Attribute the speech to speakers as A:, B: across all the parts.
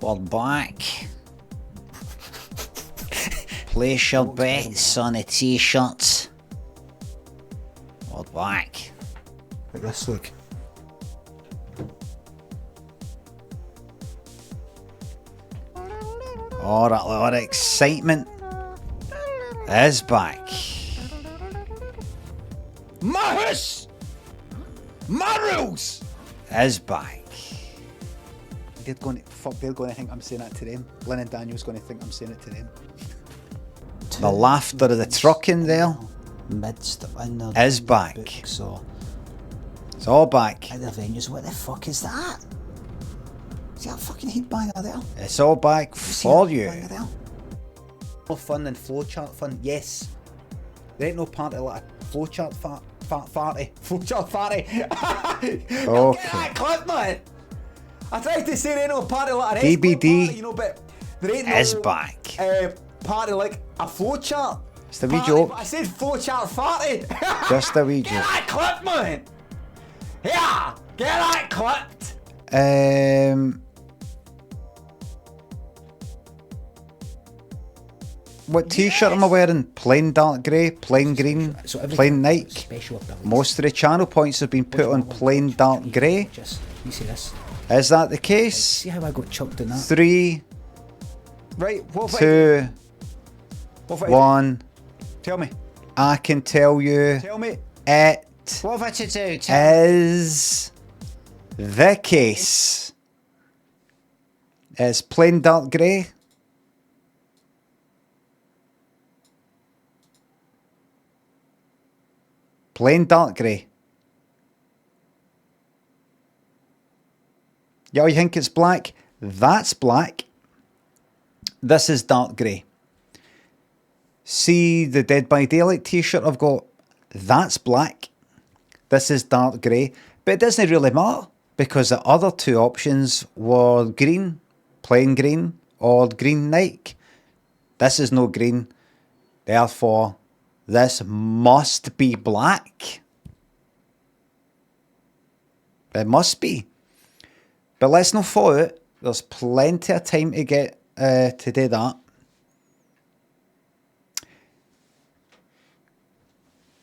A: We're back. Place your bets on a t-shirt. We're back.
B: Like this, look.
A: Oh, that lot of excitement is back.
B: My house! My rules!
A: Is back.
B: They're going to think I'm saying that to them. Lynn and Daniel's going to think I'm saying it to them.
A: The laughter of the trucking there
C: midst in
A: is back.
C: book, so
A: it's all back.
C: at the venues. What the fuck is that? See that fucking headbanger there?
A: It's all back for you.
C: There?
B: More fun than flowchart fun, yes. There ain't no party like a flowchart farty. Flowchart farty.
A: Okay.
B: Get that clip, man. I tried to say there ain't no party like an
A: DBD
B: party, you know, but there ain't no
A: is back.
B: party like a flowchart.
A: It's the wee joke.
B: I said flowchart farty.
A: Just a wee
B: Get
A: joke.
B: that clip, man. Yeah, get that clipped.
A: What t-shirt am I wearing? Plain dark grey, plain green, plain Nike.
C: Special abilities.
A: Most of the channel points have been put on plain dark grey.
C: Just you see this.
A: Is that the case?
C: See how I got chucked in that?
A: 3,
B: Right, what
A: 2,
B: if I
A: 1.
B: tell me.
A: I can tell you
B: Tell me.
A: it
C: What have I to do?
A: is the case. It's plain dark grey. Plain dark grey. Yeah, you think it's black? That's black. This is dark grey. See the Dead by Daylight t-shirt I've got? That's black. This is dark grey. But it doesn't really matter because the other two options were green, plain green, or green Nike. This is no green. Therefore, this must be black. It must be. But let's not follow it. There's plenty of time to get to do that.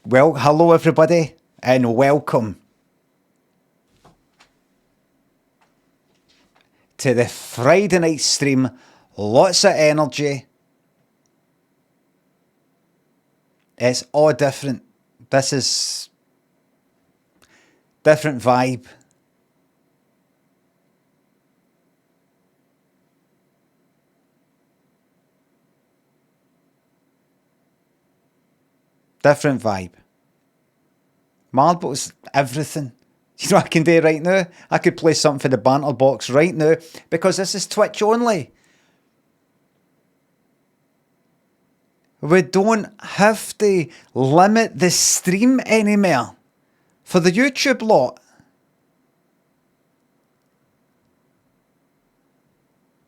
A: Well, hello everybody, and welcome to the Friday night stream. Lots of energy. It's all different. This is different vibe. Different vibe. Marbles, everything. You know what I can do right now? I could play something for the banter box right now because this is Twitch only. We don't have to limit the stream anymore for the YouTube lot.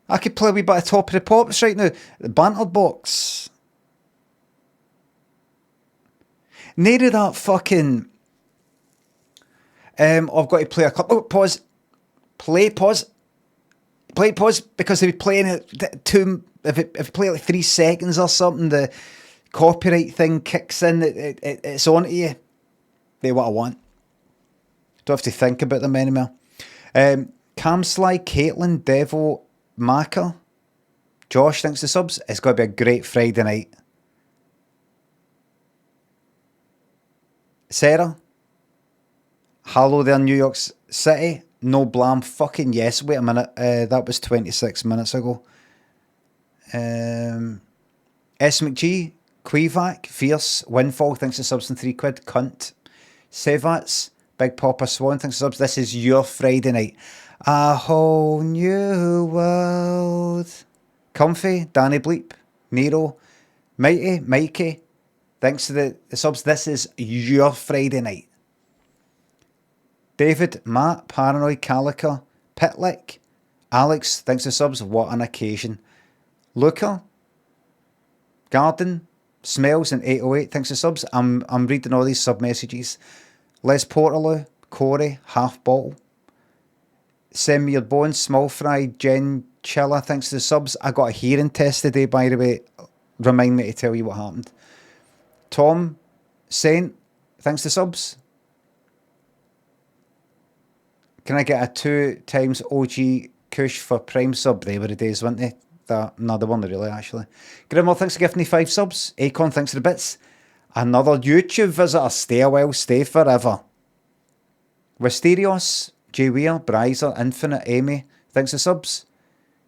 A: I could play a wee bit of Top of the Pops right now. The banter box. Neither that fucking... I've got to play a couple... Oh, pause. Play, pause. Play, pause. Because if you playing it if you play like 3 seconds or something, the copyright thing kicks in. It's on to you. They're what I want. Don't have to think about them anymore. Camsly, Caitlin, Devo, Macker, Josh, thanks to subs. It's got to be a great Friday night. Sarah, hello there, New York City. No blam, fucking yes. Wait a minute, that was 26 minutes ago. S McG, Quevac, Fierce, Windfall, thanks to subs and £3. Cunt, Sevats, Big Papa Swan, thanks to subs. This is your Friday night. A whole new world. Comfy, Danny Bleep, Nero, Mighty, Mikey, thanks to the subs. This is your Friday night. David, Matt, Paranoid, Calica, Pitlick, Alex, thanks to subs. What an occasion. Luca, Garden, Smells, and 808, thanks to subs. I'm reading all these sub messages. Les Portaloo, Corey, Half Bottle, Send Me Your Bones, Small Fry, Jen Chilla, thanks to the subs. I got a hearing test today, by the way. Remind me to tell you what happened. Tom Saint, thanks to subs. Can I get a 2 times OG Kush for Prime sub? They were the days, weren't they? No, they weren't really, actually. Grimwell, thanks for giving me 5 subs. Acon, thanks for the bits. Another YouTube visitor. Stay a while, stay forever. Wisterios, Jay Weir, Bryzer, Infinite, Amy, thanks for subs.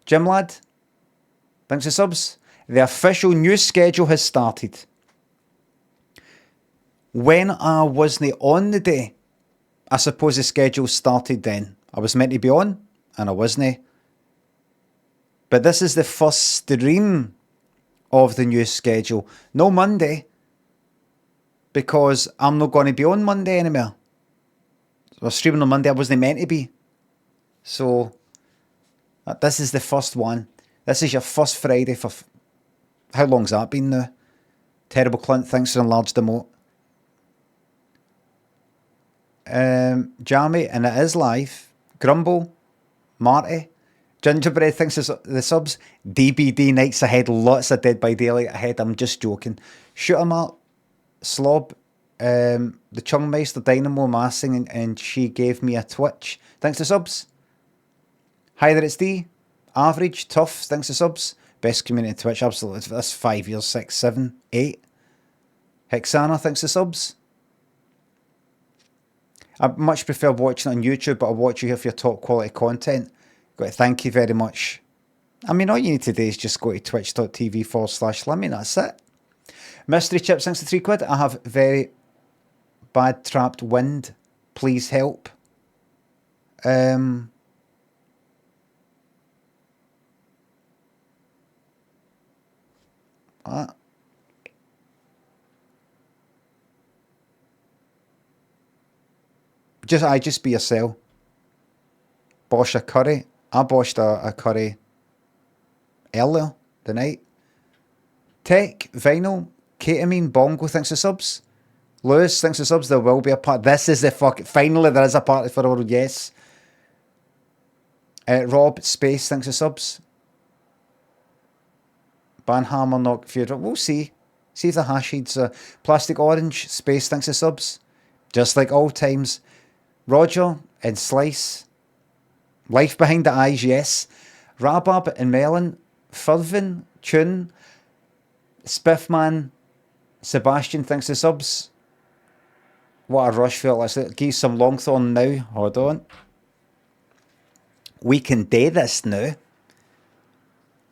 A: Jim Lad, thanks for subs. The official news schedule has started. When I wasn't on the day, I suppose the schedule started then. I was meant to be on, and I wasn't. But this is the first stream of the news schedule. No Monday, because I'm not going to be on Monday anymore. I was streaming on Monday, I wasn't meant to be. So, this is the first one. This is your first Friday for... How long's that been now? Terrible Clint, thanks for enlarged emote. Jammy, and it is live. Grumble, Marty, Gingerbread, thanks for the subs. DBD nights ahead, lots of Dead by Daylight ahead. I'm just joking. Shoot 'em up, Slob, the Chungmeister Dynamo Massing, and she gave me a Twitch. Thanks to subs. Hi there, it's D. Average, Tough, thanks to subs. Best community Twitch, absolutely. That's 5 years, 6, 7, 8. Hexana, thanks to subs. I much prefer watching it on YouTube, but I'll watch you here for your top quality content. Got to thank you very much. I mean, all you need to do is just go to twitch.tv/Limmy, that's it. Mystery Chips, thanks to £3. I have very bad trapped wind. Please help. Just be yourself. Bosh a curry. I boshed a curry earlier tonight. Tech, Vinyl, Ketamine, Bongo, thanks for subs. Lewis, thanks for subs. There will be a part. This is the finally there is a party for the world, yes. Rob, Space, thanks for subs. Banhammer, Knock, Fear. We'll see. See if the hashids are Plastic Orange, Space, thanks for subs. Just like all times. Roger and Slice. Life Behind the Eyes, yes. Rabab and Melon. Furvin, Tune. Spiffman, Sebastian, thanks for subs. What a rush felt. Let's give you some Longthorn now. Hold on. We can do this now.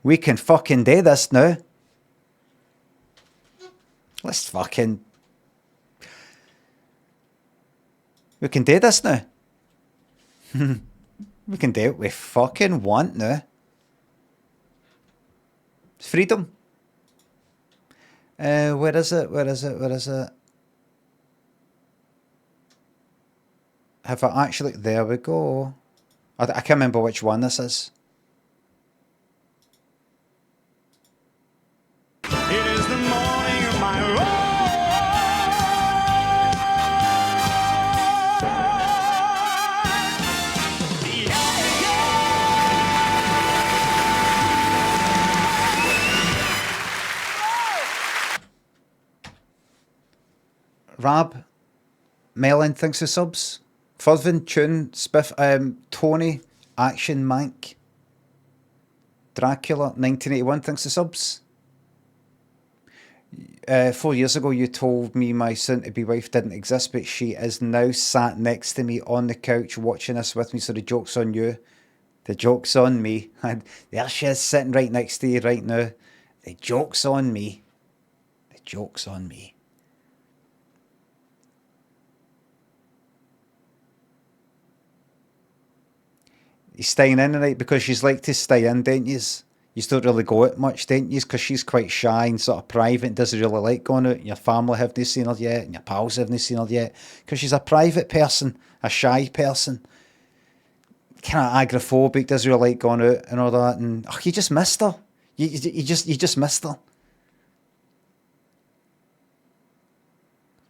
A: We can fucking do this now. Let's fucking... We can do this now. We can do it we fucking want now. It's freedom. Where is it? Where is it? Where is it? Have I actually... There we go. I can't remember which one this is.
D: It is the morning of my
A: Rab, Melon, thanks for subs. Furvin, Tune, Spiff, Tony, Action Mank, Dracula, 1981, thanks for subs. 4 years ago, you told me my soon-to-be wife didn't exist, but she is now sat next to me on the couch watching this with me, so the joke's on you. The joke's on me. And there she is, sitting right next to you right now. The joke's on me. The joke's on me. You staying in tonight because she's like to stay in, don't yous? You don't really go out much, don't yous? Because she's quite shy and sort of private and doesn't really like going out. And your family haven't seen her yet, and your pals haven't seen her yet. Because she's a private person, a shy person. Kind of agoraphobic, doesn't really like going out and all that. And you just missed her. You just missed her.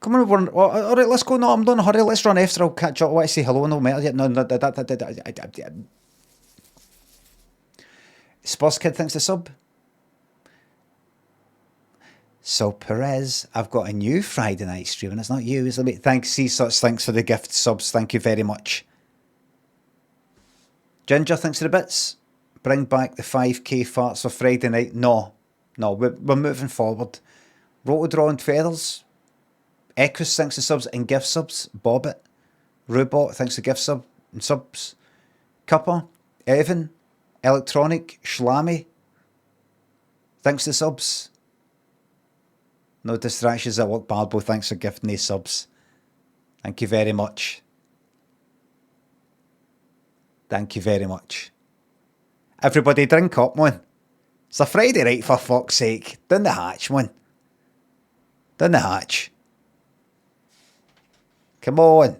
A: Come on, all right, let's go. No, I'm not in a hurry. Let's run after. I'll catch up. I want to say hello and I'll meet her yet. No, Spurs Kid, thanks to sub. So Perez, I've got a new Friday night stream, and it's not you, is it? Thanks, thanks for the gift subs. Thank you very much. Ginger, thanks for the bits. Bring back the 5k farts for Friday night. No, we're moving forward. Rotodraw and Feathers. Equus, thanks to subs and gift subs. Bobbit. Robot, thanks to gift sub and subs. Cuppa. Evan. Electronic. Schlammy. Thanks to subs. No distractions at work, Barbo. Thanks for gifting these subs. Thank you very much. Thank you very much. Everybody drink up, man. It's a Friday night, for fuck's sake. Down the hatch, man. Down the hatch. Come on.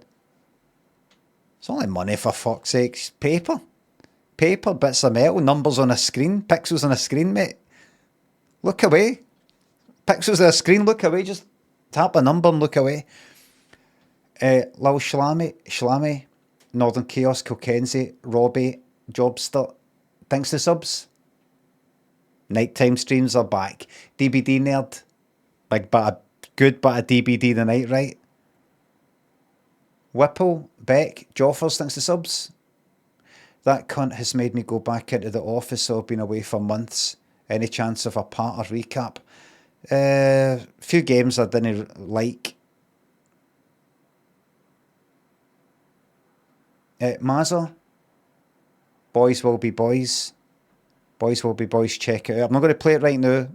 A: It's only money, for fuck's sake. It's paper. Paper, bits of metal, numbers on a screen, pixels on a screen, mate. Look away. Pixels on a screen, look away. Just tap a number and look away. Lil Schlammy, Northern Chaos, Kilkenzie, Robbie, Jobster. Thanks to subs. Nighttime streams are back. DBD nerd. Good but a DBD tonight, right? Whipple, Beck, Joffers, thanks to subs. That cunt has made me go back into the office, so I've been away for months. Any chance of a part or recap? Few games I didn't like. Mazza. Boys will be boys. Boys will be boys, check it out. I'm not going to play it right now.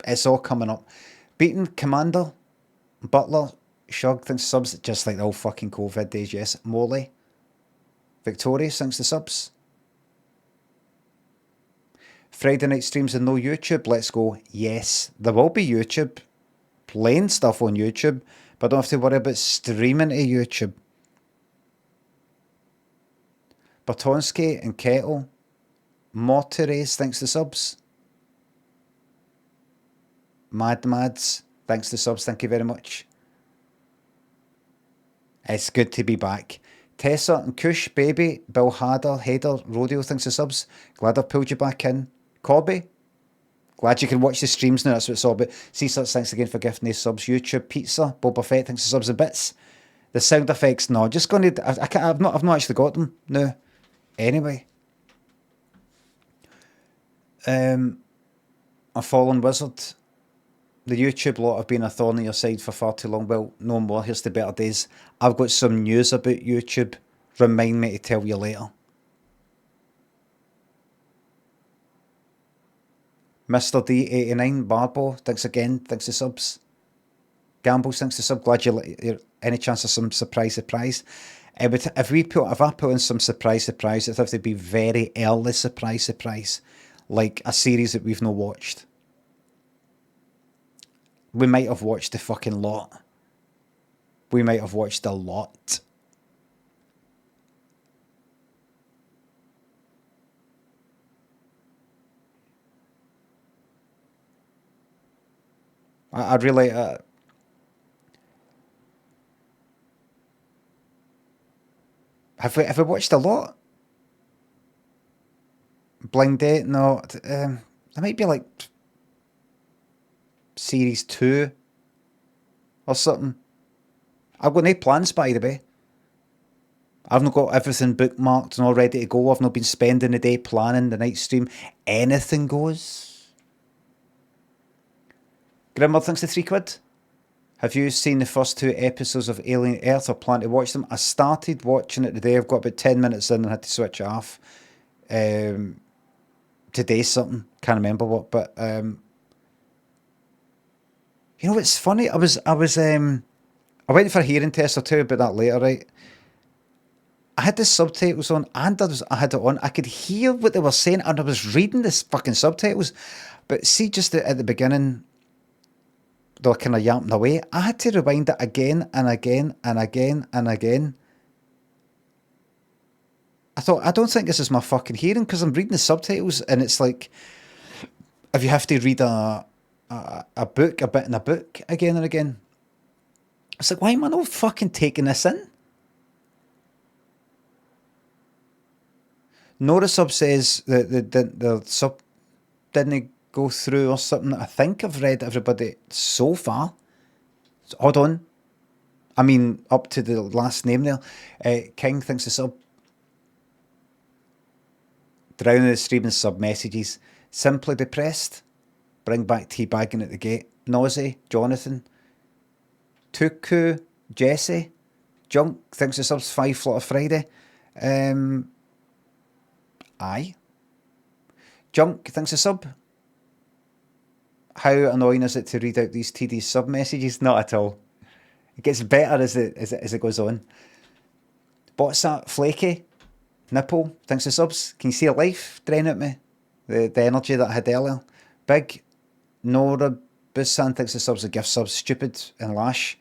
A: It's all coming up. Beaten, Commander, Butler, Shug, thanks to subs. Just like the old fucking COVID days, yes. Morley. Victorious, thanks to subs. Friday night streams and no YouTube. Let's go. Yes, there will be YouTube. Playing stuff on YouTube, but I don't have to worry about streaming to YouTube. Bertonsky and Kettle. Morterace, thanks to subs. Mads, thanks to subs. Thank you very much. It's good to be back. Tessa and Kush, Baby, Bill Hader, Header, Rodeo, thanks to subs. Glad I pulled you back in. Corby, glad you can watch the streams now, that's what it's all about. CSUT, thanks again for gifting these subs. YouTube, Pizza, Boba Fett, thanks to subs and bits. The sound effects, no, just going to, I've not actually got them, no. Anyway. A Fallen Wizard. The YouTube lot have been a thorn in your side for far too long. Well, no more, here's the better days. I've got some news about YouTube. Remind me to tell you later. Mr. D89, Barbo, thanks again, thanks to subs. Gambles, thanks to sub. Glad you're any chance of some surprise. If I put in some surprise, it'd have to be very early surprise, like a series that we've not watched. We might have watched the fucking lot. We might have watched a lot. I'd really... Have we watched a lot? Blind Date? No. There might be like... Series 2 or something. I've got no plans, by the way. I've not got everything bookmarked and all ready to go. I've not been spending the day planning the night stream. Anything goes. Grimmer, thanks to £3. Have you seen the first 2 episodes of Alien Earth or plan to watch them? I started watching it today. I've got about 10 minutes in and had to switch it off. Today something. Can't remember what, but... You know what's funny? I went for a hearing test. I'll tell you about that later, right? I had the subtitles on and I had it on. I could hear what they were saying and I was reading this fucking subtitles. But see, just at the beginning, they were kind of yapping away. I had to rewind it again and again and again and again. I thought, I don't think this is my fucking hearing because I'm reading the subtitles and it's like, if you have to read a book, a bit in a book again and again. It's like, why am I not fucking taking this in? Nora Sub says that the sub didn't go through or something. I think I've read everybody so far. So, hold on. I mean, up to the last name there. King thinks the sub. Drowning the stream and sub messages. Simply depressed. Bring back teabagging at the gate. Nausea. Jonathan. Tuku. Jesse. Junk thinks the sub's 5 Flutter Friday. Aye. Junk thinks the sub. How annoying is it to read out these tedious sub messages? Not at all. It gets better as it goes on. What's that? Flaky? Nipple? Thinks the subs. Can you see a life drain at me? The energy that I had earlier. Big. Nora Busan thinks the subs are gift subs. Stupid and Lash.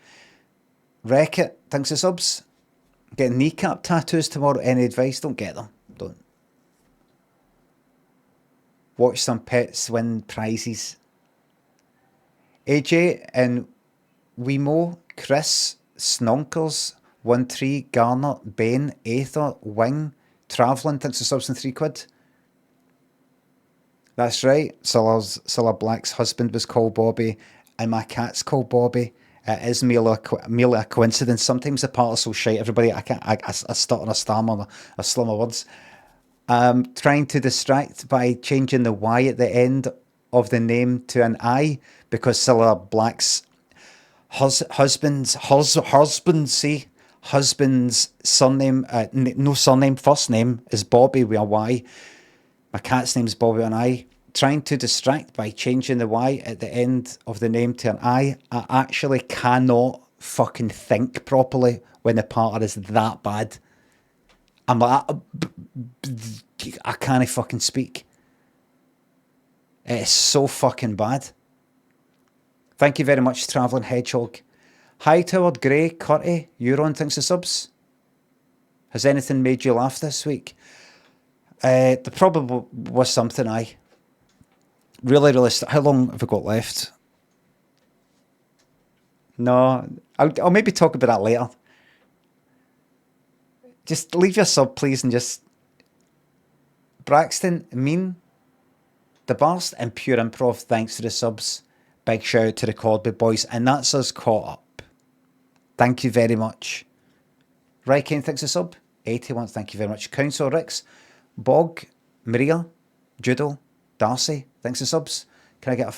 A: Wreck It thinks the subs. Getting kneecap tattoos tomorrow. Any advice? Don't get them. Don't. Watch some pets win prizes. AJ and Wemo, Chris, Snonkers, 1-3, Garner, Ben, Aether, Wing, Travelling thinks the subs in £3. That's right. Cilla Black's husband was called Bobby, and my cat's called Bobby. It is merely a coincidence. Sometimes the part is so shite, everybody, I stutter, I stammer, I slur words. Trying to distract by changing the Y at the end of the name to an I, because Cilla Black's husband's surname, no surname, first name is Bobby with a Y. My cat's name's Bobby with an I. Trying to distract by changing the Y at the end of the name to an I actually cannot fucking think properly when the part is that bad. I'm like, I can't fucking speak. It is so fucking bad. Thank you very much, Travelling Hedgehog. Hi, Toward Grey, Curty, Euron thinks the subs. Has anything made you laugh this week? There probably was something, aye. Really, how long have we got left? No, I'll maybe talk about that later. Just leave your sub, please, and just... Braxton, Mean, The Barst, and Pure Improv, thanks for the subs. Big shout out to the Cordby boys, and that's us caught up. Thank you very much. Ryken thinks a sub. 81, thank you very much. Council Ricks, Bog, Maria, Judo, Darcy, thanks for subs. Can I get a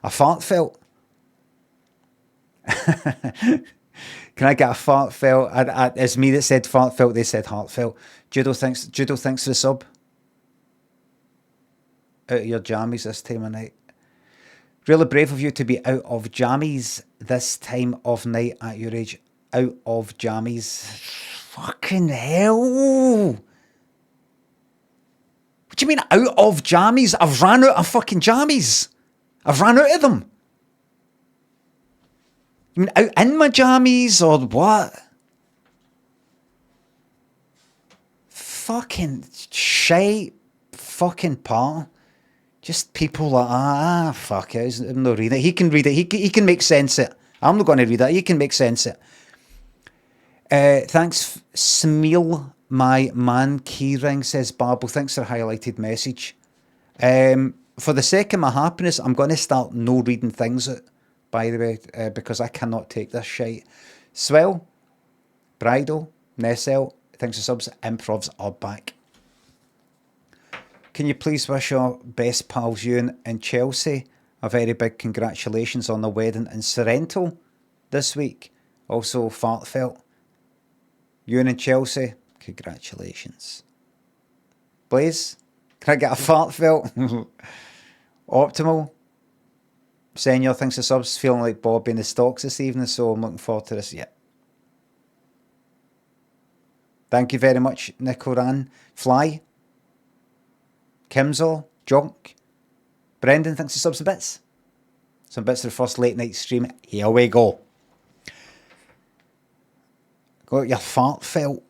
A: fart felt? Can I get a fart felt? It's me that said fart felt, they said heartfelt. Judo thanks for the sub. Out of your jammies this time of night. Really brave of you to be out of jammies this time of night at your age. Out of jammies. Fucking hell. What do you mean out of jammies? I've ran out of fucking jammies. I've ran out of them. You mean out in my jammies or what? Fucking shite fucking part. Just people like, fuck it, I'm not reading it. He can read it. He can make sense of it. I'm not going to read it. He can make sense of it. Thanks, Smeal, my man. Keyring says, Barbo, thanks for a highlighted message. For the sake of my happiness, I'm going to start no reading things out, by the way, because I cannot take this shite. Swell, Bridal, Nessel, thanks for subs. Improvs are back. Can you please wish our best pals Ewan and Chelsea a very big congratulations on the wedding in Sorrento this week? Also, Fartfelt. Ewan and Chelsea, congratulations. Blaze, can I get a Fartfelt? Optimal. Senior thinks the subs, feeling like Bob in the stocks this evening, so I'm looking forward to this. Yeah. Thank you very much, Nicoran. Fly. Kimsel, Junk, Brendan thinks the subs and bits. Some bits of the first late night stream. Here we go. Got your fart felt.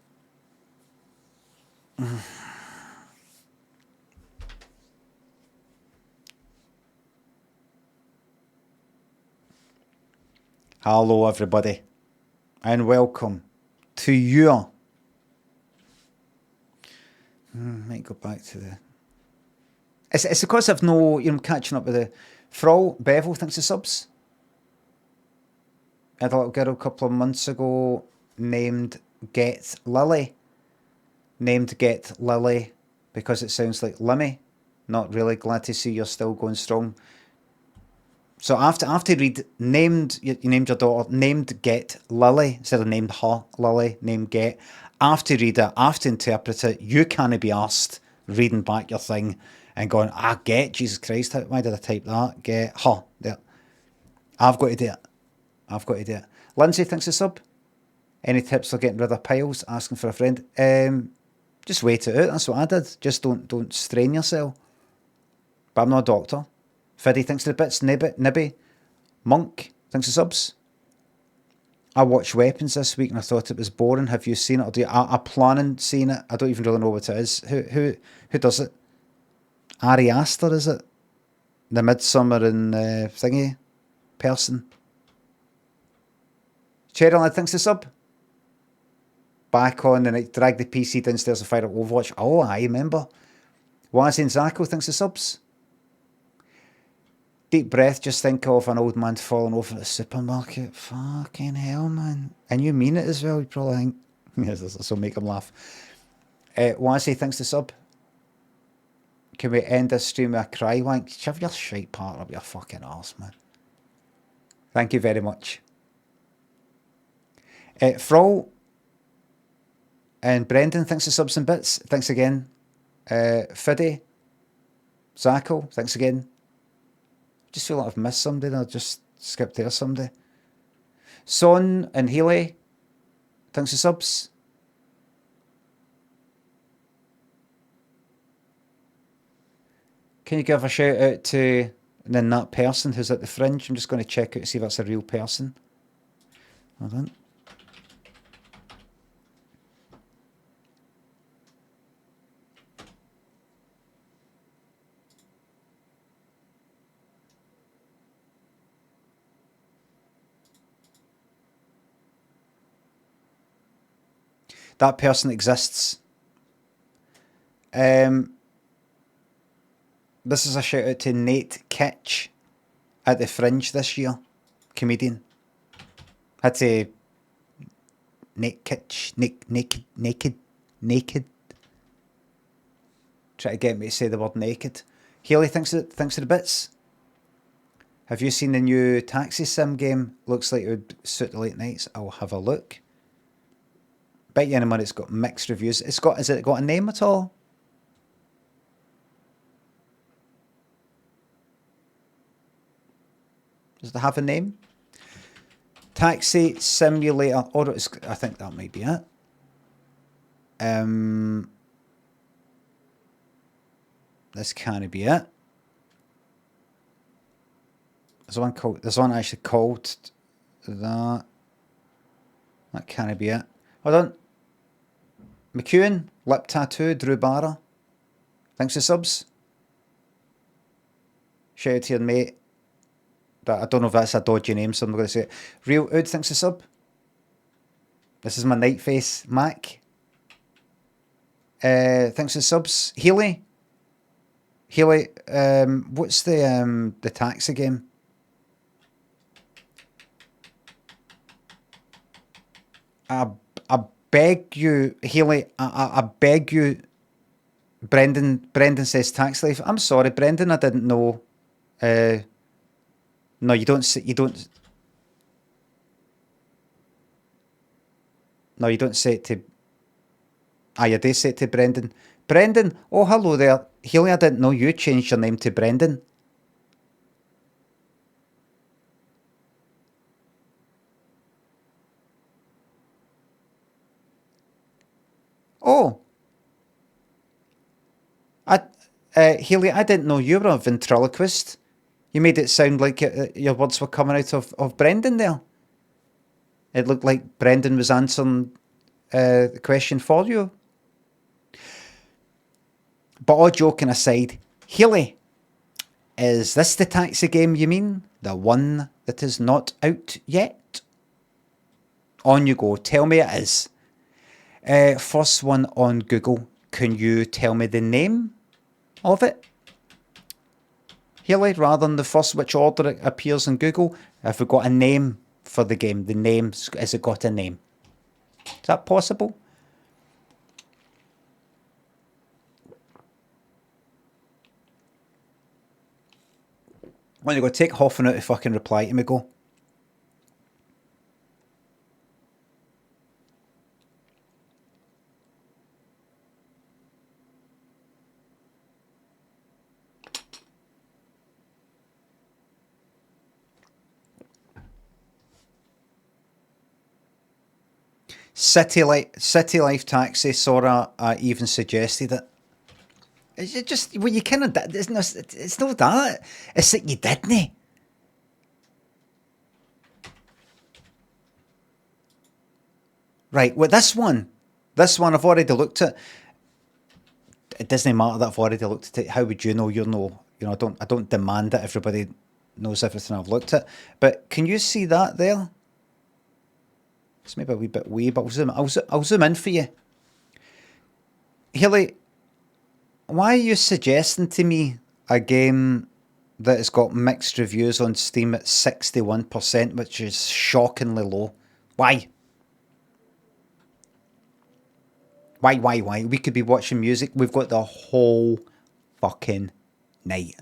A: Hello everybody, and welcome to your Might go back to the... It's because I've no... I'm catching up with the... Frol Bevel thinks the subs. I had a little girl a couple of months ago named Get Lily. Named Get Lily because it sounds like Limmy. Not really. Glad to see you're still going strong. So after read named, you named your daughter, named Get Lily, instead of named her Lily, named Get. After read it, after interpret it, you can't be asked reading back your thing and going, Get, Jesus Christ, why did I type that? Get her. There. I've got to do it. Lindsay thinks a sub. Any tips for getting rid of piles? Asking for a friend. Just wait it out. That's what I did. Just don't strain yourself. But I'm not a doctor. Fiddy thinks the bits. Nibby. Monk thinks the subs. I watched Weapons this week and I thought it was boring. Have you seen it? Or do you, I plan on seeing it. I don't even really know what it is. Who does it? Ari Aster, is it? The Midsummer and thingy person. Cherry Lad thinks the sub. Back on the night, drag the PC downstairs and fire up Overwatch. Oh, I remember. Wazin Zako thinks the subs. Deep breath, just think of an old man falling over at the supermarket. Fucking hell, man. And you mean it as well, you probably think. Yes, this will make him laugh. Wazzy thinks the sub. Can we end this stream with a cry wank? Shove your shite part up your fucking arse, man. Thank you very much. Frol and Brendan thinks the subs and bits. Thanks again. Fiddy. Zako, thanks again. Just feel like I've missed somebody. I just skipped there somebody. Son and Healy, thanks the subs. Can you give a shout out to then that person who's at the fringe? I'm just going to check out to see if that's a real person. Hold on. That person exists. This is a shout out to Nate Kitch at the Fringe this year. Comedian. Had to... Nate Kitch. Naked. Try to get me to say the word naked. Haley thinks of the bits. Have you seen the new Taxi Sim game? Looks like it would suit the late nights. I'll have a look. Bet you any money it's got mixed reviews. Has it got a name at all? Does it have a name? Taxi Simulator. Or I think that might be it. This can't be it. There's one actually called that. That can't be it. Hold on. McEwen, Lip Tattoo, Drew Barra. Thanks for subs. Shout out to your mate. But I don't know if that's a dodgy name, so I'm not going to say it. Real Ood, thanks for sub. This is my night face, Mac. Thanks for subs. Healy, what's the taxi game? I beg you, Healy, I beg you. Brendan says tax life. I'm sorry, Brendan, I didn't know. No, you don't say it to... you do say it to Brendan. Brendan, oh, hello there. Healy, I didn't know you changed your name to Brendan. Oh. Healy, I didn't know you were a ventriloquist. You made it sound like your words were coming out of Brendan there. It looked like Brendan was answering the question for you. But all joking aside, Healy, is this the taxi game you mean? The one that is not out yet? On you go. Tell me it is. First one on Google. can you tell me the name of it? Haley, rather than the first which order it appears in Google, have we got a name for the game? The name, has it got a name? Is that possible? When you go, take half an hour to fucking reply to me, go. City Life Taxi, Sora even suggested it. It's just, well, you kind of, it's not that. It's that you didn't. Right, well, this one I've already looked at. It doesn't matter that I've already looked at it. How would you know? You know, I don't demand that everybody knows everything I've looked at. But can you see that there? It's maybe a wee bit wee, but I'll zoom in for you. Haley, why are you suggesting to me a game that has got mixed reviews on Steam at 61%, which is shockingly low? Why? Why? We could be watching music. We've got the whole fucking night.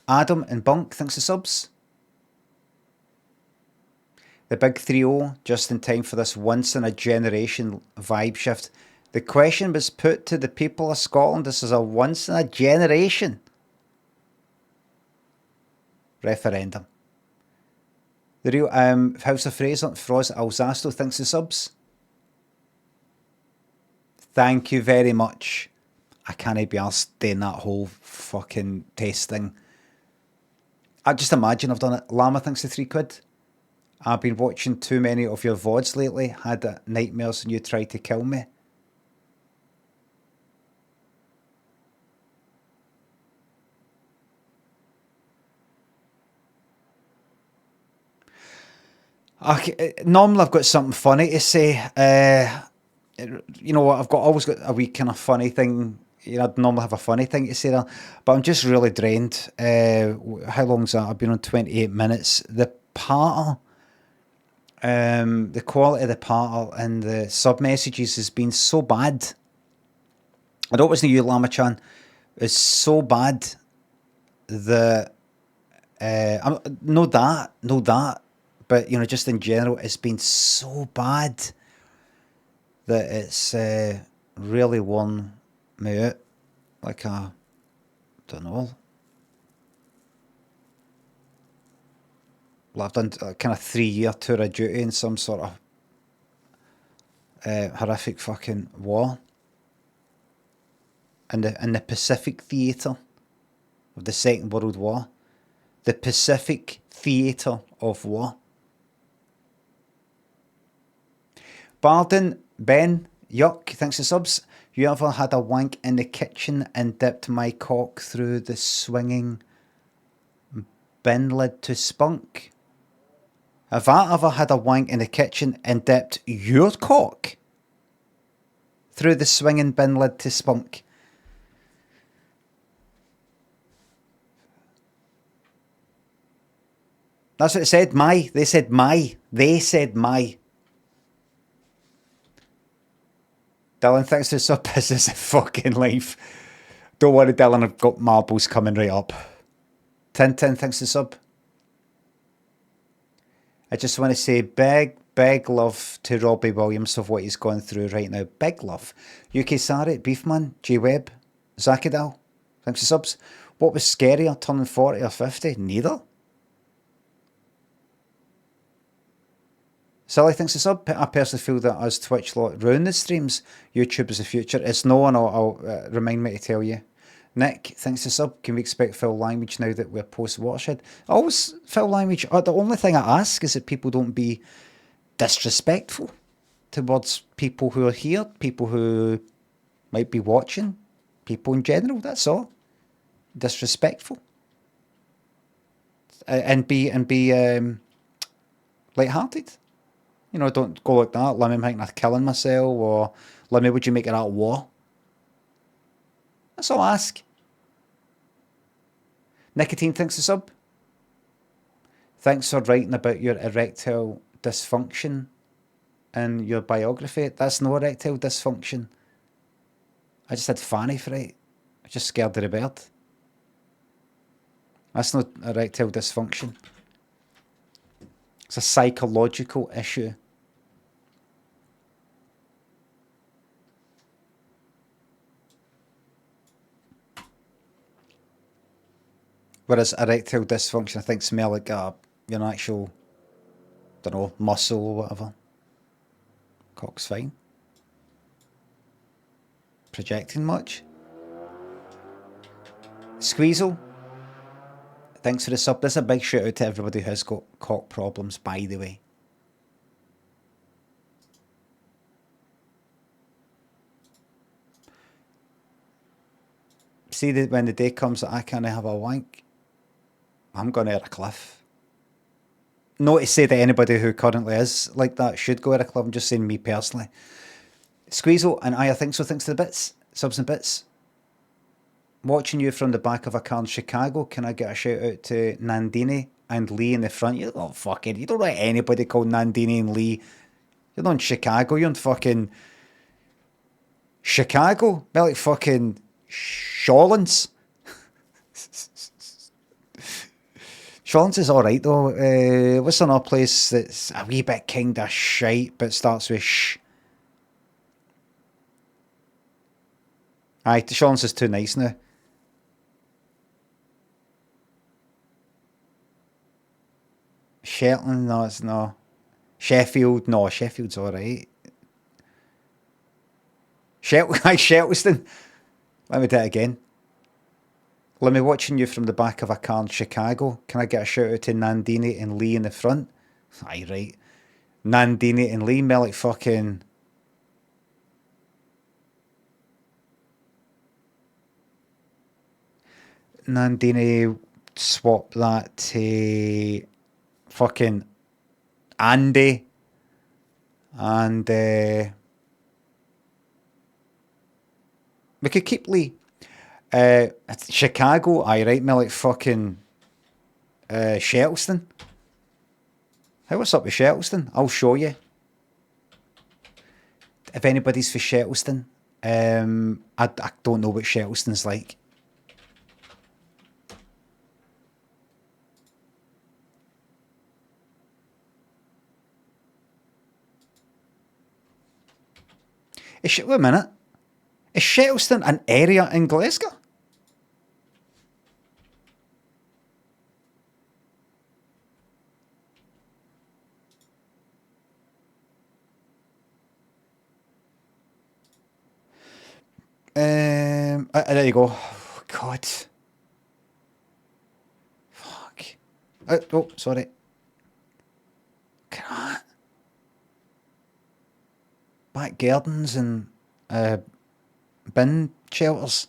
A: Adam and Bunk, thanks for subs. The big 3-0, just in time for this once-in-a-generation vibe shift. The question was put to the people of Scotland. This is a once-in-a-generation referendum. The real House of Fraser, Froz Alzasto, thanks for subs. Thank you very much. I can't be arsed doing that whole fucking taste thing. I just imagine I've done it. Llama, thanks for £3. I've been watching too many of your VODs lately. Had nightmares and you tried to kill me. Normally I've got something funny to say. You know what? Always got a wee kind of funny thing. You know, I'd normally have a funny thing to say there, but I'm just really drained. How long's that? I've been on 28 minutes. The patter, the quality of the patter and the sub messages has been so bad. I know it wasn't you, Lama-chan. It's so bad that no that, but you know, just in general, it's been so bad that it's really worn me out. Like a, don't know. Well, I've done a kind of 3-year tour of duty in some sort of horrific fucking war. In the Pacific Theatre of the Second World War. The Pacific Theatre of War. Barden, Ben, Yuck, thanks for subs. You ever had a wank in the kitchen and dipped my cock through the swinging bin lid to spunk? Have I ever had a wank in the kitchen and dipped your cock through the swinging bin lid to spunk? That's what it said, my. They said my. They said my. Dylan, thanks for the sub. This is a fucking life. Don't worry, Dylan, I've got marbles coming right up. Tintin, thanks for the sub. I just want to say big love to Robbie Williams of what he's going through right now. Big love. UK Sari, Beefman, G Webb, Zakadal, thanks for subs. What was scarier, turning 40 or 50? Neither. Silly thinks the sub. I personally feel that as Twitch lot ruin the streams, YouTube is the future. It's no one. I'll remind me to tell you. Nick thinks the sub. Can we expect foul language now that we're post Watershed? Always foul language. The only thing I ask is that people don't be disrespectful towards people who are here, people who might be watching, people in general. That's all. Disrespectful. And be light-hearted. You know, don't go like that. Limmy, I'm thinking of killing myself, or Limmy, would you make it out of war? That's all I ask. Nicotine thinks a sub. Thanks for writing about your erectile dysfunction in your biography. That's no erectile dysfunction. I just had fanny fright. I just scared of the bird. That's not erectile dysfunction. It's a psychological issue. Whereas erectile dysfunction, I think, smell like an actual, don't know, muscle or whatever. Cock's fine. Projecting much? Squeezle. Thanks for the sub. This is a big shout out to everybody who has got cock problems, by the way. See, that when the day comes that I can't have a wank, I'm going to a cliff. Not to say that anybody who currently is like that should go at a cliff. I'm just saying me personally. Squeezel and I think so. Thanks to the bits, subs and bits. Watching you from the back of a car in Chicago. Can I get a shout out to Nandini and Lee in the front? You don't fucking. You don't know anybody called Nandini and Lee. You're not in Chicago. You're in fucking Chicago. They're like fucking Shawlands. Shawlands is alright though. What's another place that's a wee bit kind of shite but starts with sh? Aye, Shawlands is too nice now. Shetland, no, it's no. Sheffield, no, Sheffield's alright. Shettleston. Let me do it again. Let me watching you from the back of a car in Chicago. Can I get a shout out to Nandini and Lee in the front? Aye, right. Nandini and Lee, me like fucking. Nandini, swap that to fucking Andy. And we could keep Lee. Chicago, aye, right, me like fucking Shettleston. Hey, what's up with Shettleston? I'll show you. If anybody's for Shettleston, I don't know what Shettleston's like. Wait a minute. Is Shettleston an area in Glasgow? There you go. Oh, God. Fuck. Oh, sorry. God. Back gardens and bin shelters.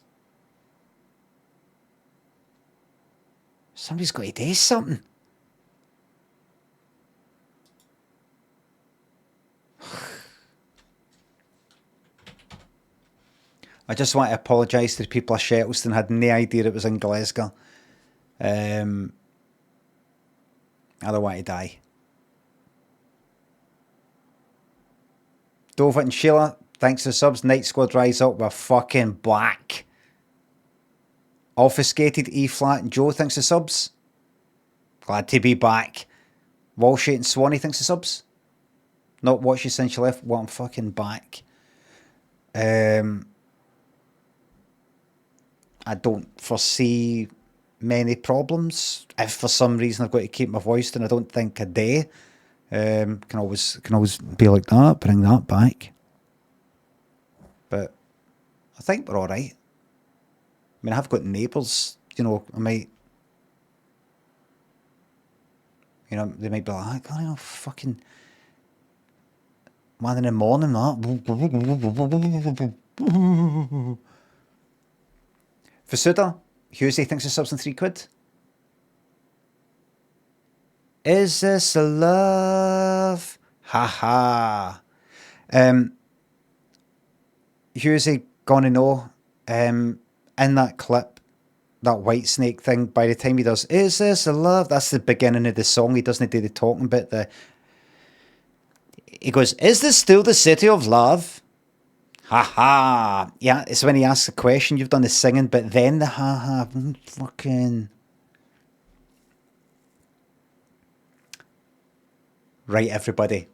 A: Somebody's got to do something. I just want to apologise to the people of Shettleston. Had no idea it was in Glasgow. I don't want to die. Dova and Sheila, thanks for the subs. Night Squad rise up. We're fucking black. Obfuscated E flat and Joe, thanks for subs. Glad to be back. Walshy and Swanee, thanks for subs. Not watched you since you left. Well, I'm fucking back. I don't foresee many problems. If for some reason I've got to keep my voice down, I don't think a day. Can always be like that, bring that back. But I think we're alright. I mean, I've got neighbours, you know, I might, you know, they might be like, oh, you know, fucking 1 in the morning, that. Fasuda, Husey thinks of subs in £3. Is this love? Ha. Who's he gonna know? In that clip, that white snake thing, by the time he does, is this a love? That's the beginning of the song. He doesn't do the talking bit. He goes, is this still the city of love? Ha. Yeah, it's when he asks a question. You've done the singing, but then the ha. Fucking. Right, everybody.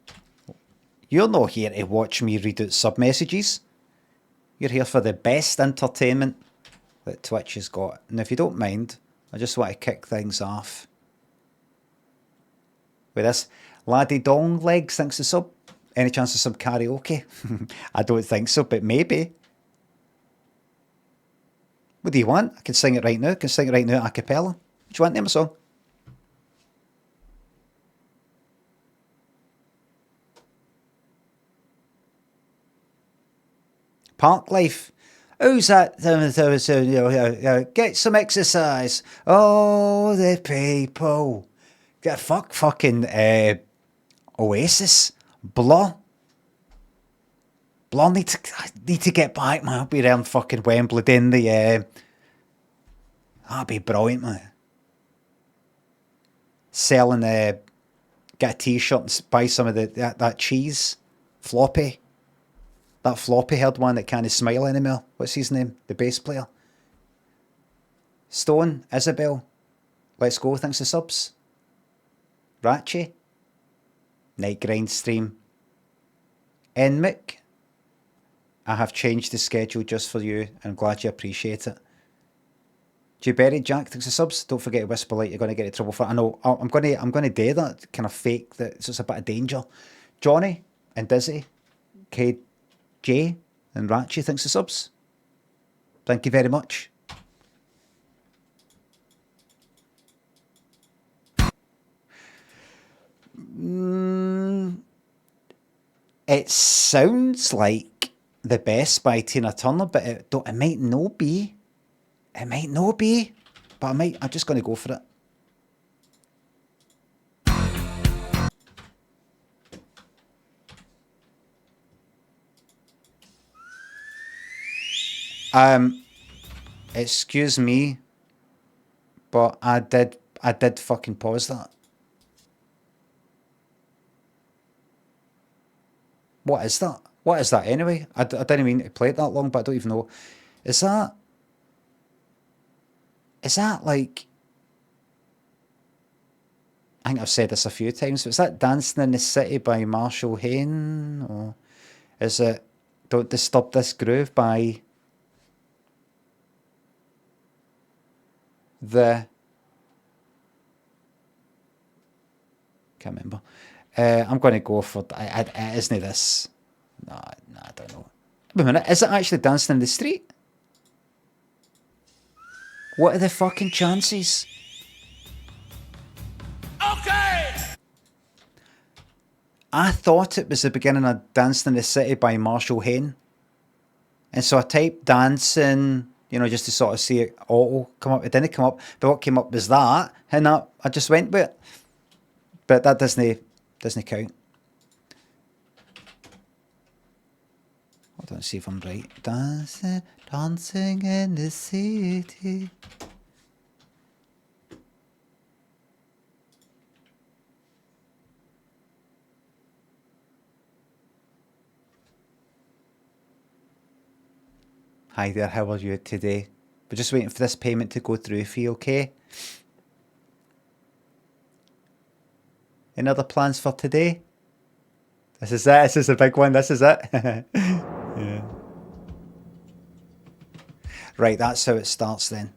A: You're not here to watch me read out sub-messages. You're here for the best entertainment that Twitch has got. And if you don't mind, I just want to kick things off with this. Laddie Dong Legs thinks the sub. Any chance of some karaoke? I don't think so, but maybe. What do you want? I can sing it right now. I can sing it right now a cappella. Do you want them a song? Park life. Who's that? Get some exercise. Oh, the people. Get fucking Oasis. Blur need to get back, man. I'll be there in fucking Wimbledon. That'd be brilliant, man. Selling get a t-shirt and buy some of that cheese. Floppy. That floppy haired one that can't smile anymore. What's his name? The bass player. Stone, Isabel. Let's go, thanks for subs. Ratchy. Night Grind stream. Enmic. I have changed the schedule just for you. I'm glad you appreciate it. Jewberry Jack, thanks for subs. Don't forget to whisper like you're going to get in trouble for it. I know, I'm going to do that kind of fake, that so it's a bit of danger. Johnny and Dizzy. KJ and Ratchy, thanks for subs. Thank you very much. It sounds like The Best by Tina Turner, but it might not be. It might not be, but I'm just going to go for it. Excuse me, but I did fucking pause that. What is that? What is that anyway? I didn't mean to play it that long, but I don't even know. Is that like... I think I've said this a few times, but is that Dancing in the City by Marshall Hayne? Or is it Don't Disturb This Groove by the... Can't remember. I'm going to go for... Isn't it this? No, I don't know. Wait a minute, is it actually Dancing in the Street? What are the fucking chances?
D: Okay!
A: I thought it was the beginning of Dancing in the City by Marshall Hayne. And so I typed dancing, just to sort of see it auto come up. It didn't come up, but what came up was that, and I just went with it. But that doesn't count. Hold on, see if I'm right. Dancing in the city. Hi there, how are you today? We're just waiting for this payment to go through for you, okay? Any other plans for today? This is it. This is the big one. This is it. Yeah. Right, that's how it starts then.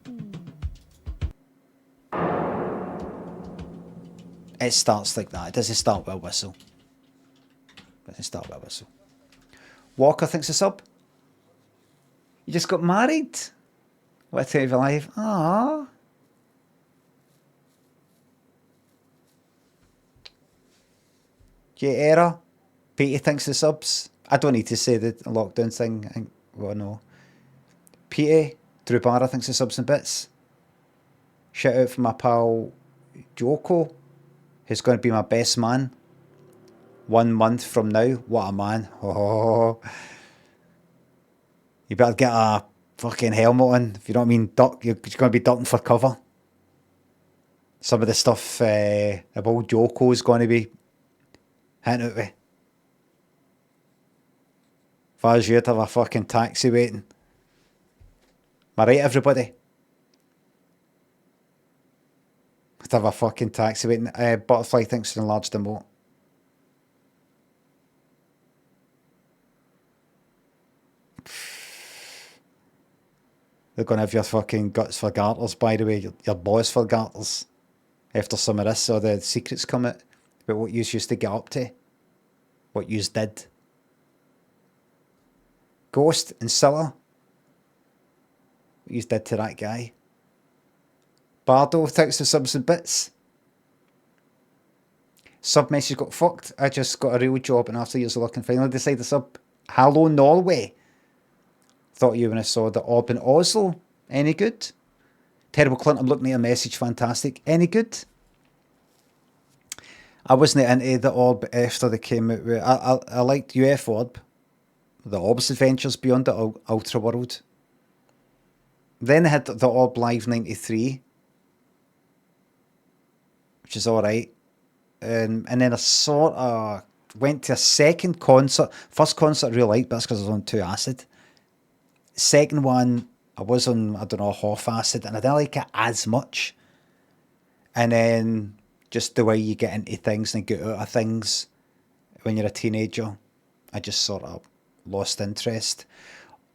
A: It starts like that. It doesn't start with a whistle. Walker thinks a sub. You just got married? What a time of your life. Aww. J-Era. Petey thinks the subs. I don't need to say the lockdown thing. Well, no. Petey. Drew Barra thinks the subs and bits. Shout out for my pal Joko, who's going to be my best man 1 month from now. What a man. Oh. You better get a fucking helmet on. If you know what I mean, duck. You're going to be ducking for cover. Some of the stuff about Joko is going to be hitting out with. If I was you, I'd have a fucking taxi waiting. Am I right, everybody? I'd have a fucking taxi waiting. Butterfly thinks to enlarge the moat. They're going to have your fucking guts for garters, by the way. Your balls for garters. After some of this, or the secrets come out about what you used to get up to. What you did. Ghost and Silla. What you did to that guy. Bardo, thanks for subs and bits. Sub message got fucked. I just got a real job and after years of looking finally decided to sub. Hello Norway. Thought you when I saw the orb in Oslo. Any good? Terrible Clint, I'm looking at a message. Fantastic. Any good? I wasn't into the orb after they came out with. I liked UF Orb. The Orb's Adventures Beyond the Ultra World. Then they had the Orb Live 93. Which is alright. And then I sort of went to a second concert. First concert I really liked, but that's because I was on 2 acid. Second one, I was on, I don't know, half acid, and I didn't like it as much. And then just the way you get into things and get out of things when you're a teenager, I just sort of lost interest.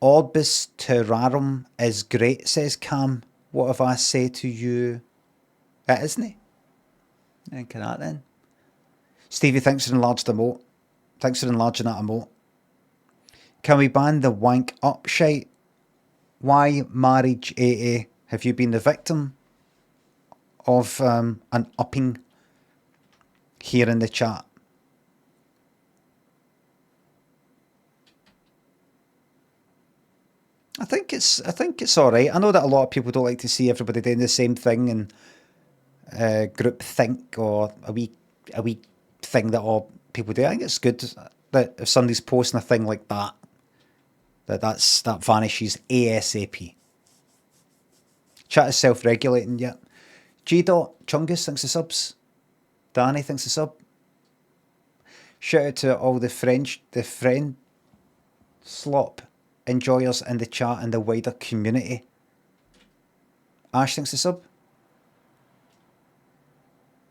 A: Orbis Terrarum is great, says Cam. What have I said to you? It isn't it? Think of that then. Stevie, thanks for enlarging the emote. Thanks for enlarging that emote. Can we ban the wank up shite? Why marriage AA? Have you been the victim of an upping here in the chat? I think it's all right. I know that a lot of people don't like to see everybody doing the same thing and group think or a wee thing that all people do. I think it's good that if somebody's posting a thing like that, that vanishes ASAP. Chat is self-regulating, yeah. G. Chungus thinks the subs. Danny thinks the sub. Shout out to all the friend slop enjoyers in the chat and the wider community. Ash thinks the sub.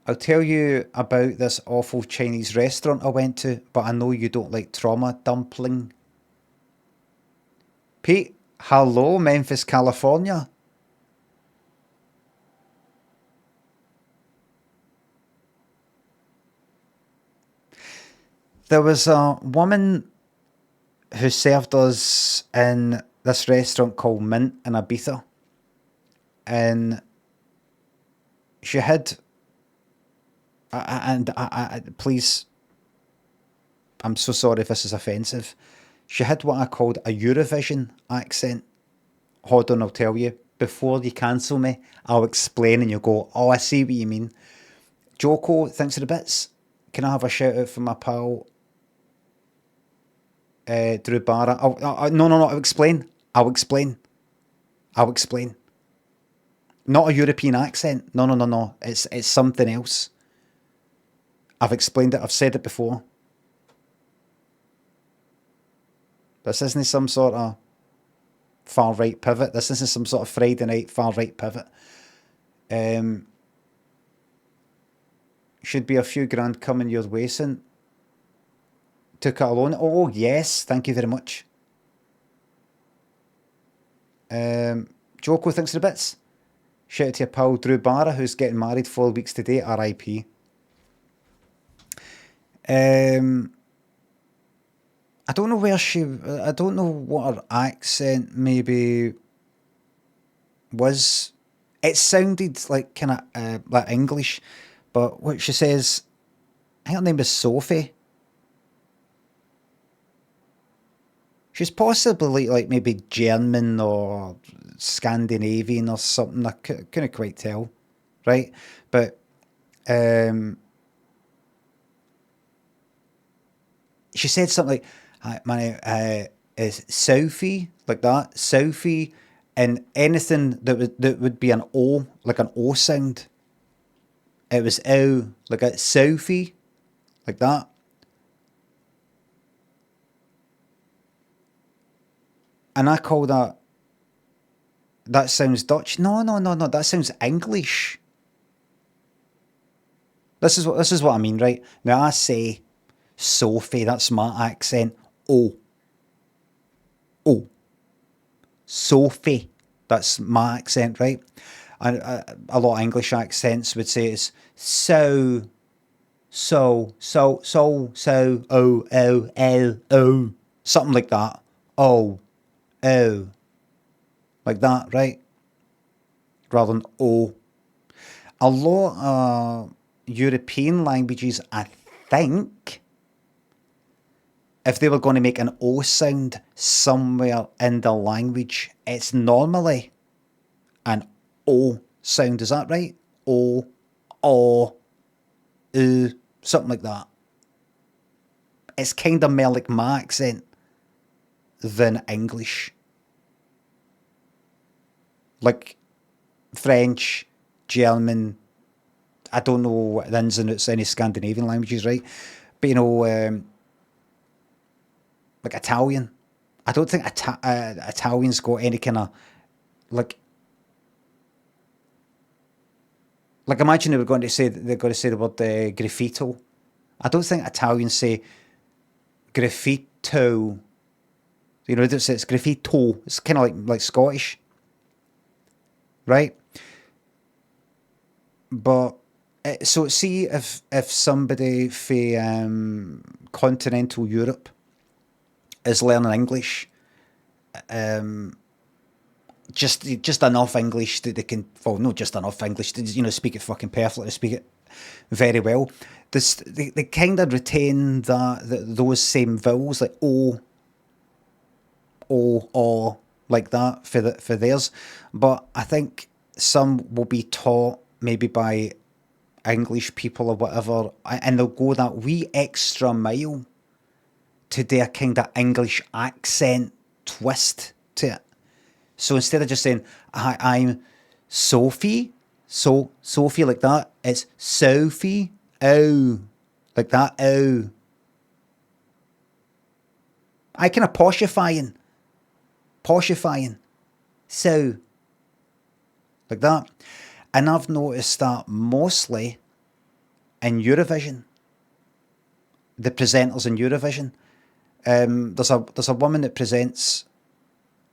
A: I'll tell you about this awful Chinese restaurant I went to, but I know you don't like trauma dumpling. Pete, hello, Memphis, California. There was a woman who served us in this restaurant called Mint in Ibiza. And she had, please, I'm so sorry if this is offensive. She had what I called a Eurovision accent. Hold on, I'll tell you. Before you cancel me, I'll explain and you'll go, oh, I see what you mean. Joko, thanks for the bits. Can I have a shout out from my pal, Drew Barra? No, I'll explain. Not a European accent. No. It's something else. I've explained it. I've said it before. This isn't some sort of far-right pivot. This isn't some sort of Friday night far-right pivot. Should be a few grand coming your way soon. Took it alone. Oh, yes. Thank you very much. Joko thinks of the bits. Shout out to your pal Drew Barra, who's getting married 4 weeks today. R.I.P. I don't know where I don't know what her accent maybe was. It sounded like kind of like English, but what she says, I think her name is Sophie. She's possibly like maybe German or Scandinavian or something. I couldn't quite tell, right? But she said something like, "Hi, my name is Sophie," like that, Sophie, and anything that would be an O, like an O sound. It was O, like a Sophie, like that. And I call that. That sounds Dutch. No, no, no, no. That sounds English. This is what I mean, right? Now I say Sophie. That's my accent. Oh, oh, Sophie. That's my accent, right? And a lot of English accents would say it's so, oh, something like that. Oh, like that, right? Rather than oh. A lot of European languages, I think, if they were going to make an O sound somewhere in the language, it's normally an O sound. Is that right? O, something like that. It's kind of more like my accent than English. Like French, German, I don't know the ins and outs of any Scandinavian languages, right? But you know, like Italian. I don't think Italian's got any kind of like imagine they're going to say the word graffito. I don't think Italians say graffito. You know, they don't say it's graffito. It's kind of like Scottish, right? But so see if somebody from continental Europe is learning English, just enough English that they can, well, not just enough English to, you know, speak it fucking perfectly, speak it very well. They kind of retain those same vowels, like o, like that for theirs. But I think some will be taught maybe by English people or whatever, and they'll go that wee extra mile to do a kind of English accent twist to it. So instead of just saying, I'm Sophie, Sophie like that, it's Sophie, oh, like that, oh. I kind of poshifying, so, like that. And I've noticed that mostly in Eurovision, the presenters in Eurovision, there's a woman that presents,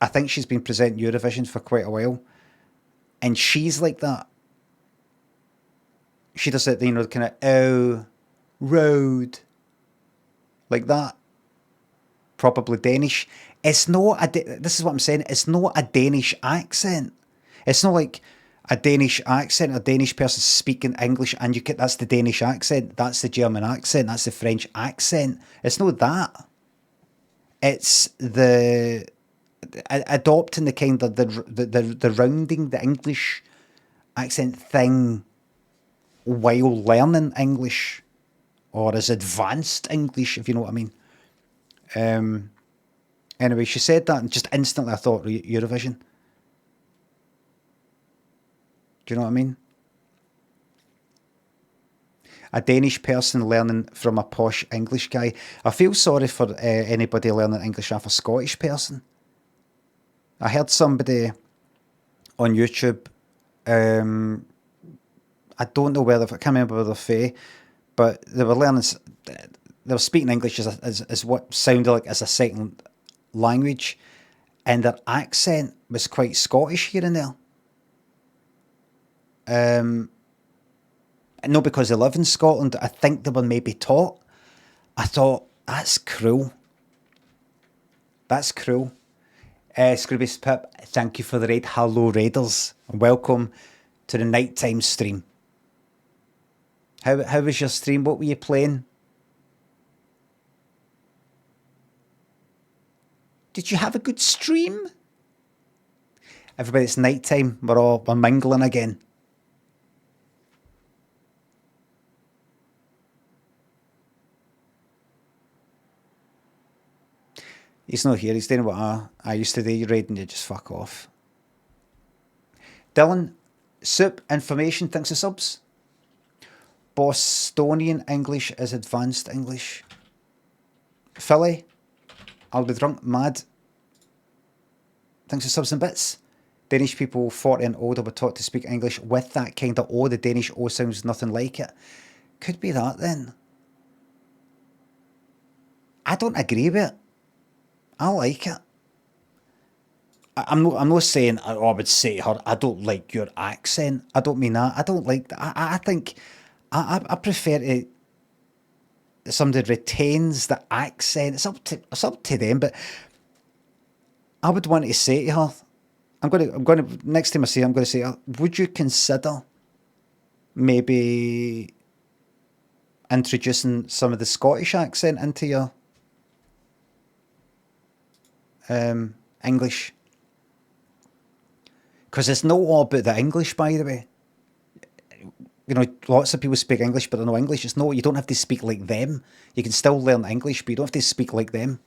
A: I think she's been presenting Eurovision for quite a while, and she's like that. She does it, you know, kind of, oh, road, like that. Probably Danish. It's not this is what I'm saying, it's not a Danish accent. It's not like a Danish accent, a Danish person speaking English, and that's the Danish accent, that's the German accent, that's the French accent. It's not that. It's the adopting the kind of the rounding the English accent thing while learning English, or as advanced English, if you know what I mean. Anyway, she said that, and just instantly I thought Eurovision. Do you know what I mean? A Danish person learning from a posh English guy. I feel sorry for anybody learning English off a Scottish person. I heard somebody on YouTube, I don't know whether, I can't remember whether they're but they were speaking English as what sounded like as a second language, and their accent was quite Scottish here and there. Not because they live in Scotland, I think they were maybe taught. I thought, that's cruel. That's cruel. Scroobius Pip, thank you for the raid. Hello, Raiders, and welcome to the nighttime stream. How was your stream? What were you playing? Did you have a good stream? Everybody, it's nighttime. We're mingling again. He's not here. He's doing what I used to do. You're reading, you just fuck off. Dylan, Soup Information thinks of subs. Bostonian English is advanced English. Philly, I'll be drunk, mad. Thinks of subs and bits. Danish people 40 and older were taught to speak English with that kind of O. The Danish O sounds nothing like it. Could be that then. I don't agree with it. I like it. I'm not saying, I would say to her, I don't like your accent. I don't mean that. I don't like that. I think, I prefer to, somebody retains the accent. It's up to them, but I would want to say to her, I'm going to, next time I see her, I'm going to say, would you consider maybe introducing some of the Scottish accent into your English? Because it's not all about the English, by the way. You know, lots of people speak English, but they know English. It's no, you don't have to speak like them. You can still learn English, but you don't have to speak like them.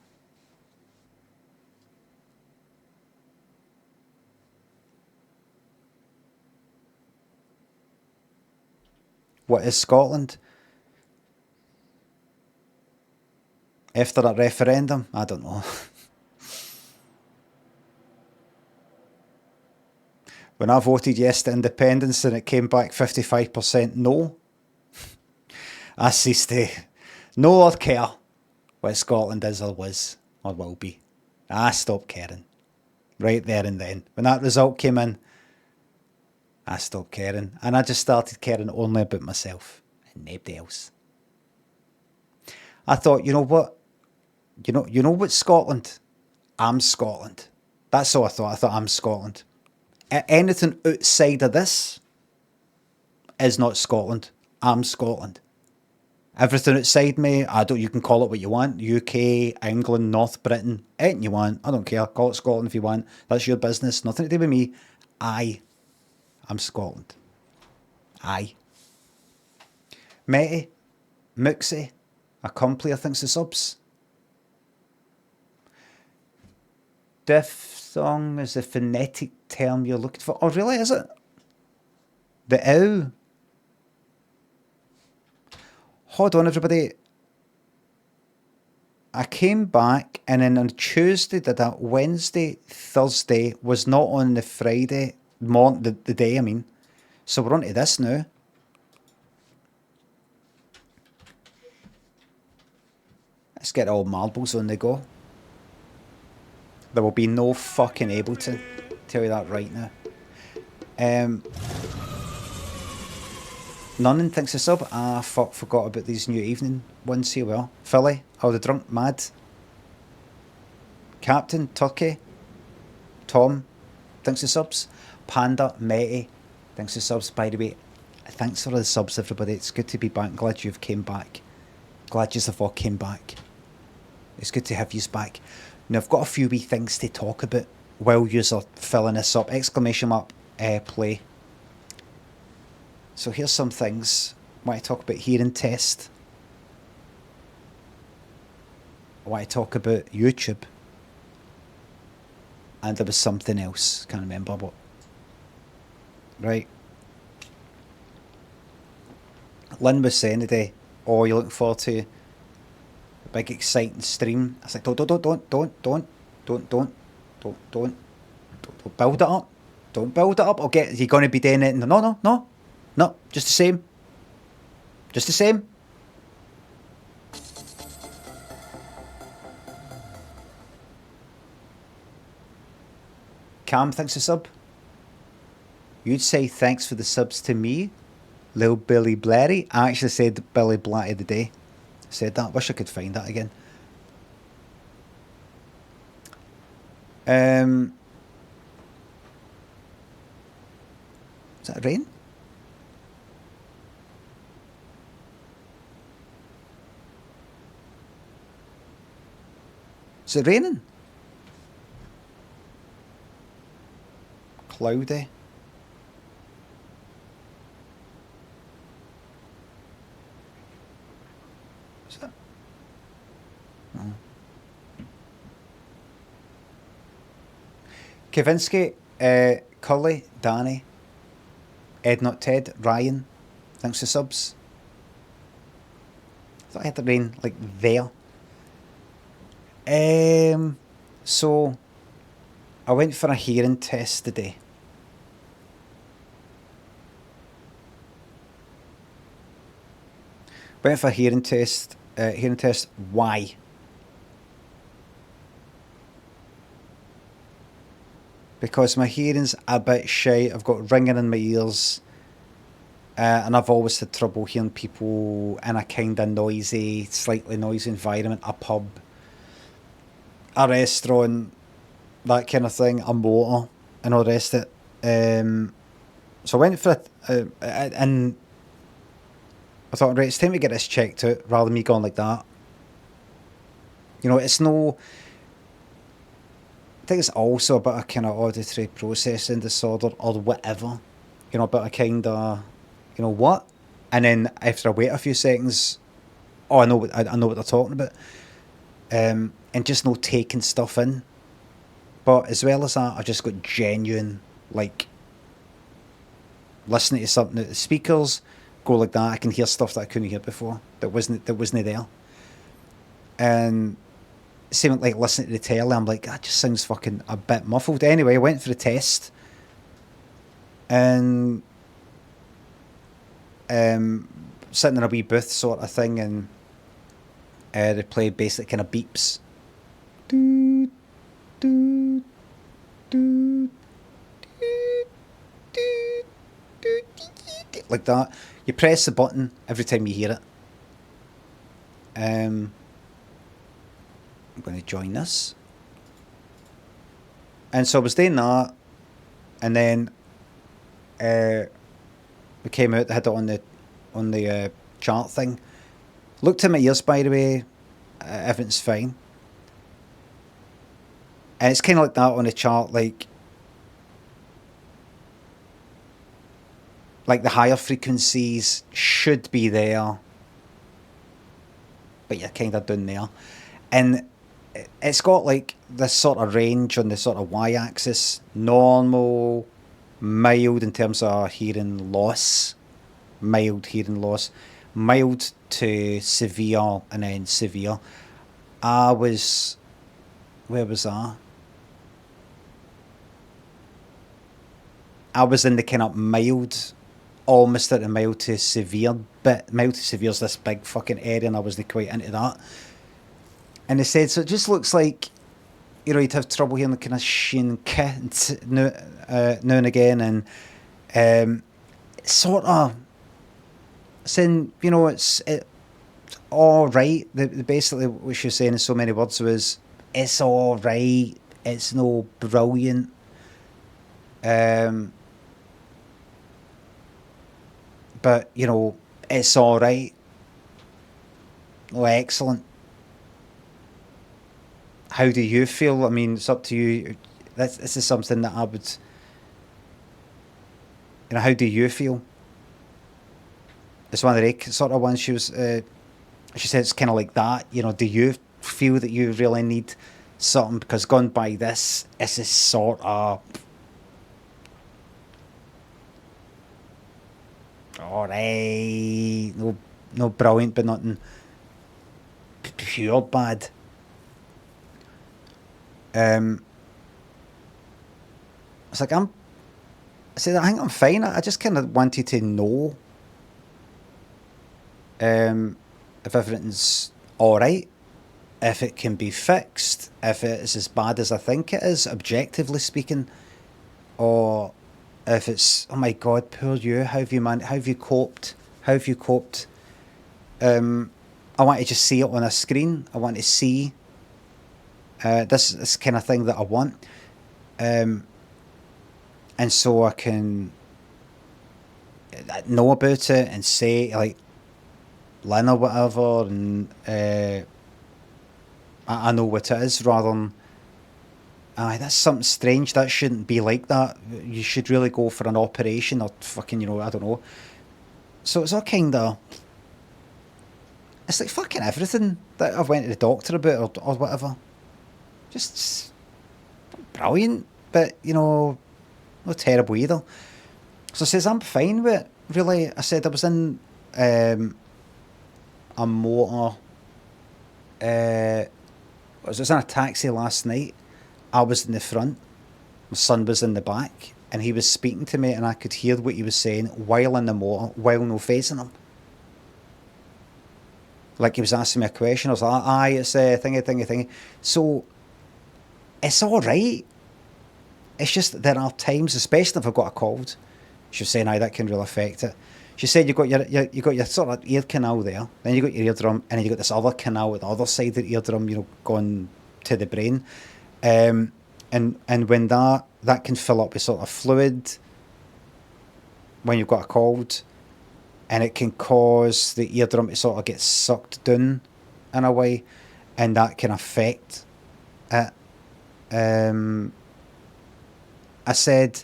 A: What is Scotland? After that referendum? I don't know. When I voted yes to independence and it came back 55% no, I ceased to know or care what Scotland is or was or will be. I stopped caring. Right there and then. When that result came in, I stopped caring. And I just started caring only about myself and nobody else. I thought, you know what? You know what, Scotland? I'm Scotland. That's all I thought. I thought I'm Scotland. Anything outside of this is not Scotland. I'm Scotland. Everything outside me, you can call it what you want. UK, England, North Britain, anything you want. I don't care. Call it Scotland if you want. That's your business. Nothing to do with me. I'm Scotland. Metty, Mooksy, a completer thinks the subs. Diphthong is the phonetic term you're looking for. Oh, really? Is it? The ow. Hold on, everybody. I came back and then on Tuesday did that. Wednesday, Thursday was not on the Friday morning, the day, I mean. So we're on to this now. Let's get all marbles on the go. There will be no fucking Ableton. Tell you that right now. None thinks a sub. Forgot about these new evening ones here. Well, Philly, the drunk mad. Captain, Turkey. Tom thinks the subs. Panda, Metty thinks the subs. By the way, thanks for the subs, everybody. It's good to be back. Glad you've came back. Glad you have all came back. It's good to have you back. Now, I've got a few wee things to talk about while you're filling this up. Exclamation mark, play. So here's some things I want to talk about. Hearing test. I want to talk about YouTube. And there was something else. Can't remember what. Right. Lynn was saying today, oh, you're looking forward to a big exciting stream. I was like, don't build it up. Don't build it up. You're going to be doing it. No, just the same. Just the same. Cam thinks a sub. You'd say thanks for the subs to me, Lil Billy Blairy. I actually said Billy Blatty the day. Said that. Wish I could find that again. Is that rain? Is it raining? Cloudy. Is that? No. Kavinsky, Cully, Danny, Ed Not Ted, Ryan, thanks for subs. I thought I had the rain like there. So I went for a hearing test today. Went for a hearing test. Hearing test. Why? Because my hearing's a bit shite. I've got ringing in my ears, and I've always had trouble hearing people in a kind of noisy, slightly noisy environment, a pub, a restaurant, that kind of thing, a motor, and all the rest of it. So I went for it, and I thought, right, it's time to get this checked out, rather than me going like that. You know, it's no... I think it's also a bit of kind of auditory processing disorder or whatever. You know, a bit of kind of, you know, what? And then after I wait a few seconds, oh, I know what they're talking about. And just no taking stuff in. But as well as that, I just got genuine, like, listening to something at the speakers, go like that. I can hear stuff that I couldn't hear before, that wasn't there. And same like listening to the telly, I'm like, that just sounds fucking a bit muffled. Anyway, I went for the test, and sitting in a wee booth sort of thing, and they play basic kind of beeps. Doo, doo, doo, doo, doo, doo, doo, like that. You press the button every time you hear it. I'm going to join this. And so I was doing that, and then we came out, they had it on the chart thing. Looked in my ears, by the way, everything's fine. And it's kind of like that on the chart, like the higher frequencies should be there, but you're kind of down there. And it's got like this sort of range on the sort of y-axis, normal, mild in terms of hearing loss, mild to severe, and then severe. Where was I? I was in the kind of mild, almost at the mild to severe bit. Mild to severe is this big fucking area, and I wasn't quite into that. And they said, so it just looks like, you know, you'd have trouble hearing the kind of shin now and again, and sort of saying, you know, it's all right. Basically, what she was saying in so many words was, it's all right. It's no brilliant. But, you know, it's all right. Oh, excellent. How do you feel? I mean, it's up to you. This is something that I would... You know, how do you feel? It's one of the sort of ones she was... she said it's kind of like that. You know, do you feel that you really need something? Because going by this is sort of... Alright, no brilliant, but nothing pure bad. It's like I said, I think I'm fine. I just kind of wanted to know if everything's alright, if it can be fixed, if it is as bad as I think it is, objectively speaking, or if it's, oh my god, poor you, how have you coped? I want to just see it on a screen. I want to see this kind of thing that I want, and so I can know about it and say, like, Lynn or whatever, and I know what it is, rather than, that's something strange, that shouldn't be like that, you should really go for an operation, or fucking, you know, I don't know. So it's all kind of, it's like fucking everything that I've went to the doctor about, or whatever, just brilliant. but, you know, not terrible either. So I says, I'm fine with it, really. I said, I was in a motor, I was in a taxi last night. I was in the front, my son was in the back, and he was speaking to me, and I could hear what he was saying while in the motor, while no facing him. Like he was asking me a question. I was like, aye, it's a thingy. So it's all right. It's just that there are times, especially if I've got a cold. She was saying, aye, that can really affect it. She said you got your sort of ear canal there, then you got your eardrum, and then you got this other canal at the other side of the eardrum, you know, going to the brain. And when that can fill up with sort of fluid when you've got a cold, and it can cause the eardrum to sort of get sucked down in a way, and that can affect it. I said,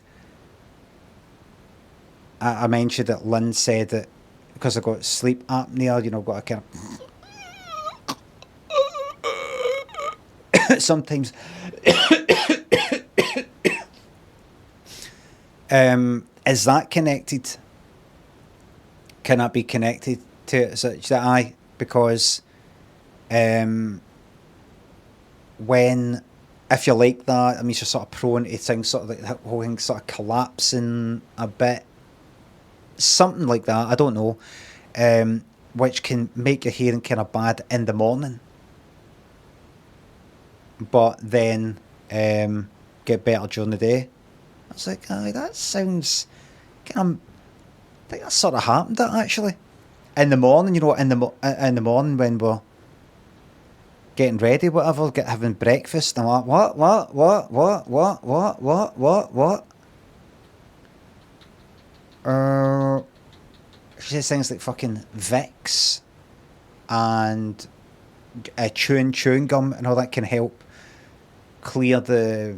A: I mentioned that Lynn said that because I got sleep apnea, you know, got a kind of sometimes. Is that connected? Can that be connected to it? Such that I, because when, if you're like that, I mean, you're sort of prone to things, sort of like that whole thing sort of collapsing a bit, something like that. I don't know, which can make your hearing kind of bad in the morning, but then get better during the day. I was like, aye, that sounds kind of. I think that sort of happened actually. In the morning, you know, in the morning when we're getting ready, whatever, having breakfast, I'm like, what? She says things like fucking Vicks and chewing gum and all that can help clear the,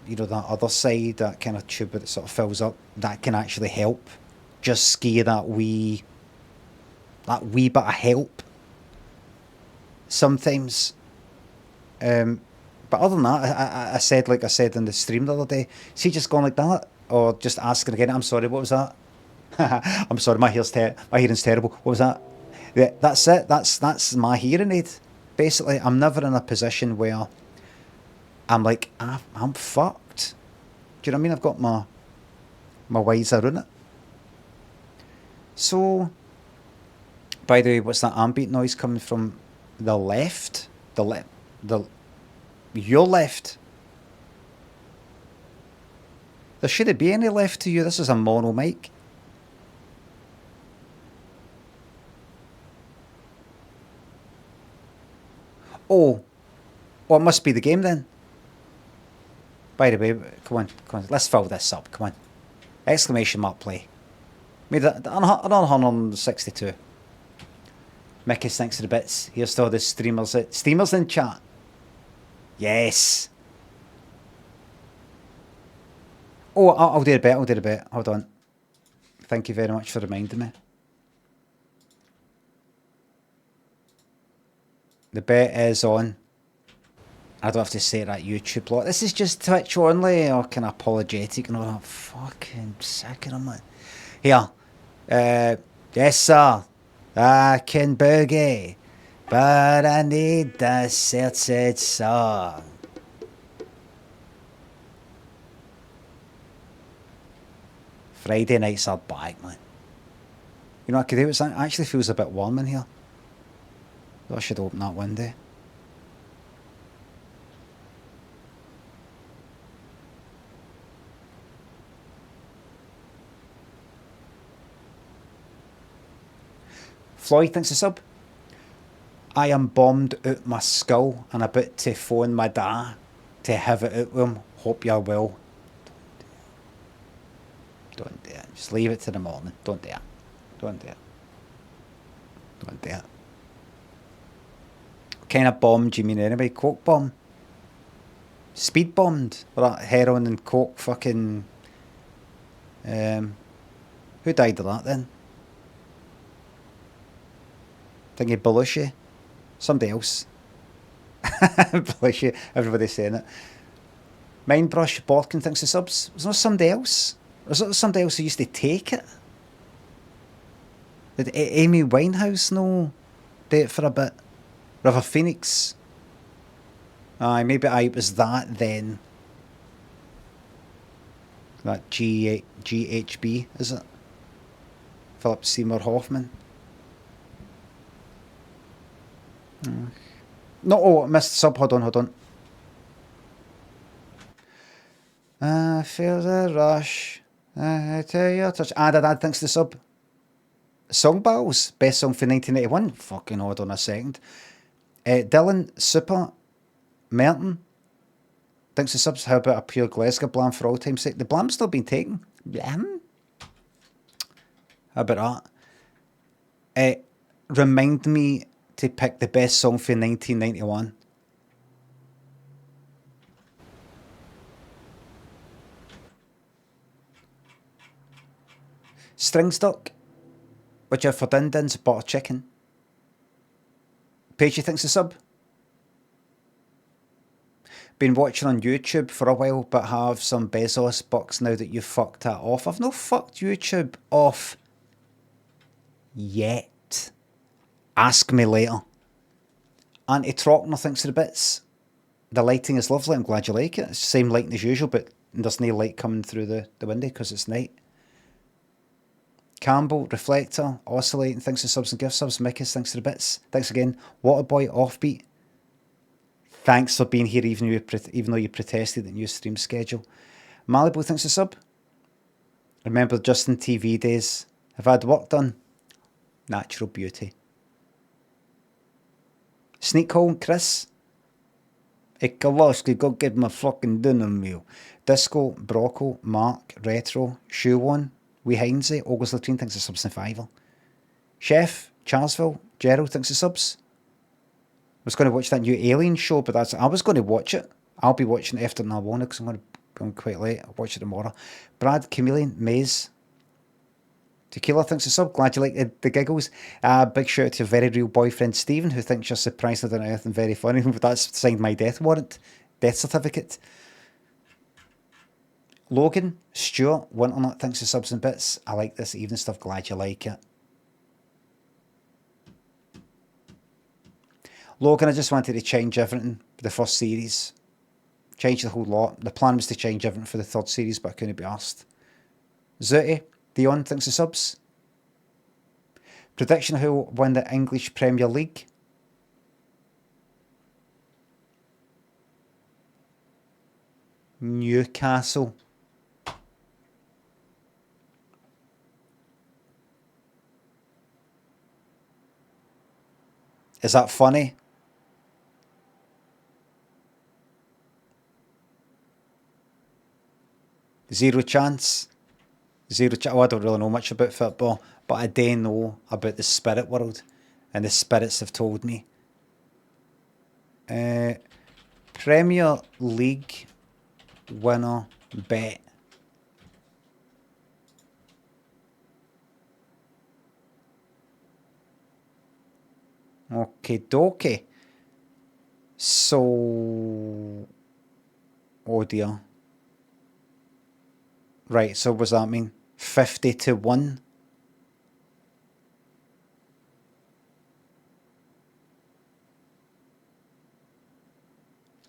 A: you know, that other side, that kind of tube that sort of fills up. That can actually help. Just scare that wee bit of help sometimes. But other than that, I said, like I said in the stream the other day, is he just going like that? Or just asking again, I'm sorry, what was that? I'm sorry, my hearing's terrible. What was that? Yeah, that's it. That's my hearing aid. Basically, I'm never in a position where I'm like, I'm fucked. Do you know what I mean? I've got my wiser in it. So, by the way, what's that ambient noise coming from the left? Your left. There shouldn't be any left to you. This is a mono mic. Oh, well, it must be the game then. By the way, come on, let's fill this up. Come on, exclamation mark play. Made that another 162. Mickey thanks for the bits. Here's still the streamers in chat. Yes. Oh, I'll do a bit. Hold on. Thank you very much for reminding me. The bet is on. I don't have to say that YouTube lot. This is just Twitch only, or kind of apologetic and all that. Fucking sick of them, man. Here. Yes, sir. I can boogie, but I need the certain song. Friday nights are back, man. You know what I could do? It actually feels a bit warm in here. I should open that window. Floyd thinks a sub. I am bombed out my skull and about to phone my dad to have it out with him. Hope you're well. Don't do it. Just leave it to the morning. Don't do it. What kind of bomb do you mean anyway? Coke bomb? Speed bombed? Or that heroin and coke fucking... who died of that then? Thingy Belushi? Somebody else. Belushi, everybody's saying it. Mindbrush Borkin thinks the subs. Was there somebody else? Was there somebody else who used to take it? Did Amy Winehouse no do it for a bit? River Phoenix? Aye, maybe it was that then. That GHB, is it? Philip Seymour Hoffman. No, oh, I missed the sub. Hold on. I feel the rush. I tell you, touch. Dad thinks the sub. Song Battles, best song for 1981. Fucking hold on a second. Dylan Super Merton thinks the subs. How about a pure Glasgow Blam for all time's sake? The Blam's still been taken. Blam? How about that? Remind me to pick the best song for 1991. Stringstuck, which are for din-dins, butter chicken. Paige thinks the sub. Been watching on YouTube for a while, but have some Bezos bucks now that you've fucked that off. I've not fucked YouTube off yet. Ask me later. Auntie Trockner thinks of the bits. The lighting is lovely. I'm glad you like it. It's the same lighting as usual, but there's no light coming through the window because it's night. Campbell, Reflector, Oscillating thinks of subs and gift subs. Mickey thinks of the bits. Thanks again. Waterboy, Offbeat. Thanks for being here even though you protested the new stream schedule. Malibu thinks of sub. Remember Justin TV days. Have I had work done? Natural beauty. Sneak Hole, Chris. Ikaloski, go get my fucking dinner meal. Disco, Brocco, Mark, Retro, Shoe One, Wee Heinze, August Latrine thinks of subs and Fiver. Chef, Charlesville, Gerald thinks of subs. I was going to watch that new Alien show, but I was going to watch it. I'll be watching it after Narbona because I'm going quite late. I'll watch it tomorrow. Brad, Chameleon, Maze. Tequila thinks of sub. Glad you like the giggles. Big shout out to your very real boyfriend Stephen, who thinks you're surprisingly than anything very funny. That's signed my death warrant, death certificate. Logan, Stuart, Winternut thinks of subs and bits. I like this evening stuff. Glad you like it. Logan, I just wanted to change everything for the first series. Change the whole lot. The plan was to change everything for the third series, but I couldn't be asked. Zooty, Dion thinks of subs. Prediction who will win the English Premier League. Newcastle. Is that funny? Zero chance. Oh, I don't really know much about football, but I do know about the spirit world, and the spirits have told me. Premier League winner bet. Okay, dokie. So, oh dear. Right, so what does that mean? 50-1.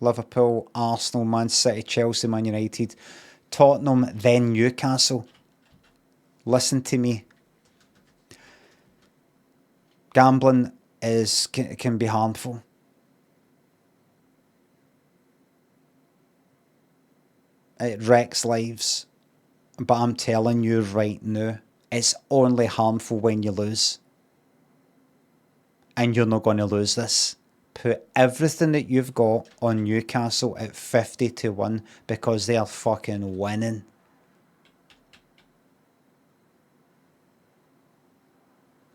A: Liverpool, Arsenal, Man City, Chelsea, Man United, Tottenham, then Newcastle. Listen to me. Gambling can be harmful. It wrecks lives. But I'm telling you right now, it's only harmful when you lose. And you're not going to lose this. Put everything that you've got on Newcastle at 50-1 because they are fucking winning.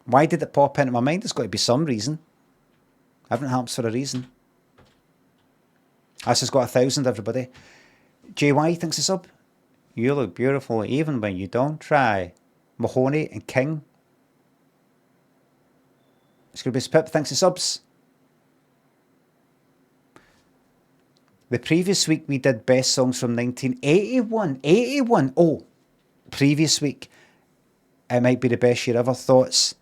A: Why did it pop into my mind? There's got to be some reason. Everything happens for a reason. This has got 1,000, everybody. JY thinks it's up. You look beautiful even when you don't try. Mahoney and King. Scroobius Pip thinks it's subs. The previous week we did best songs from 1981. 81. Oh, previous week. It might be the best year ever. Thoughts?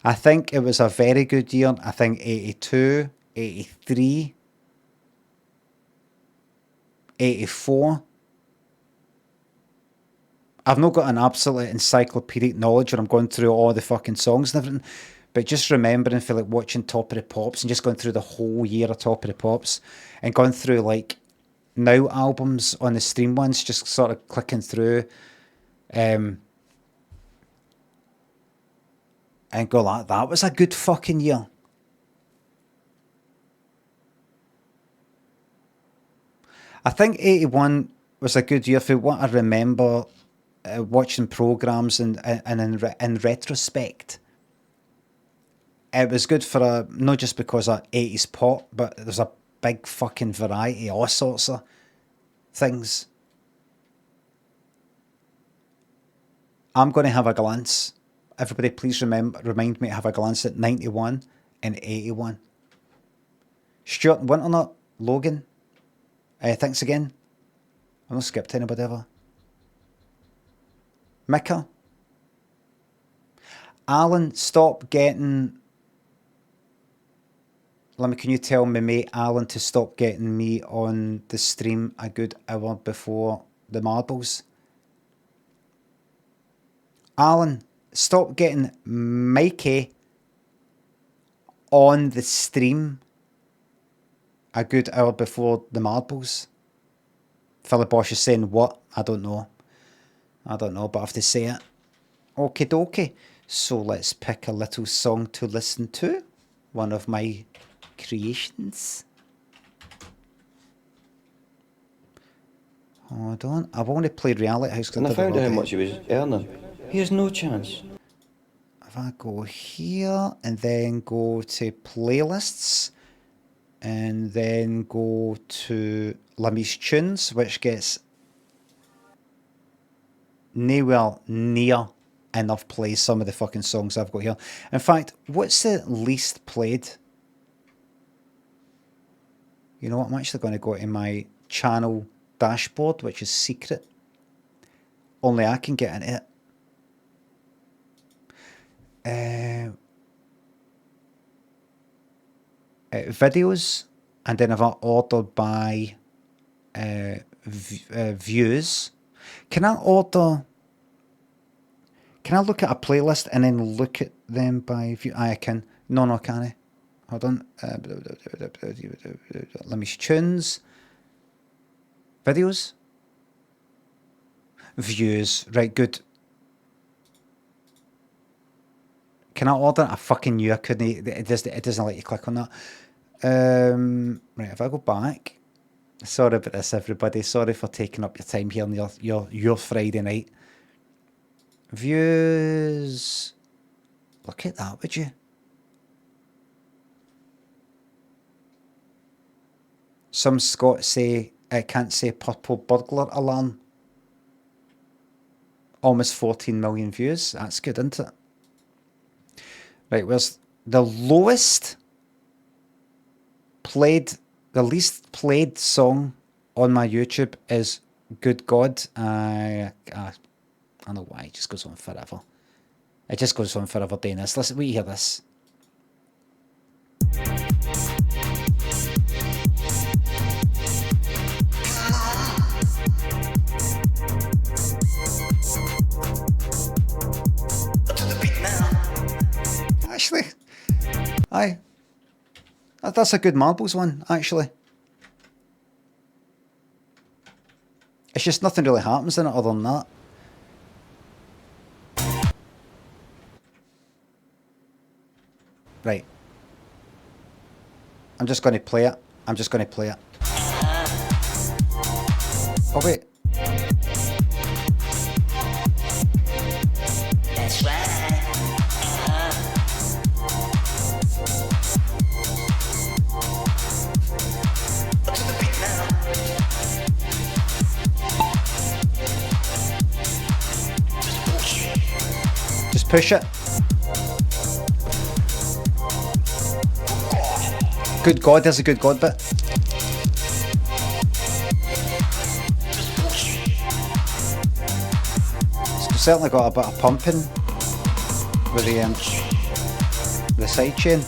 A: I think it was a very good year. I think 82, 83, 84. I've not got an absolute encyclopedic knowledge where I'm going through all the fucking songs and everything, but just remembering for like watching Top of the Pops and just going through the whole year of Top of the Pops and going through like now albums on the stream ones, just sort of clicking through and go like, that was a good fucking year. I think 81 was a good year for what I remember watching programs and in retrospect. It was good for not just because of 80s pop, but there's a big fucking variety, all sorts of things. I'm going to have a glance. Everybody please remind me to have a glance at 91 and 81. Stuart Winternut, Logan, thanks again. I've not skipped anybody ever. Mika. Alan, stop getting... Limmy, can you tell my mate Alan to stop getting me on the stream a good hour before the marbles? Alan, stop getting Mikey on the stream a good hour before the marbles. Philip Bosch is saying what? I don't know, but I have to say it. Okie dokie. So let's pick a little song to listen to. One of my creations. Hold on. I want to play Reality House.
E: And I found out how much he was earning. He has no chance.
A: If I go here and then go to playlists and then go to Limmy's Tunes, which gets nowhere near enough plays some of the fucking songs I've got here. In fact, what's the least played? You know what? I'm actually going to go to my channel dashboard, which is secret. Only I can get into it. Videos, and then I've ordered by views. Can I look at a playlist and then look at them by view? I can. No, can I? Hold on. Let me tunes. Videos. Views. Right, good. Can I order? I fucking knew I couldn't. It doesn't let you click on that. Right, if I go back. Sorry about this, everybody. Sorry for taking up your time here on your Friday night. Views. Look at that, would you? Some Scots say I can't say purple burglar alarm. Almost 14 million views. That's good, isn't it? Right, where's the least played song on my YouTube is Good God. I don't know why, it just goes on forever. It just goes on forever doing this. Listen, we hear this. Actually, aye. That's a good marbles one, actually. It's just nothing really happens in it other than that. Right. I'm just going to play it. Oh, wait.
F: That's right.
A: Just push it. Good God, there's a Good God bit. It's certainly got a bit of pumping with the side chain.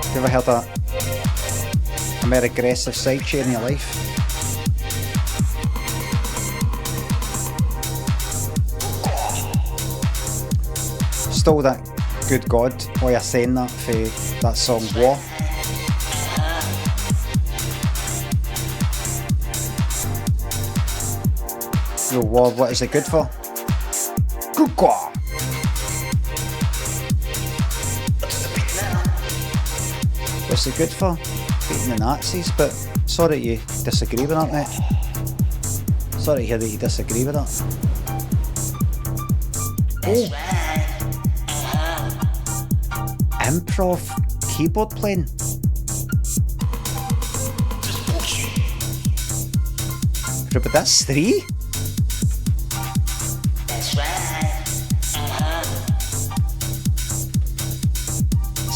A: Have you ever heard a more aggressive side chain in your life? Stole that Good God while you're saying that for that song War. Yo, War, what is it good for? Good God! What's it good for? Beating the Nazis, but sorry you disagree with that, mate. Sorry to hear that you disagree with that. Oh. Improv keyboard playing. But that's 3? This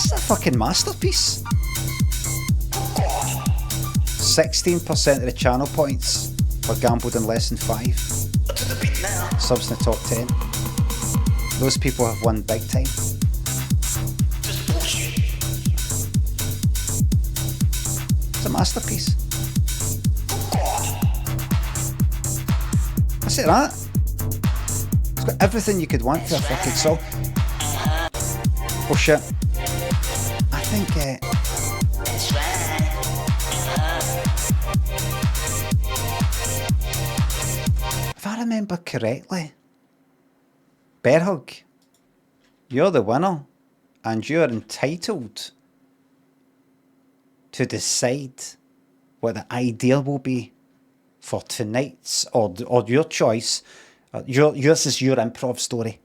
A: is a fucking masterpiece. 16% of the channel points were gambled in less than 5. Subs in the top 10. Those people have won big time. It's a masterpiece. I say that. It's got everything you could want for a fucking song. Oh shit. I think if I remember correctly, Bear Hug, you're the winner and you're entitled to decide what the ideal will be for tonight's or your choice. Yours is your improv story.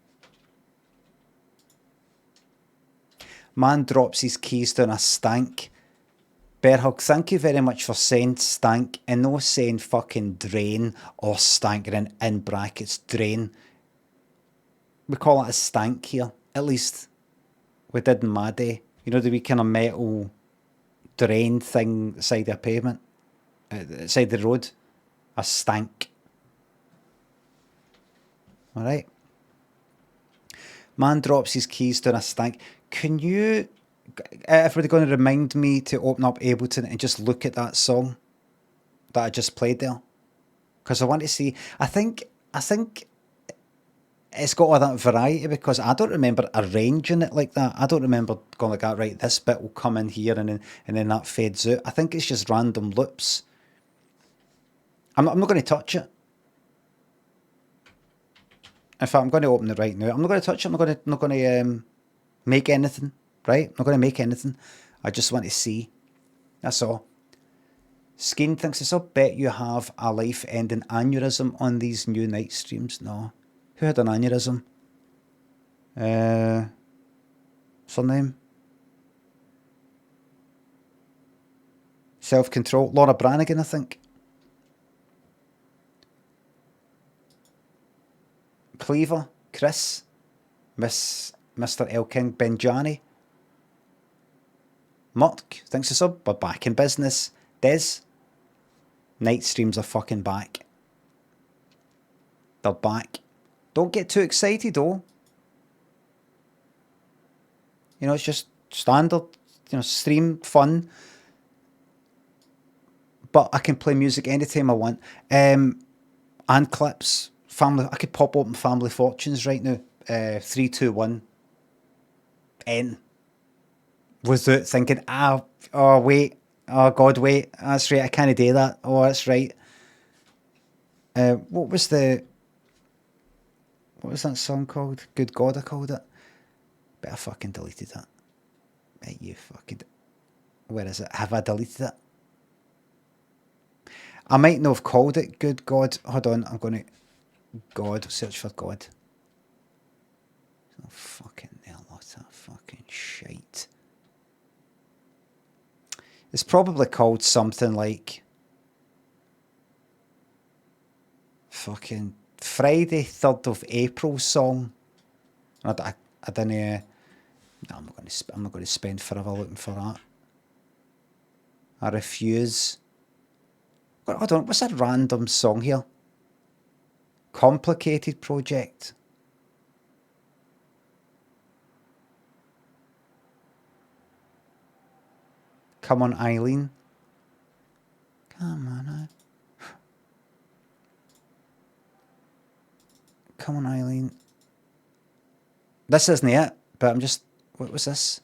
A: Man drops his keys down a stank. Bear Hug, thank you very much for saying stank and no saying fucking drain or stank in brackets drain. We call it a stank here, at least we did in my day. You know, the wee kind of metal drain thing side of pavement, side the road, a stank. All right. Man drops his keys down a stank. Can you, everybody going to remind me to open up Ableton and just look at that song that I just played there? Because I want to see, I think it's got all that variety because I don't remember arranging it like that. I don't remember going like that, right, this bit will come in here and then that fades out. I think it's just random loops. I'm not going to touch it. In fact, I'm going to open it right now. I'm not going to touch it. I'm not going to make anything, right? I'm not going to make anything. I just want to see. That's all. Skeen thinks it's, I'll bet you have a life-ending aneurysm on these new night streams. No. Who had an aneurysm? Surname? Self-control. Laura Branigan, I think. Cleaver. Chris. Mr. Elking. Benjani. Murk. Thanks for sub. We're back in business. Des. Night streams are fucking back. They're back. Don't get too excited though. You know, it's just standard, you know, stream fun. But I can play music anytime I want. And clips. Family. I could pop open Family Fortunes right now. 3, 2, 1. N. Without thinking, oh wait. Oh God, wait. That's right. I can't do that. Oh, that's right. What was that song called? Good God, I called it. But I fucking deleted that. Hey, you fucking... Where is it? Have I deleted it? I might not have called it Good God. Hold on, I'm going to... God, search for God. Oh, fucking hell, what a fucking shite. It's probably called something like... fucking Friday 3rd of April song. I didn't. No, I'm not going to spend forever looking for that. I refuse. Hold on, what's that random song here? Complicated Project. Come on, Eileen. Come on, Come on, Eileen. This isn't it, but I'm just... What was this?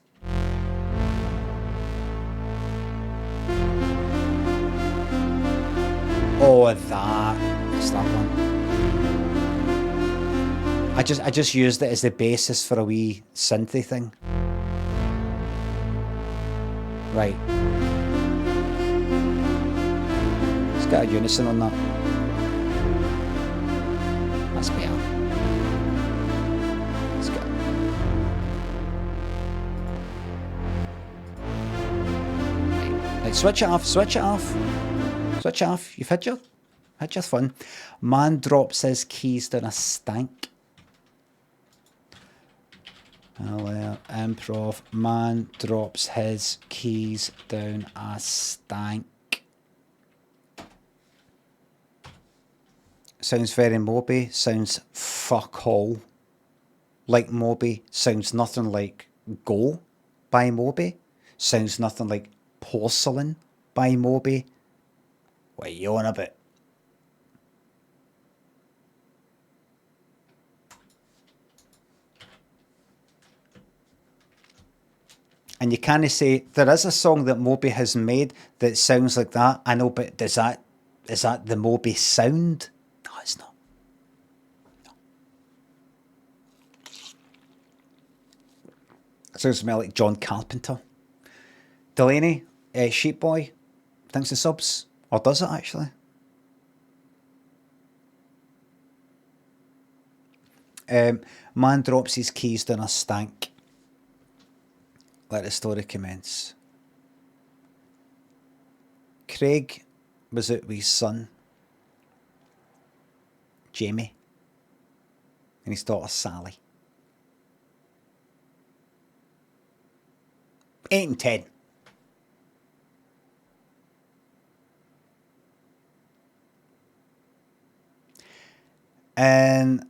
A: Oh, that. It's that one. I just used it as the basis for a wee synthy thing. Right. Let's get a unison on that. That's better. Let's go. Right, switch it off, switch it off. Switch it off. You've had your fun. Man drops his keys down a stank. Improv. Man drops his keys down a stank. Sounds very Moby. Sounds fuck all like Moby. Sounds nothing like Go by Moby. Sounds nothing like Porcelain by Moby. What are you on about? And you can't say, there is a song that Moby has made that sounds like that. I know, but is that the Moby sound? No, it's not. No. It sounds to me like John Carpenter. Delaney, Sheep Boy, thanks for subs. Or does it actually? Man drops his keys down a stank. Let the story commence. Craig was out with his son, Jamie, and his daughter Sally. 8 and 10. And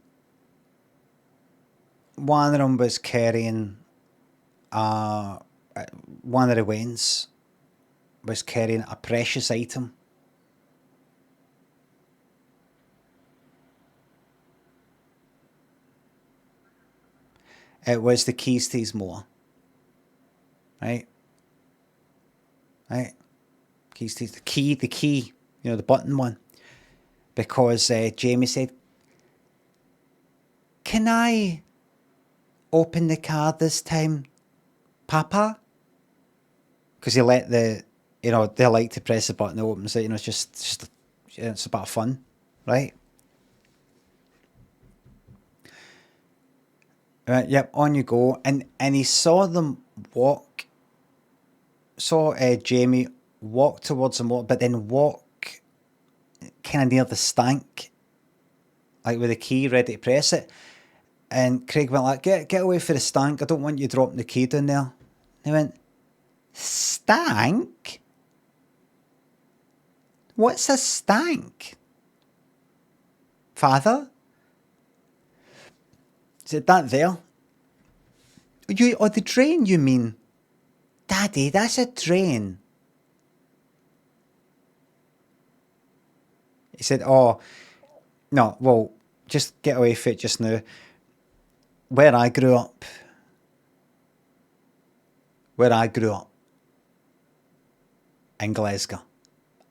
A: one of them was carrying one of the Waynes was carrying a precious item. It was the keys to his motor. Right? Keys to the key, you know, the button one. Because Jamie said, "Can I open the car this time, Papa?" Because he let they like to press the button that opens it. It's just it's a bit of fun, right? Yep, on you go. And he saw them walk. Saw Jamie walk towards the motor, but then walk kind of near the stank, like with the key ready to press it. And Craig went like, get away from the stank. I don't want you dropping the key down there. And he went, "Stank? What's a stank, Father?" He said, "That there. Or the drain, you mean? Daddy, that's a drain." He said, "Oh, no, well, just get away from it just now. Where I grew up, in Glasgow,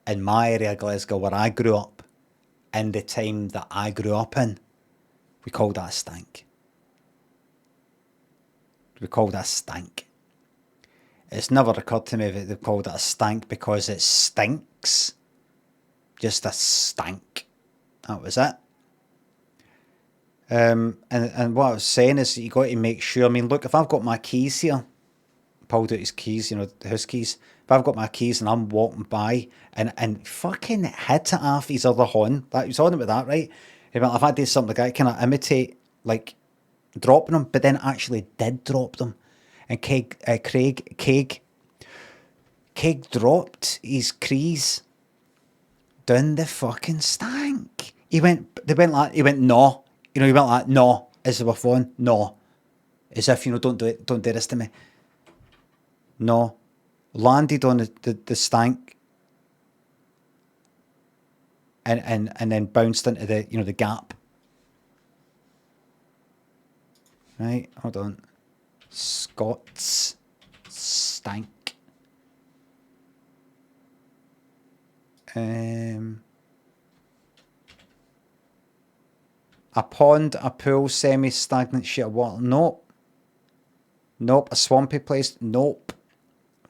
A: in my area of Glasgow, where I grew up, in the time that I grew up in, we called that a stank. We called that a stank. It's never occurred to me that they called it a stank because it stinks. Just a stank. That was it. And what I was saying is that you got to make sure. I mean, look, if I've got my keys here, pulled out his keys, you know, the house keys. If I've got my keys and I'm walking by and fucking hit it off his other horn, that he was on about that, right? He went, if I did something like that, can I imitate, like, dropping them? But then actually did drop them. And Craig dropped his keys down the fucking stank. He went no. You know, he went like, no, as they were falling, no. As if, you know, don't do this to me. No. Landed on the stank. And then bounced into the, you know, the gap. Right, hold on. Scott's stank. A pond, a pool, semi-stagnant sheet of water. Nope. Nope. A swampy place. Nope.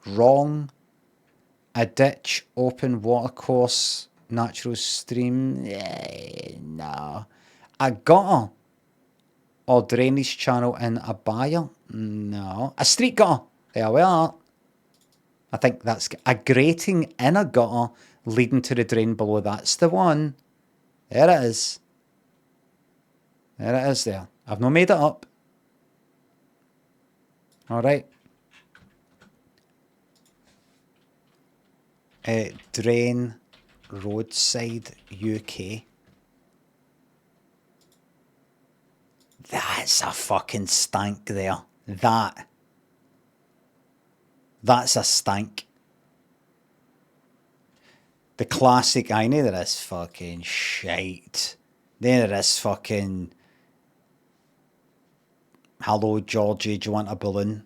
A: Wrong. A ditch, open watercourse, natural stream. No. A gutter or drainage channel in a byre. No. A street gutter. There we are. I think that's a grating in a gutter leading to the drain below. That's the one. There it is. There it is there. I've not made it up. Alright. Drain, roadside, UK. That's a fucking stank there. That's a stank. The classic, I know there is fucking shite. There is fucking... Hello, Georgie, do you want a balloon?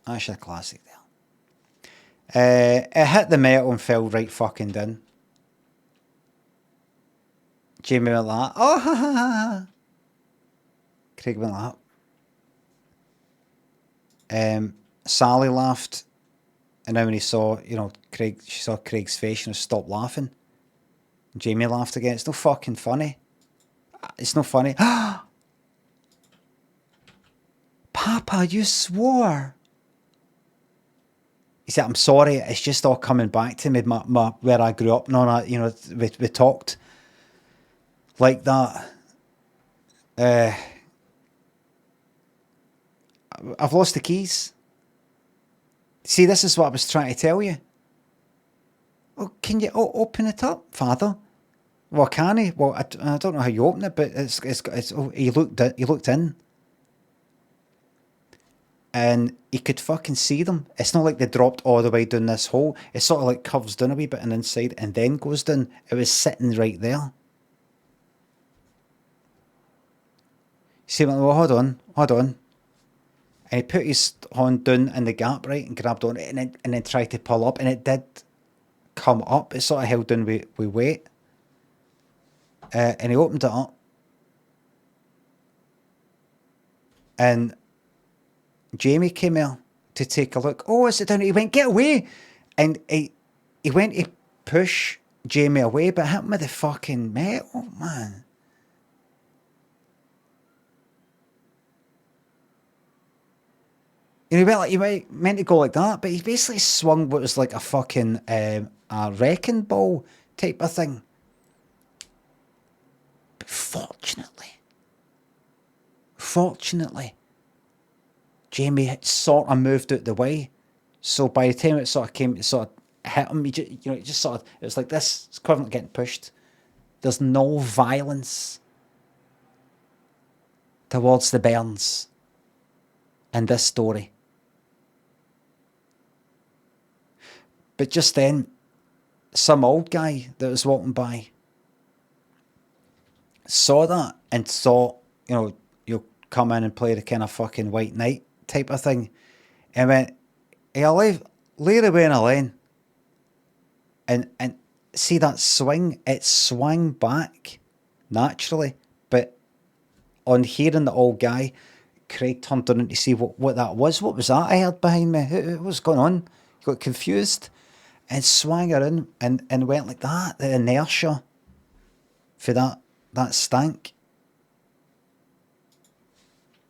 A: That's a classic there. It hit the metal and fell right fucking down. Jamie went like, oh, ha, ha, ha. Craig went like that. Sally laughed. And then when he saw, you know, she saw Craig's face and stopped laughing. Jamie laughed again. It's no fucking funny. It's not funny. Papa, you swore. He said, I'm sorry, it's just all coming back to me, my where I grew up and all that, you know, we talked like that. I've lost the keys. See, this is what I was trying to tell you. Oh, can you open it up, Father? Well, can he? Well, I don't know how you open it, but it's he looked in. And he could fucking see them. It's not like they dropped all the way down this hole. It sort of like curves down a wee bit and inside and then goes down. It was sitting right there. See, well, hold on. And he put his hand down in the gap, right, and grabbed on it and then tried to pull up, and it did come up. It sort of held down with weight. And he opened it up. And Jamie came here to take a look. Oh, is it down? He went, get away. And he went to push Jamie away, but hit him with the fucking metal, man. And he meant to go like that, but he basically swung what was like a fucking a wrecking ball type of thing. But fortunately, Jamie had sort of moved out the way. So by the time it sort of came, it sort of hit him, it was like this. It's equivalent to getting pushed. There's no violence towards the burns in this story. But just then, some old guy that was walking by saw that and thought, you know, you'll come in and play the kind of fucking white knight type of thing. And went, hey, I'll lay the way in a lane. And see that swing? It swung back naturally. But on hearing the old guy, Craig turned around to see what that was. What was that I heard behind me? What was going on? He got confused and swung around and went like that. The inertia for that stank.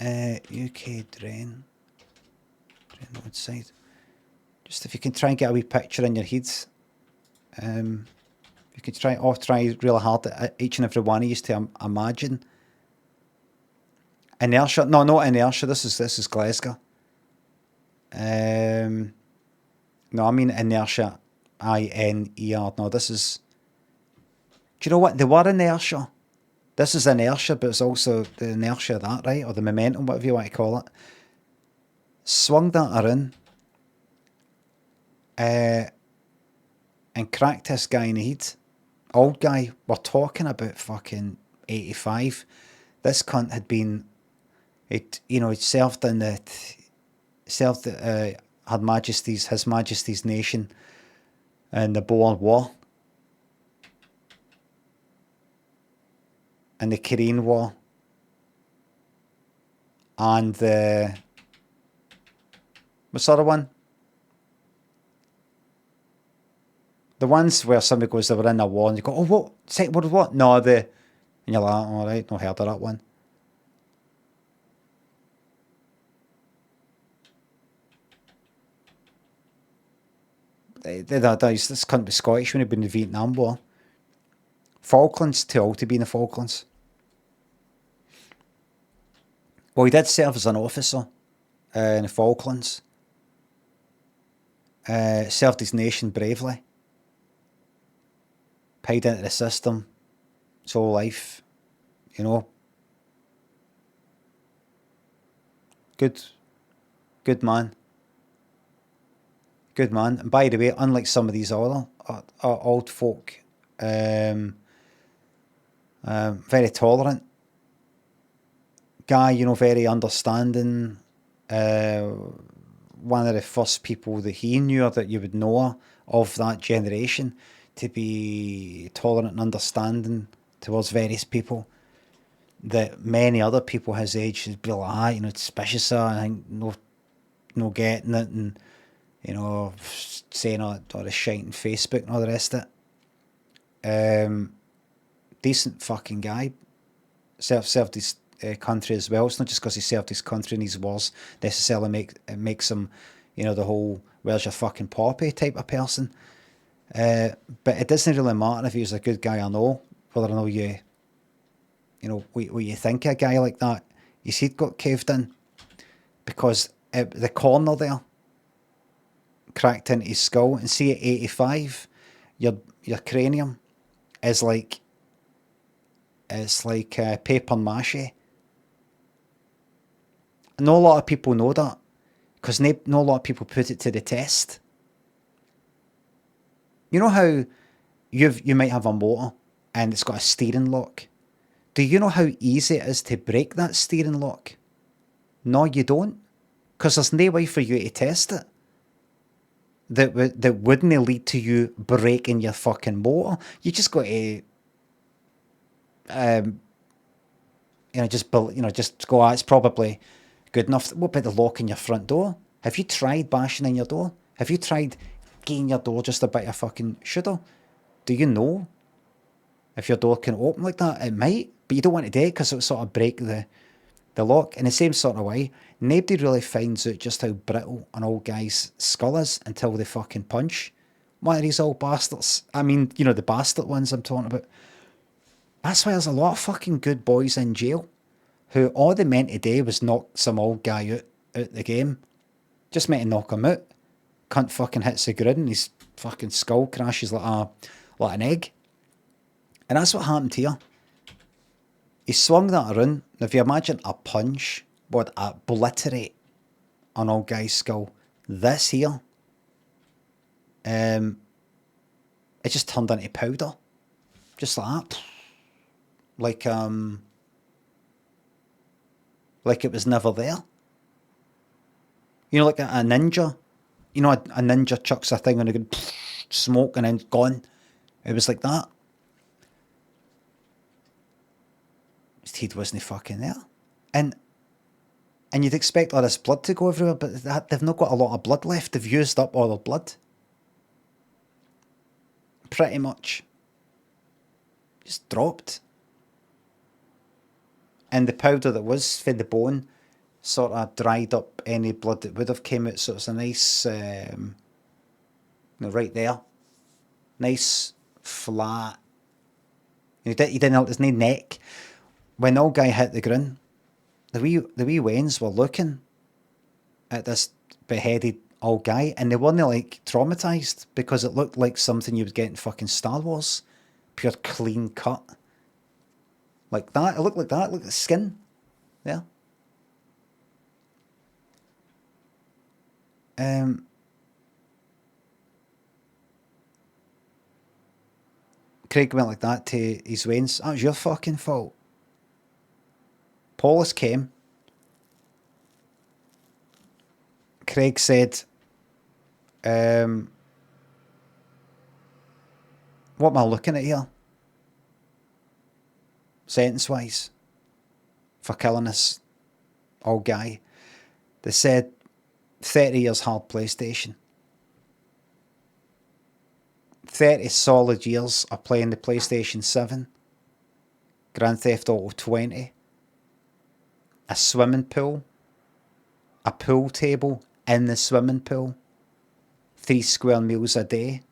A: UK drain roadside. Just if you can try and get a wee picture in your heads. You could try really hard at each and every one of you to imagine. Inertia, no, not inertia. This is Glasgow. No, I mean inertia, INER. No, this is. Do you know what? They were inertia. This is inertia, but it's also the inertia of that, right? Or the momentum, whatever you want to call it. Swung that around. And cracked this guy in the head. Old guy, we're talking about fucking 85. This cunt had been, he'd served in the, His Majesty's nation in the Boer War, and the Korean War, and the, what's the other one? The ones where somebody goes, they were in a war, and you go, oh, what? Second World War? No, and you're like, all right, not heard of that one. This couldn't be Scottish when he'd been in the Vietnam War. Falklands, too old to be in the Falklands. Well, he did serve as an officer in the Falklands. Served his nation bravely. Paid into the system his whole life, Good man. Good man. And by the way, unlike some of these other old folk, very tolerant guy, very understanding. One of the first people that he knew or that you would know of that generation to be tolerant and understanding towards various people that many other people his age would be like, it's suspicious, I think no getting it, and saying all the shite on Facebook and all the rest of it. Decent fucking guy. Served his country as well. It's not just because he served his country in these wars necessarily makes him, the whole where's your fucking poppy type of person. But it doesn't really matter if he was a good guy or no, whether or not what you think of a guy like that. His head got caved in because the corner there cracked into his skull, and see at 85, your cranium is like, it's like paper mache. Not a lot of people know that, because not a lot of people put it to the test. You know how you might have a motor and it's got a steering lock. Do you know how easy it is to break that steering lock? No, you don't, because there's no way for you to test it that wouldn't lead to you breaking your fucking motor. You just got to, just go, it's probably good enough. What about the lock in your front door? Have you tried bashing in your door? Have you tried getting your door just a bit of fucking shudder? Do you know if your door can open like that? It might, but you don't want to do it because it'll sort of break the lock. In the same sort of way, nobody really finds out just how brittle an old guy's skull is until they fucking punch one of these old bastards. I mean, the bastard ones I'm talking about. That's why there's a lot of fucking good boys in jail who all they meant to do was knock some old guy out the game. Just meant to knock him out. Cunt fucking hits the grid and his fucking skull crashes like an egg. And that's what happened here. He swung that around. Now, if you imagine a punch would obliterate an old guy's skull, this here, it just turned into powder. Just like that. Like it was never there. Like a ninja. A ninja chucks a thing and it goes smoke and then gone. It was like that. His head wasn't fucking there. And you'd expect all this blood to go everywhere, but they've not got a lot of blood left. They've used up all their blood. Pretty much. Just dropped. And the powder that was for the bone sort of dried up any blood that would have came out. So it's a nice, right there, nice flat. He didn't. There's no neck. When old guy hit the ground, the wee Waynes were looking at this beheaded old guy, and they weren't like traumatized because it looked like something you would get in fucking Star Wars, pure clean cut, like that. It looked like that. Look at the skin, yeah. Craig went like that to his Waynes. That was your fucking fault. Paulus came. Craig said, what am I looking at here? Sentence-wise, for killing this old guy. They said 30 years hard PlayStation. 30 solid years of playing the PlayStation 7. Grand Theft Auto 20. A swimming pool. A pool table in the swimming pool. 3 square meals a day.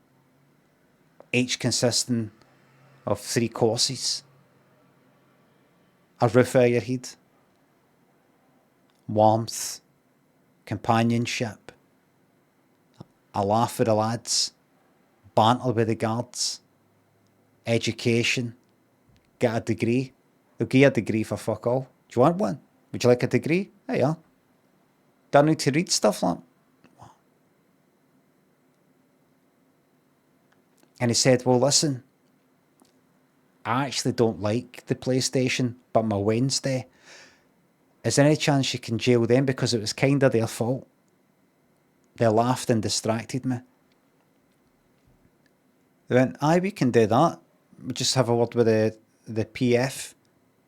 A: Each consisting of 3 courses. A roof over your head. Warmth. Companionship. A laugh with the lads. Banter with the guards. Education. Get a degree. They'll give you a degree for fuck all. Do you want one? Would you like a degree? There you are. Don't need to read stuff like that. And he said, well, listen, I actually don't like the PlayStation, but my Wednesday, is there any chance you can jail them because it was kind of their fault? They laughed and distracted me. They went, aye, we can do that. We just have a word with the PF.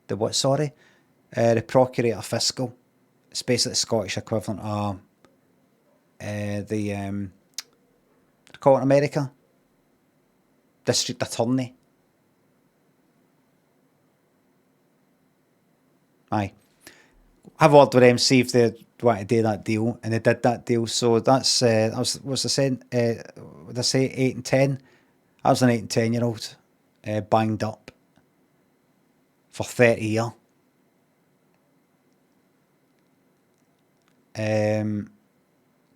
A: The what, sorry? The Procurator Fiscal. It's basically the Scottish equivalent of the call it in America. District Attorney. Aye. Have a word with them, see if they want to do that deal, and they did that deal. So that's what's I saying? Would I say 8 and 10? I was an 8 and 10-year-old, banged up for 30 years.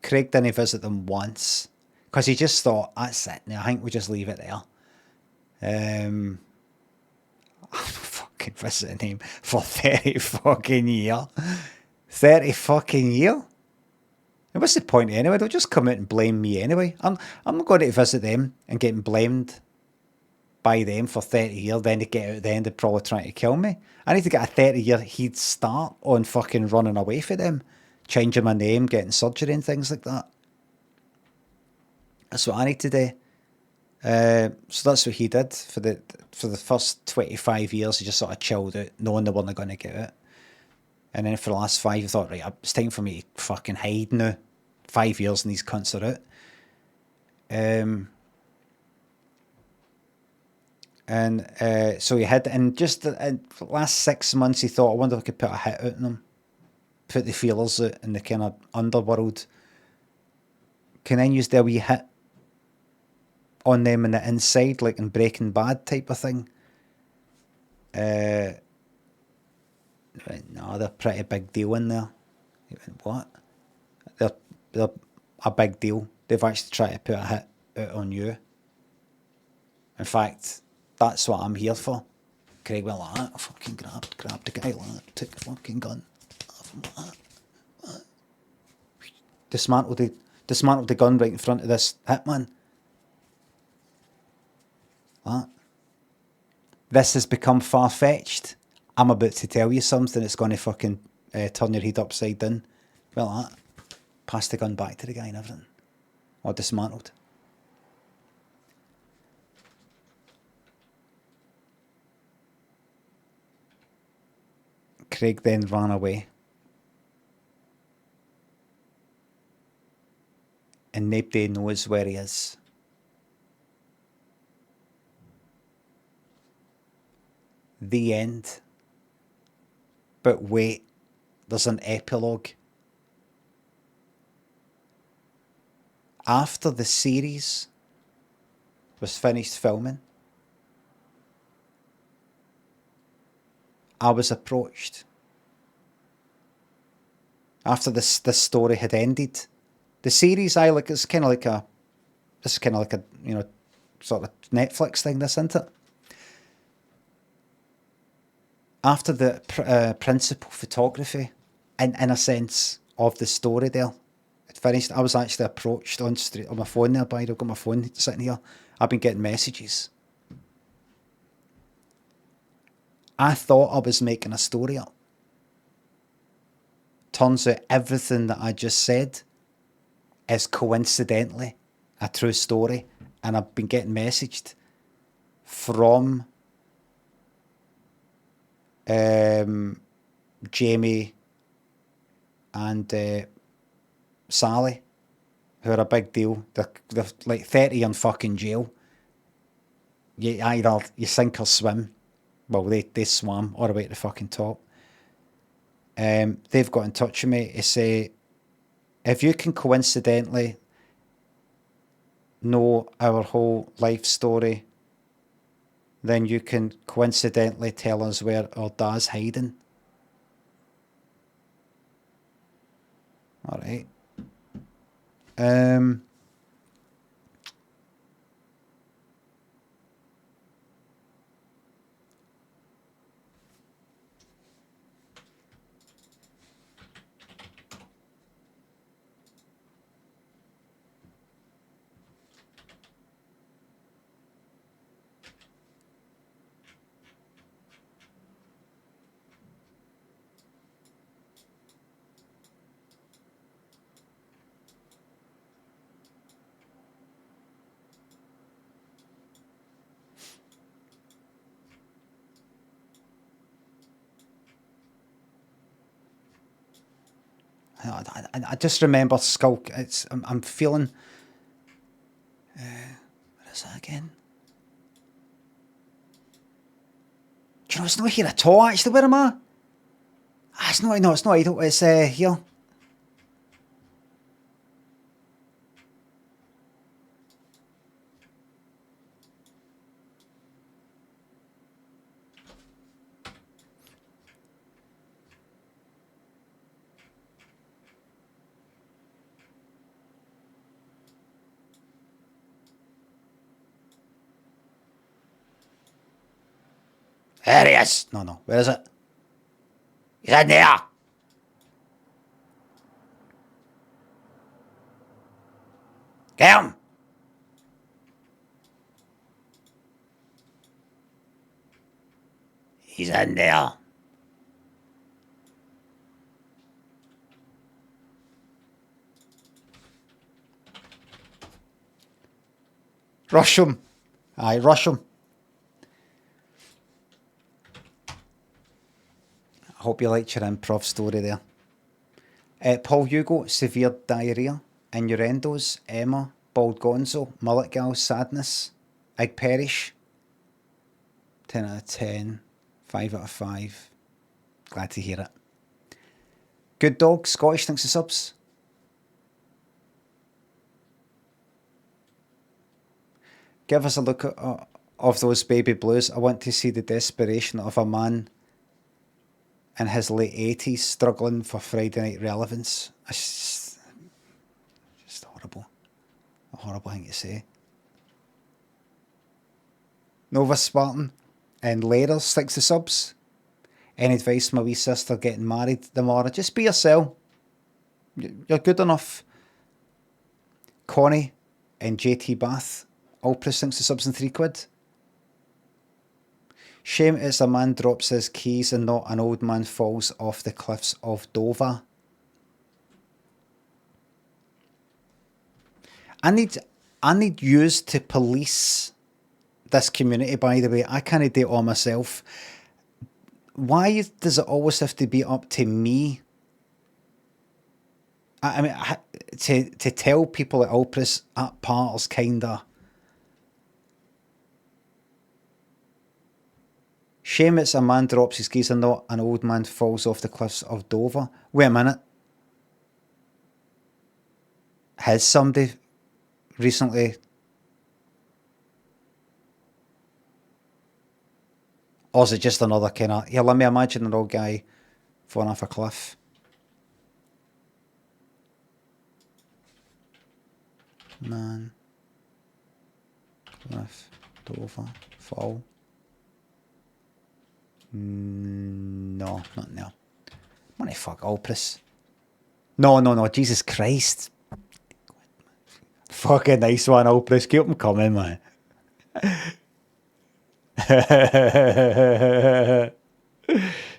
A: Craig didn't visit them once because he just thought, that's it now, I think we just leave it there. I'm fucking visiting him for 30 fucking years. 30 fucking years? And what's the point anyway? They'll just come out and blame me anyway. I'm not going to visit them and getting blamed by them for 30 years, then to get out at the end, they're probably trying to kill me. I need to get a 30-year head start on fucking running away from them, changing my name, getting surgery and things like that. That's what I need to do. So that's what he did for the first 25 years. He just sort of chilled out, knowing they weren't going to get it. And then for the last 5, I thought, right, it's time for me to fucking hide now. 5 years and these cunts are out. So he had, and just the last 6 months, he thought, I wonder if I could put a hit out on them, put the feelers out in the kind of underworld. Can I use their wee hit on them in the inside, like in Breaking Bad type of thing? No, they're a pretty big deal in there. He went, what? They're a big deal. They've actually tried to put a hit out on you. In fact, that's what I'm here for. Craig went like that. I fucking grabbed the guy like that, took the fucking gun off him like that. Dismantled the gun right in front of this hitman. That. This has become far-fetched. I'm about to tell you something that's going to fucking turn your head upside down. Well, that. Passed the gun back to the guy and everything. Or dismantled. Craig then ran away. And nobody knows where he is. The end. But wait, there's an epilogue. After the series was finished filming, I was approached. After this story had ended, the series, it's kind of like a, you know, sort of Netflix thing, this, isn't it? After the principal photography, in a sense, of the story there, it finished, I was actually approached on my phone there, I've got my phone sitting here. I've been getting messages. I thought I was making a story up. Turns out everything that I just said is coincidentally a true story, and I've been getting messaged from Jamie and Sally, who are a big deal. They're like 30 in fucking jail. Either you sink or swim. Well, they swam all the way to the fucking top. They've got in touch with me to say, if you can coincidentally know our whole life story, then you can coincidentally tell us where our dad's hiding. All right. I just remember Skull. I'm feeling. What is that again? Do you know, it's not here at all. Actually, where am I? It's not. No, it's not idle. It's here. There he is. No. Where is it? He's in there. Get him. He's in there. Rush him. Aye, rush him. I hope you liked your improv story there. Paul Hugo, severe diarrhea. Innuendos. Emma, bald gonzo. Mullet gal, sadness. Ig perish. 10 out of 10. 5 out of 5. Glad to hear it. Good dog, Scottish, thanks for subs. Give us a look at, of those baby blues. I want to see the desperation of a man in his late 80s struggling for Friday night relevance. It's just horrible. A horrible thing to say. Nova Spartan and Laders, thanks to subs. Any advice, my wee sister getting married tomorrow? Just be yourself. You're good enough. Connie and JT Bath, all plus thanks to subs and £3. Shame it's a man drops his keys and not an old man falls off the cliffs of Dover. I need yous to police this community, by the way. I can't do it all myself. Why does it always have to be up to me? I mean, to tell people at Oprah's at parts, kinda. Shame it's a man drops his keys and not an old man falls off the cliffs of Dover. Wait a minute. Has somebody recently... Or is it just another kind of... Here, let me imagine an old guy falling off a cliff. Man. Cliff. Dover. Fall. No, not now. What the fuck, Alpris? No, Jesus Christ. Fucking nice one, Alpris. Keep them coming, man.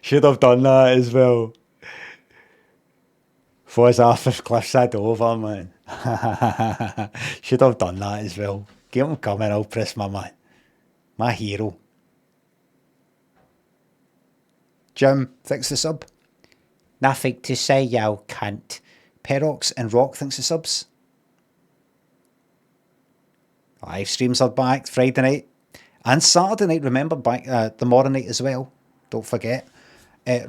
A: Should have done that as well. Was off the cliffside over, man. Should have done that as well. Keep them coming, Alpris, my man. My hero. Jim thinks the sub. Nothing to say, you cunt. Perox and Rock thinks the subs. Live streams are back Friday night and Saturday night. Remember, back the morning night as well. Don't forget.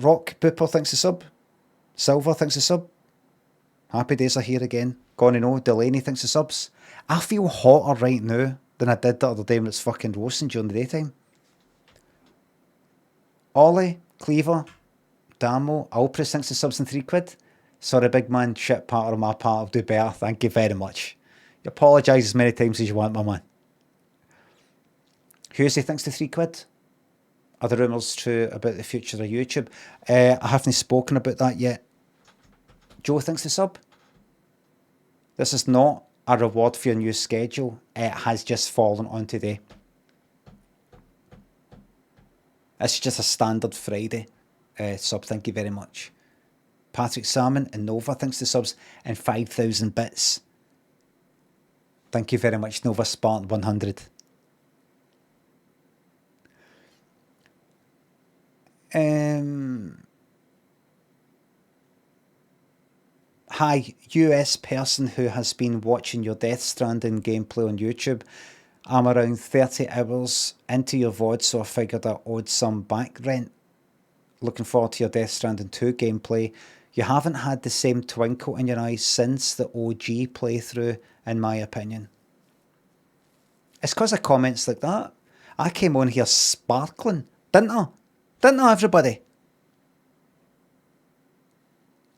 A: Rock Pooper thinks the sub. Silver thinks the sub. Happy days are here again. Gonna know. Delaney thinks the subs. I feel hotter right now than I did the other day when it's fucking roasting during the daytime. Ollie, Cleaver, Damo, Alpris thinks the subs in £3. Sorry, big man, shit part on my part. I'll do better. Thank you very much. You apologise as many times as you want, my man. Husey thinks the £3. Are the rumours true about the future of YouTube? I haven't spoken about that yet. Joe thinks the sub. This is not a reward for your new schedule. It has just fallen on today. It's just a standard Friday sub. Thank you very much. Patrick Salmon and Nova thinks the subs and 5,000 bits. Thank you very much, Nova Spartan 100. Hi, US person who has been watching your Death Stranding gameplay on YouTube. I'm around 30 hours into your VOD, so I figured I'd owed some back rent. Looking forward to your Death Stranding 2 gameplay. You haven't had the same twinkle in your eyes since the OG playthrough, in my opinion. It's because of comments like that. I came on here sparkling, didn't I? Didn't I, everybody?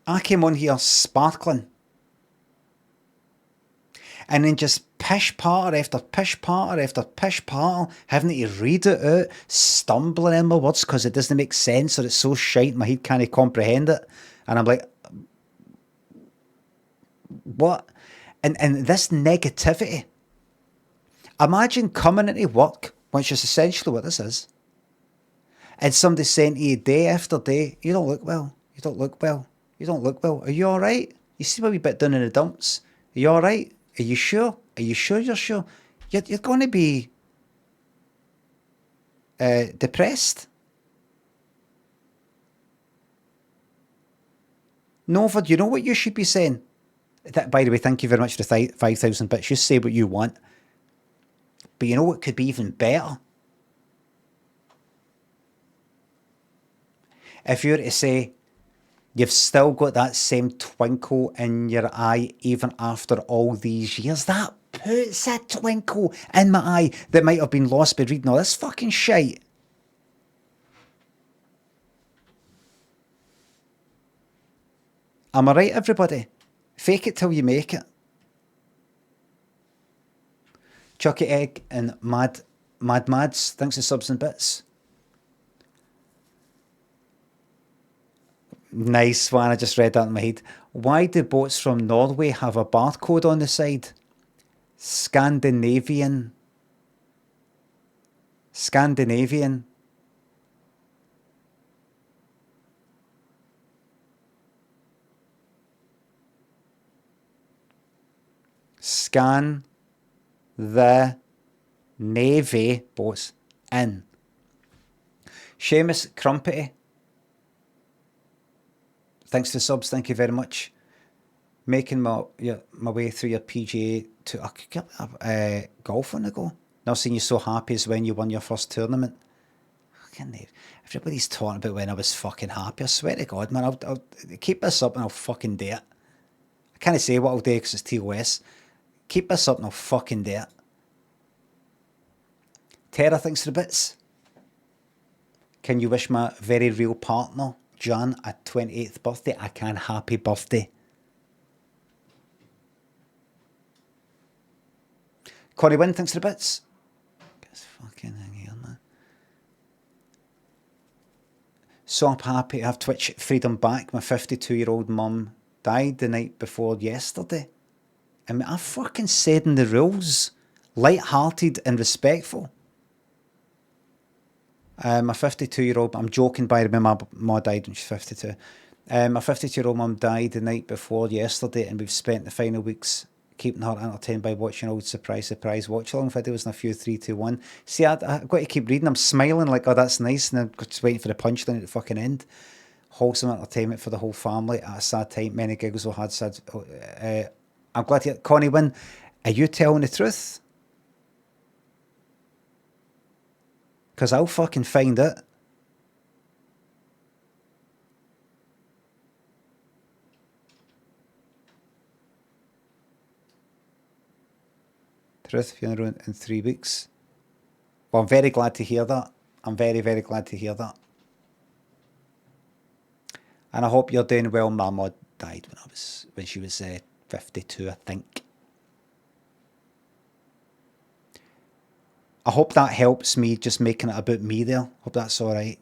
A: I came on here sparkling. And then just pish patter after pish patter after pish patter, having to read it out, stumbling in my words because it doesn't make sense or it's so shite my head can't comprehend it. And I'm like, what? And this negativity. Imagine coming into work, which is essentially what this is, and somebody saying to you day after day, you don't look well, you don't look well, you don't look well. Are you alright? You seem a wee bit down in the dumps. Are you alright? Are you sure? Are you sure you're sure? You're going to be depressed. Nova, do you know what you should be saying? That, by the way, thank you very much for the 5,000 bits. You say what you want. But you know what could be even better? If you were to say, you've still got that same twinkle in your eye even after all these years. That puts a twinkle in my eye that might have been lost by reading all this fucking shite. Am I right, everybody? Fake it till you make it. Chucky Egg and Mads, thanks for subs and bits. Nice one, I just read that in my head. Why do boats from Norway have a barcode on the side? Scandinavian. Scan the Navy boats in. Seamus Crumpety. Thanks for the subs, thank you very much. Making my way through your PGA to golf on the go. Never seen you so happy as when you won your first tournament. fucking, everybody's talking about when I was fucking happy. I swear to God, man, I'll keep this up and I'll fucking do it. I can't say what I'll do because it's TOS. Keep this up and I'll fucking do it. Tara thinks the bits. Can you wish my very real partner, Jan, a 28th birthday? I can. Happy birthday. Connie Wynn thinks the bits. Get this fucking thing here, man. So I'm happy to have Twitch freedom back. My 52-year-old mum died the night before yesterday. I mean, I fucking said in the rules, light-hearted and respectful. My 52-year-old, I'm joking by the way, my mum died when she's 52. My 52-year-old mum died the night before yesterday, and we've spent the final weeks keeping her entertained by watching old surprise watch-along videos and a few 3, 2, 1. See, I've got to keep reading. I'm smiling like, oh, that's nice, and then just waiting for the punchline at the fucking end. Wholesome entertainment for the whole family at a sad time. Many giggles were had. Sad. I'm glad to hear. Connie Wynn, are you telling the truth? Because I'll fucking find it. Truth funeral in 3 weeks. Well, I'm very glad to hear that. I'm very, very glad to hear that. And I hope you're doing well. My mum died when she was 52, I think. I hope that helps me just making it about me there. Hope that's all right.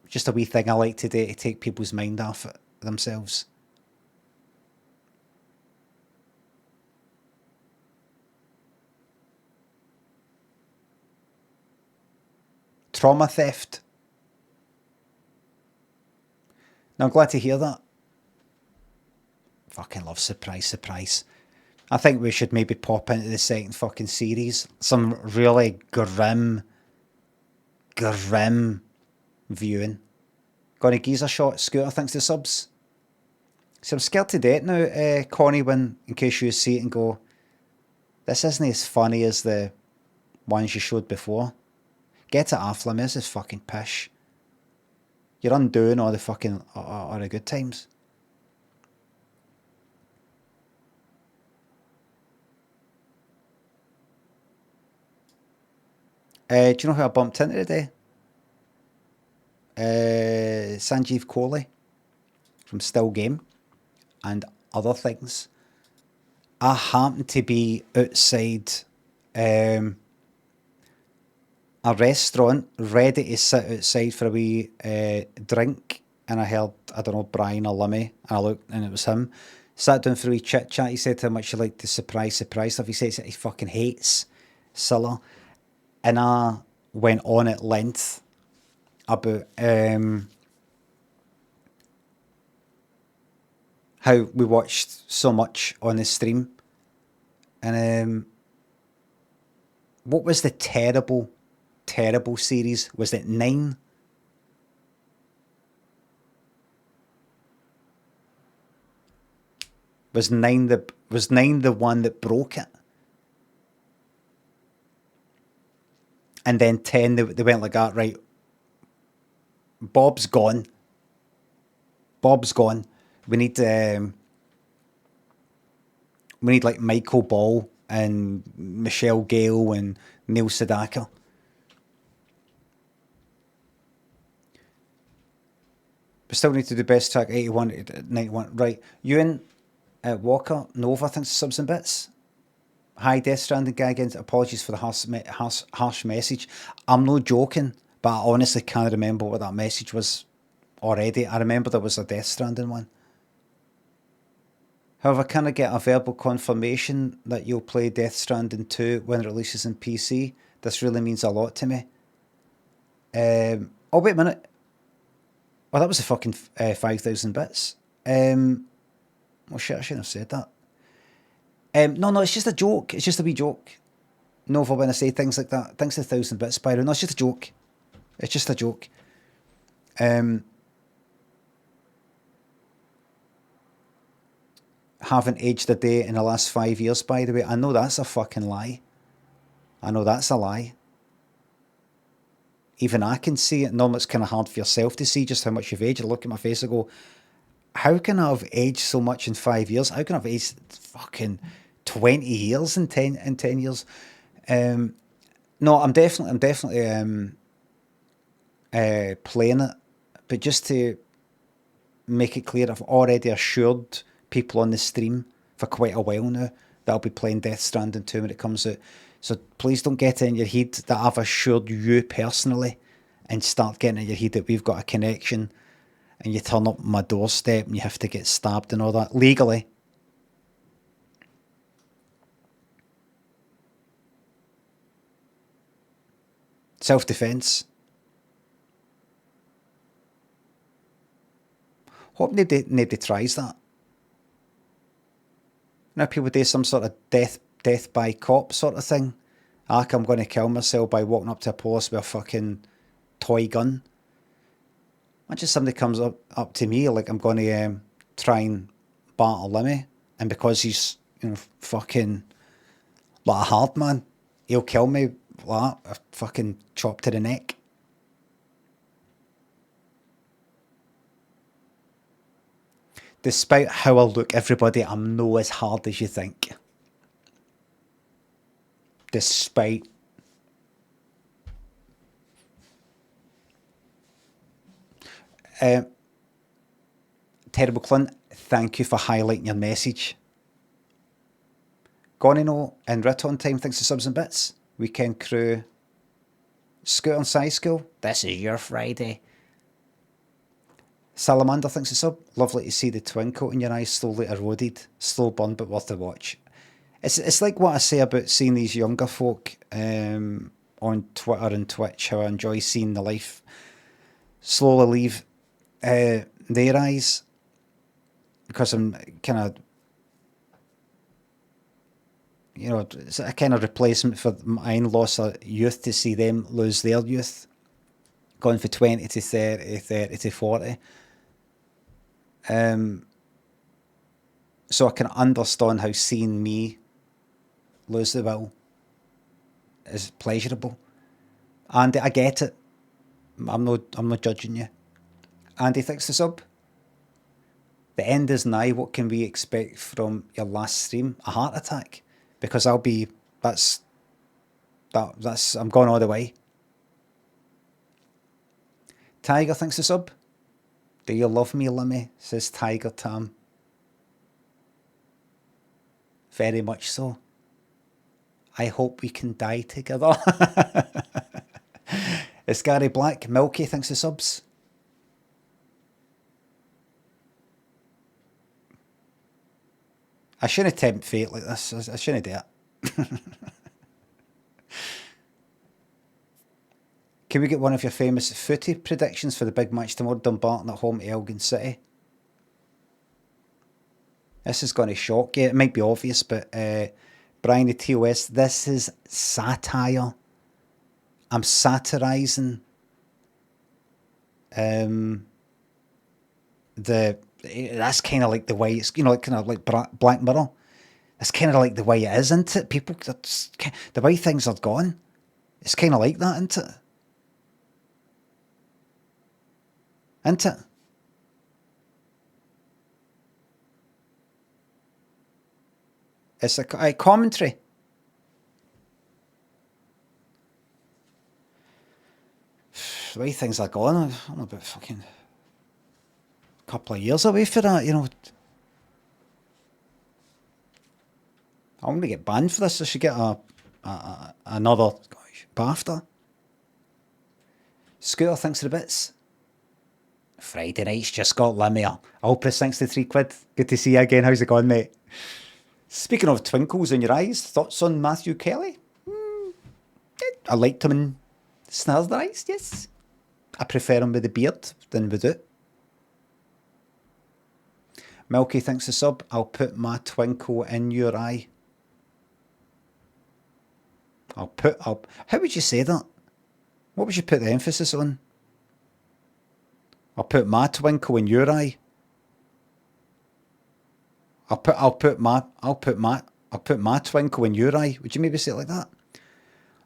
A: Just a wee thing I like to do to take people's mind off it themselves. Trauma theft. Now, I'm glad to hear that. Fucking love surprise. I think we should maybe pop into the second fucking series. Some really grim viewing. Gonna geezer shot. Scooter thanks to subs. See, I'm scared to death now, Connie, when in case you see it and go, this isn't as funny as the ones you showed before. Get it off, Limmy. This is fucking pish. You're undoing all the fucking all the good times. Do you know who I bumped into today? Sanjeev Kohli from Still Game and other things. I happened to be outside a restaurant, ready to sit outside for a wee drink, and I heard, I don't know, Brian or Limmy, and I looked and it was him. Sat down for a wee chit-chat. He said how much he liked the surprise stuff. He says that he fucking hates Scylla. And I went on at length about how we watched so much on the stream. And what was the terrible series? Was it 9? Was 9 the one that broke it? And then 10, they went like that, right? Bob's gone. We need like Michael Ball and Michelle Gale and Neil Sedaka. We still need to do best track 81 to 91. Right. Ewan Walker, Nova, thanks for subs and bits. Hi, Death Stranding guy again. Apologies for the harsh message. I'm no joking, but I honestly can't remember what that message was already. I remember there was a Death Stranding one. However, can I get a verbal confirmation that you'll play Death Stranding 2 when it releases in PC? This really means a lot to me. Oh, wait a minute. Well, that was a fucking 5,000 bits. Well, shit, I shouldn't have said that. No, it's just a joke. It's just a wee joke. No, for when I say things like that. Thanks to 1,000 bits, Spyro. No, it's just a joke. It's just a joke. Haven't aged a day in the last 5 years, by the way. I know that's a fucking lie. I know that's a lie. even I can see it. Normally it's kind of hard for yourself to see just how much you've aged. You look at my face and go, how can I have aged so much in 5 years? How can I have aged fucking 20 years in 10 years? No, I'm definitely playing it. But just to make it clear, I've already assured people on the stream for quite a while now that I'll be playing Death Stranding 2 when it comes out. So please don't get it in your head that I've assured you personally and start getting in your head that we've got a connection and you turn up my doorstep and you have to get stabbed and all that. Legally. Self-defence. Hope nobody tries that. Now people do some sort of death by cop sort of thing. Like I'm going to kill myself by walking up to a police with a fucking toy gun. Imagine somebody comes up to me like I'm going to try and battle Limmy, and because he's fucking like a hard man, he'll kill me like that, a fucking chop to the neck. Despite how I look, everybody, I'm no as hard as you think. Despite. Terrible Clint, thank you for highlighting your message. Gonino and Riton Time, thanks for subs and bits. Weekend Crew. Scoot on Side School, this is your Friday. Salamander thinks it's up. Lovely to see the twinkle in your eyes slowly eroded. Slow burn, but worth the watch. It's like what I say about seeing these younger folk on Twitter and Twitch, how I enjoy seeing the life slowly leave their eyes, because I'm kind of, it's a kind of replacement for mine loss of youth to see them lose their youth, going from 20 to 30, 30 to 40. So I can understand how seeing me lose the will is pleasurable. Andy, I get it. I'm not judging you. Andy thinks the sub. The end is nigh. What can we expect from your last stream? A heart attack. Because I'm going all the way. Tiger thinks the sub. Do you love me, Limmy? Says Tiger Tam. Very much so. I hope we can die together. It's Gary Black. Milky thinks the subs. I shouldn't tempt fate like this. I shouldn't do it. Can we get one of your famous footy predictions for the big match tomorrow? Dumbarton at home to Elgin City. This is going to shock you. It might be obvious, but Brian the TOS, this is satire. I'm satirising that's kind of like the way it's, kind of like Black Mirror. It's kind of like the way it is, isn't it? People, the way things are gone, it's kind of like that, isn't it? Isn't it? It's a commentary. The way things are going, I'm about fucking couple of years away for that, I'm going to get banned for this. I should get another BAFTA. Scooter thanks for the bits. Friday night's just got Limmy. Alpris thanks for the £3. Good to see you again. How's it going, mate? Speaking of twinkles in your eyes, thoughts on Matthew Kelly? I liked him in Snares the Eyes, yes. I prefer him with the beard than with it. Milky thinks the sub. I'll put my twinkle in your eye. How would you say that? What would you put the emphasis on? I'll put my twinkle in your eye. I'll put my twinkle in your eye. Would you maybe say it like that?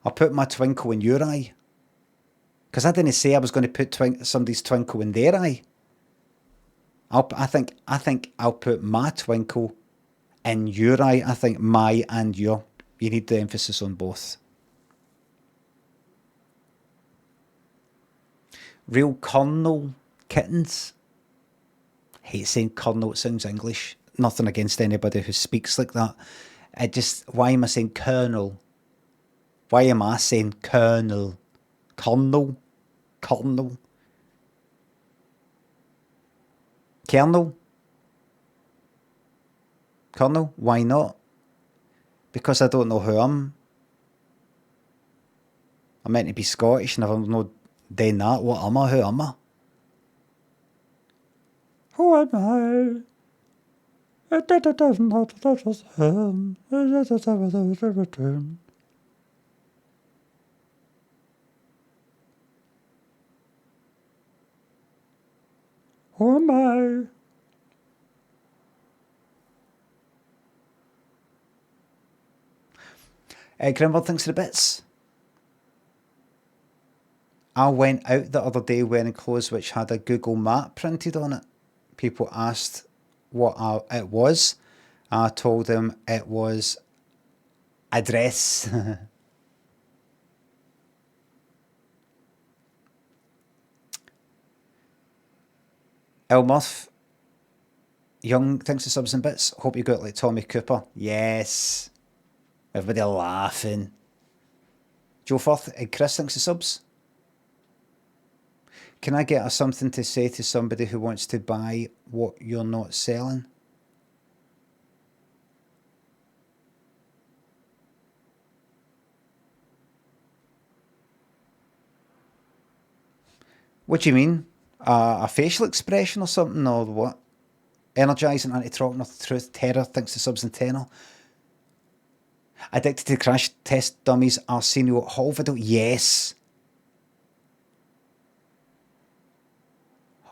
A: I'll put my twinkle in your eye. Because I didn't say I was going to put somebody's twinkle in their eye. I think I'll put my twinkle in your eye. I think my and your. You need the emphasis on both. Real Colonel Kittens. Hate saying Colonel, it sounds English. Nothing against anybody who speaks like that. Why am I saying Colonel? Why am I saying Colonel? Colonel? Colonel? Colonel? Colonel? Why not? Because I don't know who I'm meant to be Scottish, and if I'm not doing that, what am I? Who am I? Who am I? Who am I? Grimwald thinks of the bits. I went out the other day wearing clothes which had a Google map printed on it. People asked what it was. I told them it was address. Elmuth, Young thinks of subs and bits. Hope you got like Tommy Cooper. Yes. Everybody laughing. Joe Firth, Chris thinks of subs. Can I get something to say to somebody who wants to buy what you're not selling? What do you mean? A facial expression or something, or what? Energising, anti-troc, not the truth. Terror thinks the subs and tenor. Addicted to crash test dummies. Arsenio Hall video. Yes.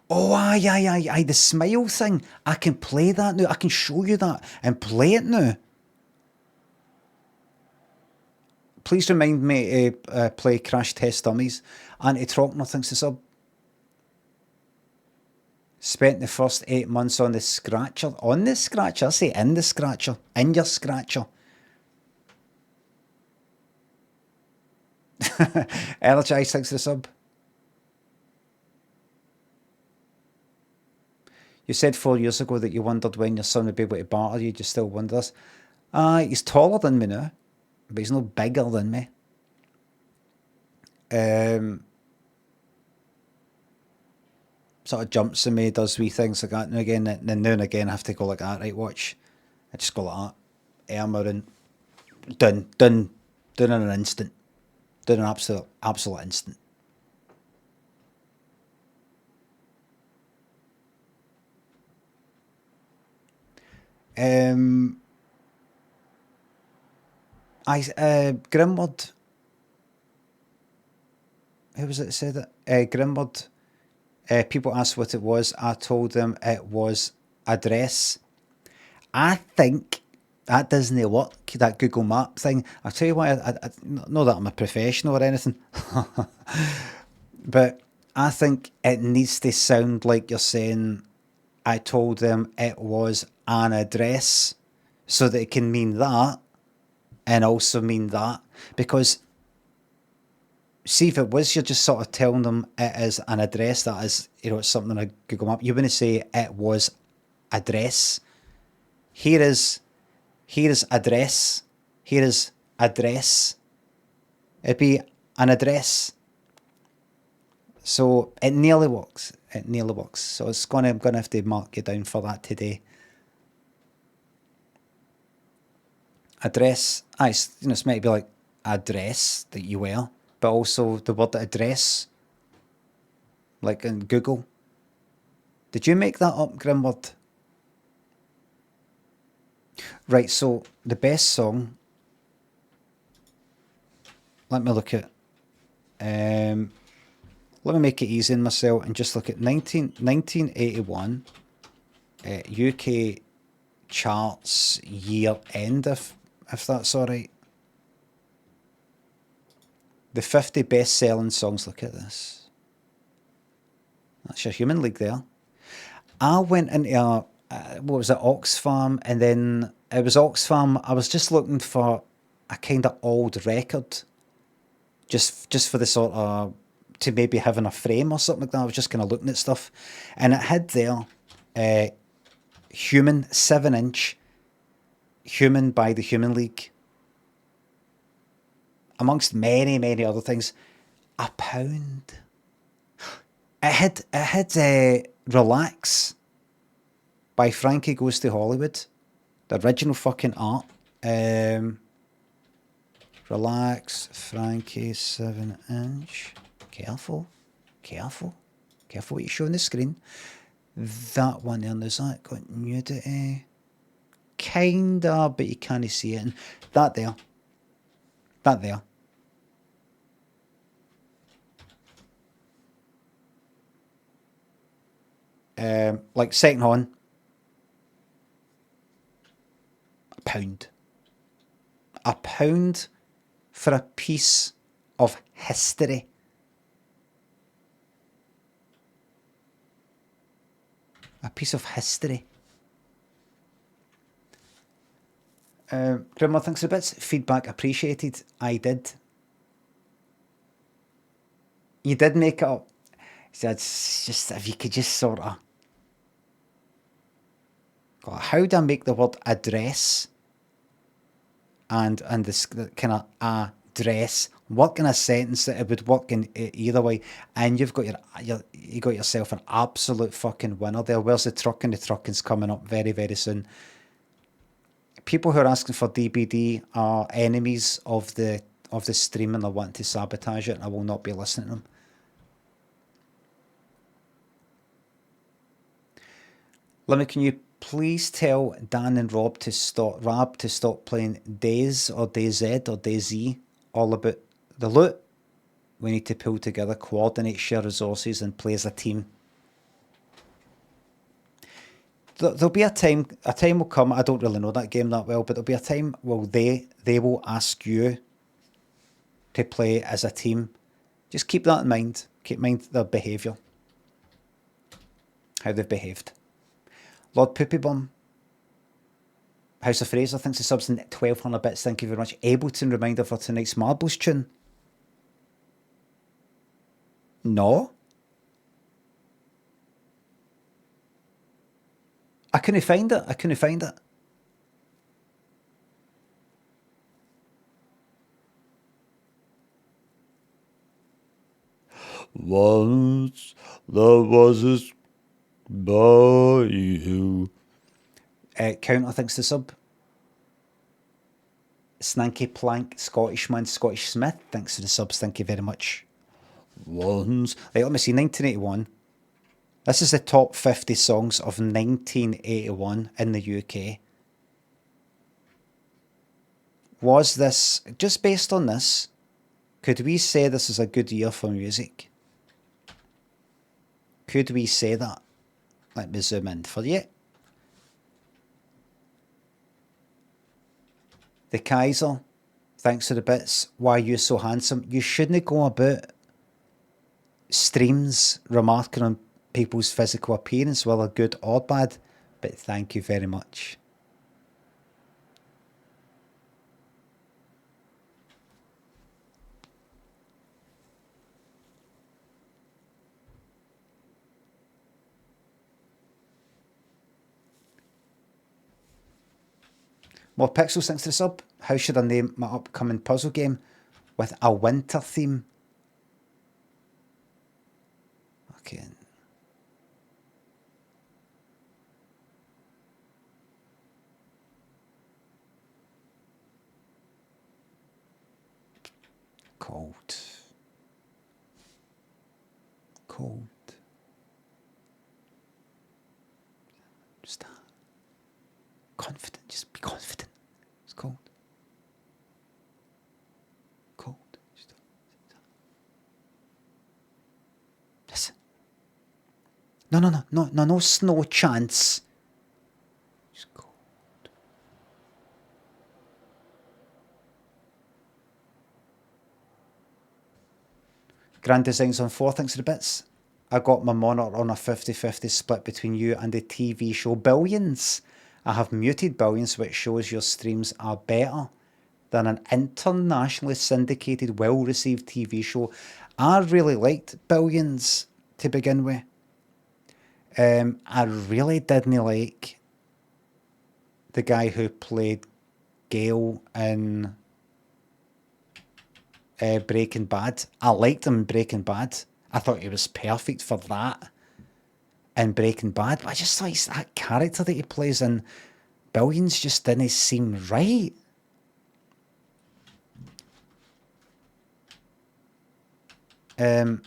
A: Oh, aye. The smile thing. I can play that now. I can show you that and play it now. Please remind me to play Crash Test Dummies. Anti-troc, thinks the sub. Spent the first 8 months on the scratcher. On the scratcher? I say in the scratcher. In your scratcher. Energize thinks the sub. You said 4 years ago that you wondered when your son would be able to barter you. Do you still wonder this? He's taller than me now, but he's no bigger than me. Sort of jumps in me, does wee things like that now again. Then now and again I have to go like that, right, watch. I just go like that. Armour and done in an instant. Done in an absolute instant. Grimward. Who was it that said it? Grimward. People asked what it was. I told them it was address. I think that doesn't work, that Google Map thing. I'll tell you why. I not that I'm a professional or anything. But I think it needs to sound like you're saying, I told them it was an address, so that it can mean that and also mean that. Because see, if it was, you're just sort of telling them it is an address, that is, it's something on a Google Map. You wouldn't say it was address. Here is address. Here is address. It'd be an address. So it nearly works. It nearly works. So I'm gonna have to mark you down for that today. Address. It's meant to be like address that you wear, but also the word address, like in Google. Did you make that up, Grimward? Right, so the best song, let me look at, let me make it easy on myself and just look at 1981 UK charts year end, if that's alright. The 50 best-selling songs. Look at this. That's your Human League there. I went into what was it, Oxfam, and then it was Oxfam. I was just looking for a kind of old record, just for the sort of, to maybe have in a frame or something like that. I was just kind of looking at stuff, and it had there, Human 7-inch, Human by the Human League, amongst many, many other things. £1. It had Relax by Frankie Goes to Hollywood, the original fucking art. Relax, Frankie 7-inch. Careful what you show on the screen. That one there, there's that got nudity, kinda, but you can't see it. And that there. Like second on, £1. £1 for a piece of history. A piece of history. Grimmer thinks a bit. Feedback appreciated. I did. You did make it up. So it's just, if you could just sort of, God, how do I make the word address and this kind of address work in a sentence that it would work in either way? And you've got you got yourself an absolute fucking winner there. Where's the truck? And the trucking's coming up very, very soon. People who are asking for DBD are enemies of the stream, and they want to sabotage it, and I will not be listening to them. Limmy, can you please tell Dan and Rob to stop playing Days or DayZ or DayZ, all about the loot? We need to pull together, coordinate, share resources, and play as a team. There'll be a time will come, I don't really know that game that well, but there'll be a time where they will ask you to play as a team. Just keep that in mind. Keep in mind their behaviour. How they've behaved. Lord Poopybum, House of Fraser thinks the subs in 1200 bits. Thank you very much. Ableton reminder for tonight's Marbles tune. No. I couldn't find it. Once there was this boy who... Counter thinks the sub. Snanky Plank, Scottishman, Scottish Smith, thanks for the subs. Thank you very much. Once... Right, let me see, 1981. This is the top 50 songs of 1981 in the UK. Was this, just based on this, could we say this is a good year for music? Could we say that? Let me zoom in for you. The Kaiser, thanks for the bits. Why you so handsome? You shouldn't go about streams remarking on people's physical appearance, whether good or bad, but thank you very much. More Pixels thanks to the sub. How should I name my upcoming puzzle game? With a winter theme. Okay. Cold. Just confident. Just be confident. It's cold. Listen. No snow chance. It's cold. Grand Designs on 4 thinks of the bits. I got my monitor on a 50-50 split between you and the TV show Billions. I have muted Billions, which shows your streams are better than an internationally syndicated, well-received TV show. I really liked Billions to begin with. I really didn't like the guy who played Gale in Breaking Bad. I liked him in Breaking Bad. I thought he was perfect for that in Breaking Bad. But I just thought that character that he plays in Billions just didn't seem right. And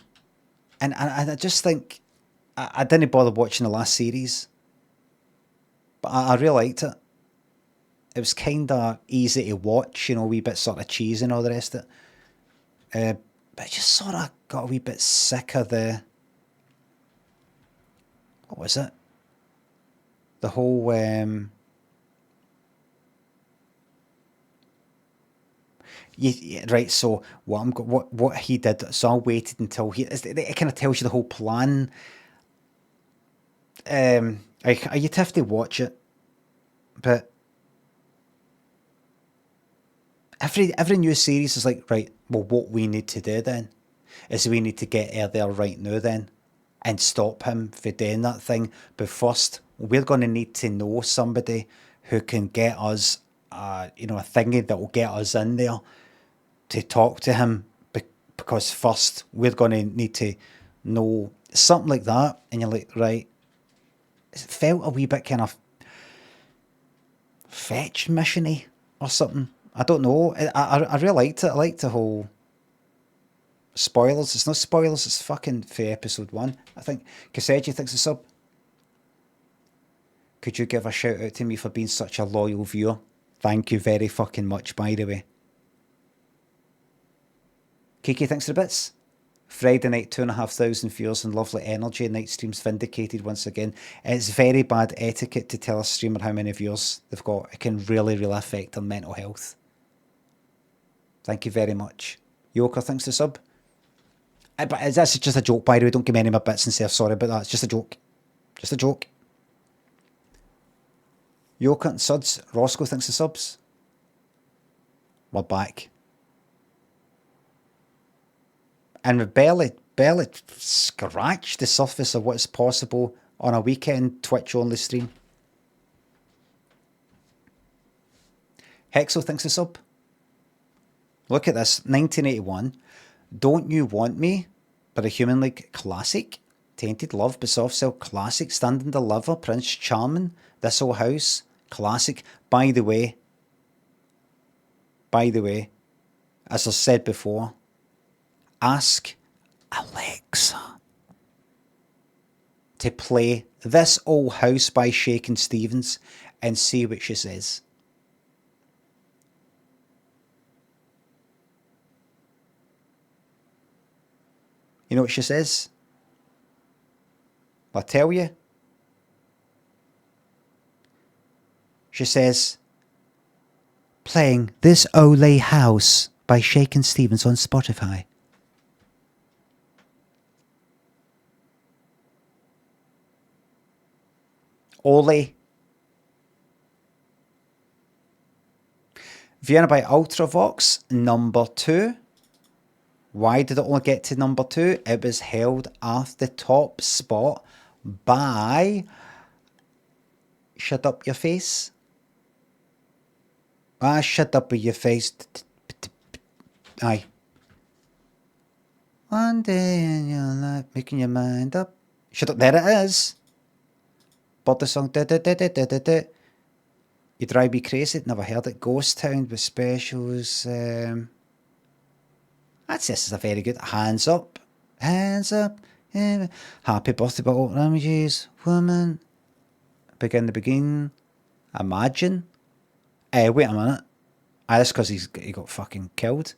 A: I just think I didn't bother watching the last series, but I really liked it. It was kind of easy to watch, you know, a wee bit sort of cheesy and all the rest of it. But I just sort of got a wee bit sick of the... What was it? The whole... right, so what he did, so I waited until it kind of tells you the whole plan. You'd have to watch it, but every new series is like, right, well, what we need to do then is we need to get her there right now then and stop him for doing that thing. But first, we're going to need to know somebody who can get us, a thingy that will get us in there to talk to him, because first we're going to need to know something like that. And you're like, right, it felt a wee bit kind of fetch mission-y or something. I don't know. I really liked it. I liked the whole spoilers. It's not spoilers, it's fucking for episode 1. I think Kaseji thinks it's sub. Could you give a shout out to me for being such a loyal viewer? Thank you very fucking much, by the way. Kiki thinks the bits. Friday night, 2,500 viewers and lovely energy. Night streams vindicated once again. It's very bad etiquette to tell a streamer how many viewers they've got. It can really, really affect their mental health. Thank you very much. Yoker thinks the sub. But that's just a joke, by the way. Don't give me any of my bits and say I'm sorry about that. It's just a joke. Just a joke. Yoker and Suds. Roscoe thinks the subs. We're back. And we barely scratched the surface of what's possible on a weekend Twitch-only stream. Hexo thinks the sub. Look at this. 1981. Don't You Want Me by the Human League classic. Tainted Love by Soft Cell classic. Stand and Deliver, Prince Charming, This Old House classic. By the way, as I said before, ask Alexa to play This Old House by Shakin' Stevens and see what she says. You know what she says? I'll tell you. She says, playing This Ole House by Shakin' Stevens on Spotify. Ole. Vienna by Ultravox, number 2. Why did it only get to number 2? It was held at the top spot by Shut Up Your Face. Shut up with your face. Aye. One day in your life, making your mind up. Shut up. There it is. But the song. You Drive Me Crazy. Never heard it. Ghost Town with Specials. This is a very good. Hands Up. Hands Up. Yeah. Happy Birthday by Old Damages. Woman. Begin the Begin. Imagine. Wait a minute. That's because he got fucking killed.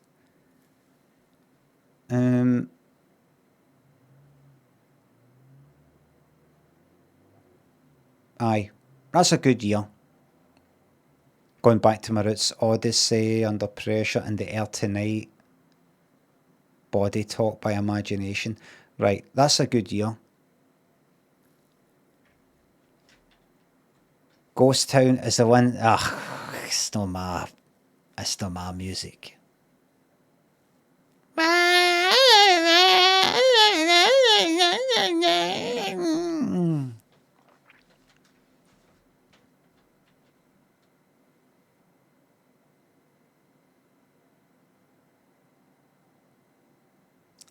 A: Aye. That's a good year. Going back to my roots. Odyssey, Under Pressure, and The Air Tonight. Body Talk by Imagination. Right, that's a good year. Ghost Town is the one. It's not my music.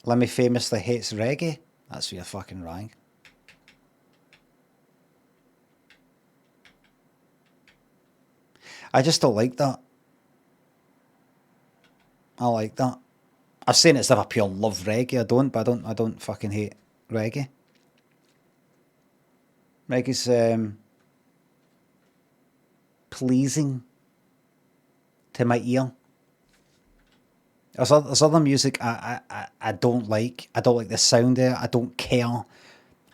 A: Limmy famously hates reggae. That's where you're fucking wrong. I just don't like that. I like that. I'm saying it's never pure love reggae. I don't fucking hate reggae. Reggae's pleasing to my ear. There's other music I don't like. I don't like the sound of it. I don't care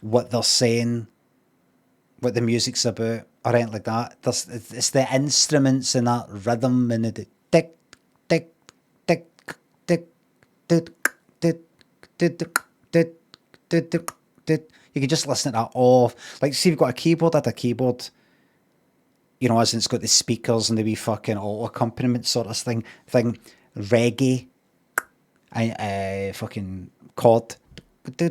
A: what they're saying, what the music's about, or anything like that. It's the instruments and that rhythm and the tick, tick, tick, tick, tick, tick, tick, tick, tick, tick. You can just listen to that all. Like, see, if you've got a keyboard, at a keyboard, you know, as in it's got the speakers and the wee fucking auto accompaniment sort of thing. Reggae, fucking chord. You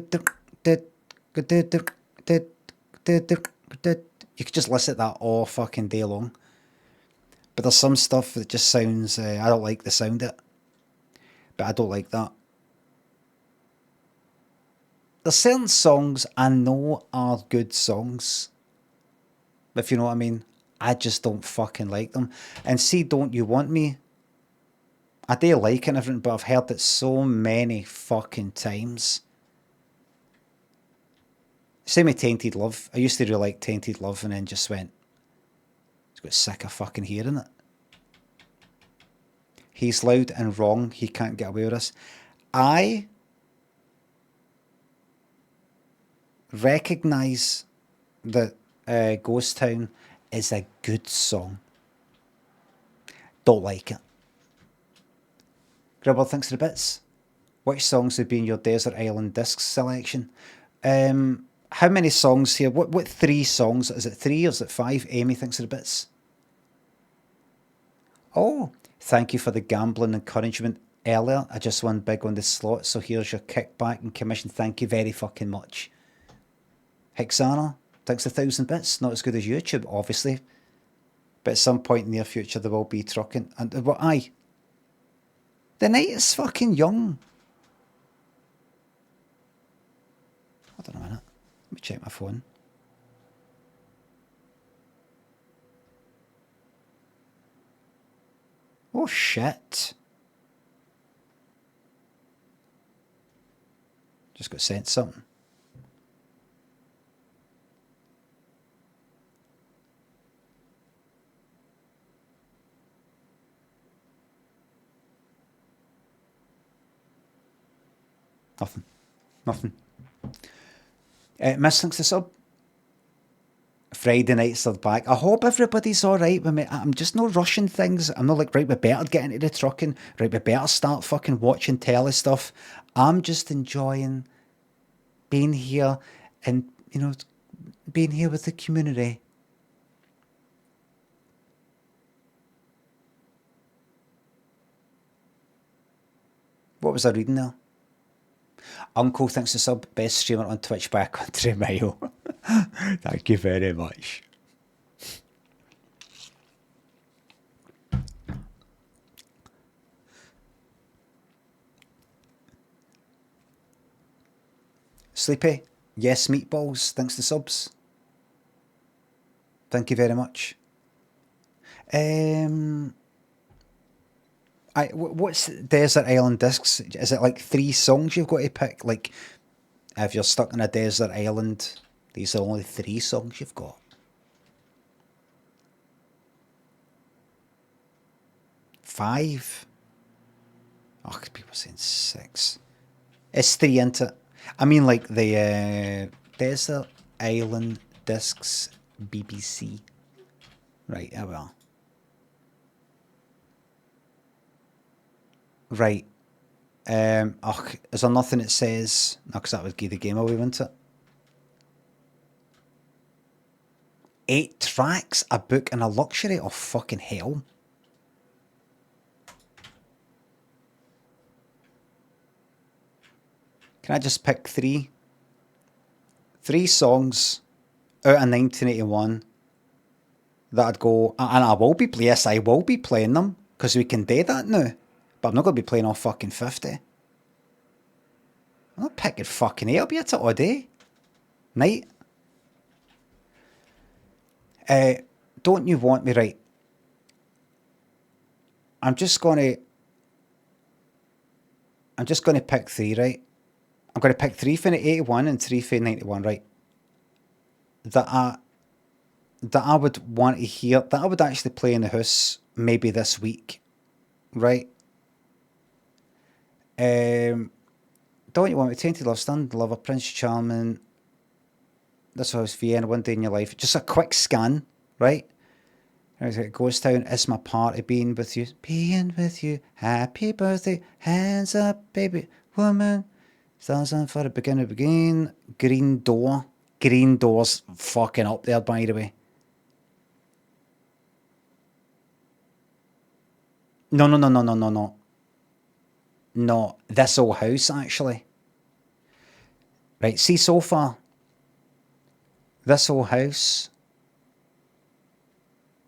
A: could just listen to that all fucking day long. But there's some stuff that just sounds. I don't like the sound of it, but I don't like that. There's certain songs I know are good songs, if you know what I mean. I just don't fucking like them. And see, Don't You Want Me? I do like it and everything, but I've heard it so many fucking times. Same with Tainted Love. I used to really like Tainted Love and then just got sick of fucking hearing it. He's loud and wrong. He can't get away with this. I recognise that Ghost Town is a good song. Don't like it. Gribble thinks of the bits. Which songs would be in your Desert Island Discs selection? How many songs here? What 3 songs? Is it 3 or is it 5? Amy thinks of the bits. Oh, thank you for the gambling encouragement earlier. I just won big on the slot, so here's your kickback and commission. Thank you very fucking much. Hexana, thanks 1,000 bits. Not as good as YouTube, obviously. But at some point in the near future, there will be trucking. And what? Aye. The night is fucking young. Hold on a minute. Let me check my phone. Oh shit. Just got sent something. Nothing. Miss thinks the sub. Friday nights are back. I hope everybody's alright with me. I'm just not rushing things. I'm not like, right, we better get into the trucking. Right, we better start fucking watching telly stuff. I'm just enjoying being here and, you know, being here with the community. What was I reading there? Uncle thinks the sub, best streamer on Twitch by a country mile. Thank you very much. Sleepy, yes, meatballs, thanks the subs. Thank you very much. What's Desert Island Discs? Is it like 3 songs you've got to pick? Like, if you're stuck on a desert island, these are only 3 songs you've got. 5? Oh, people are saying 6. It's 3 into it. I mean, like the Desert Island Discs BBC. Right, oh well. Right. Is there nothing that says... No, because that would give the game away, wouldn't it? 8 tracks, a book, and a luxury? Oh, fucking hell. Can I just pick 3? 3 songs out of 1981 that I'd go... And I will be... Yes, I will be playing them, because we can do that now. But I'm not going to be playing all fucking 50. I'm not picking fucking 8. I'll be at it all day. Night. Don't you want me, right? I'm just going to pick 3, right? I'm going to pick 3 for 81 and 3 for 91, right? That I would want to hear, that I would actually play in the house maybe this week, right? Don't You Want Me, Tainted Love, Stand Lover, Prince Charming, This House, Vienna, One Day in Your Life. Just a quick scan, right? Ghost Town, It's My Party, Being With You, Happy Birthday, Hands Up, Baby, Woman, Stars on for the Beginner Begin, Green Door's fucking up there, by the way. No. No, This Old House, actually. Right, see so far. This Old House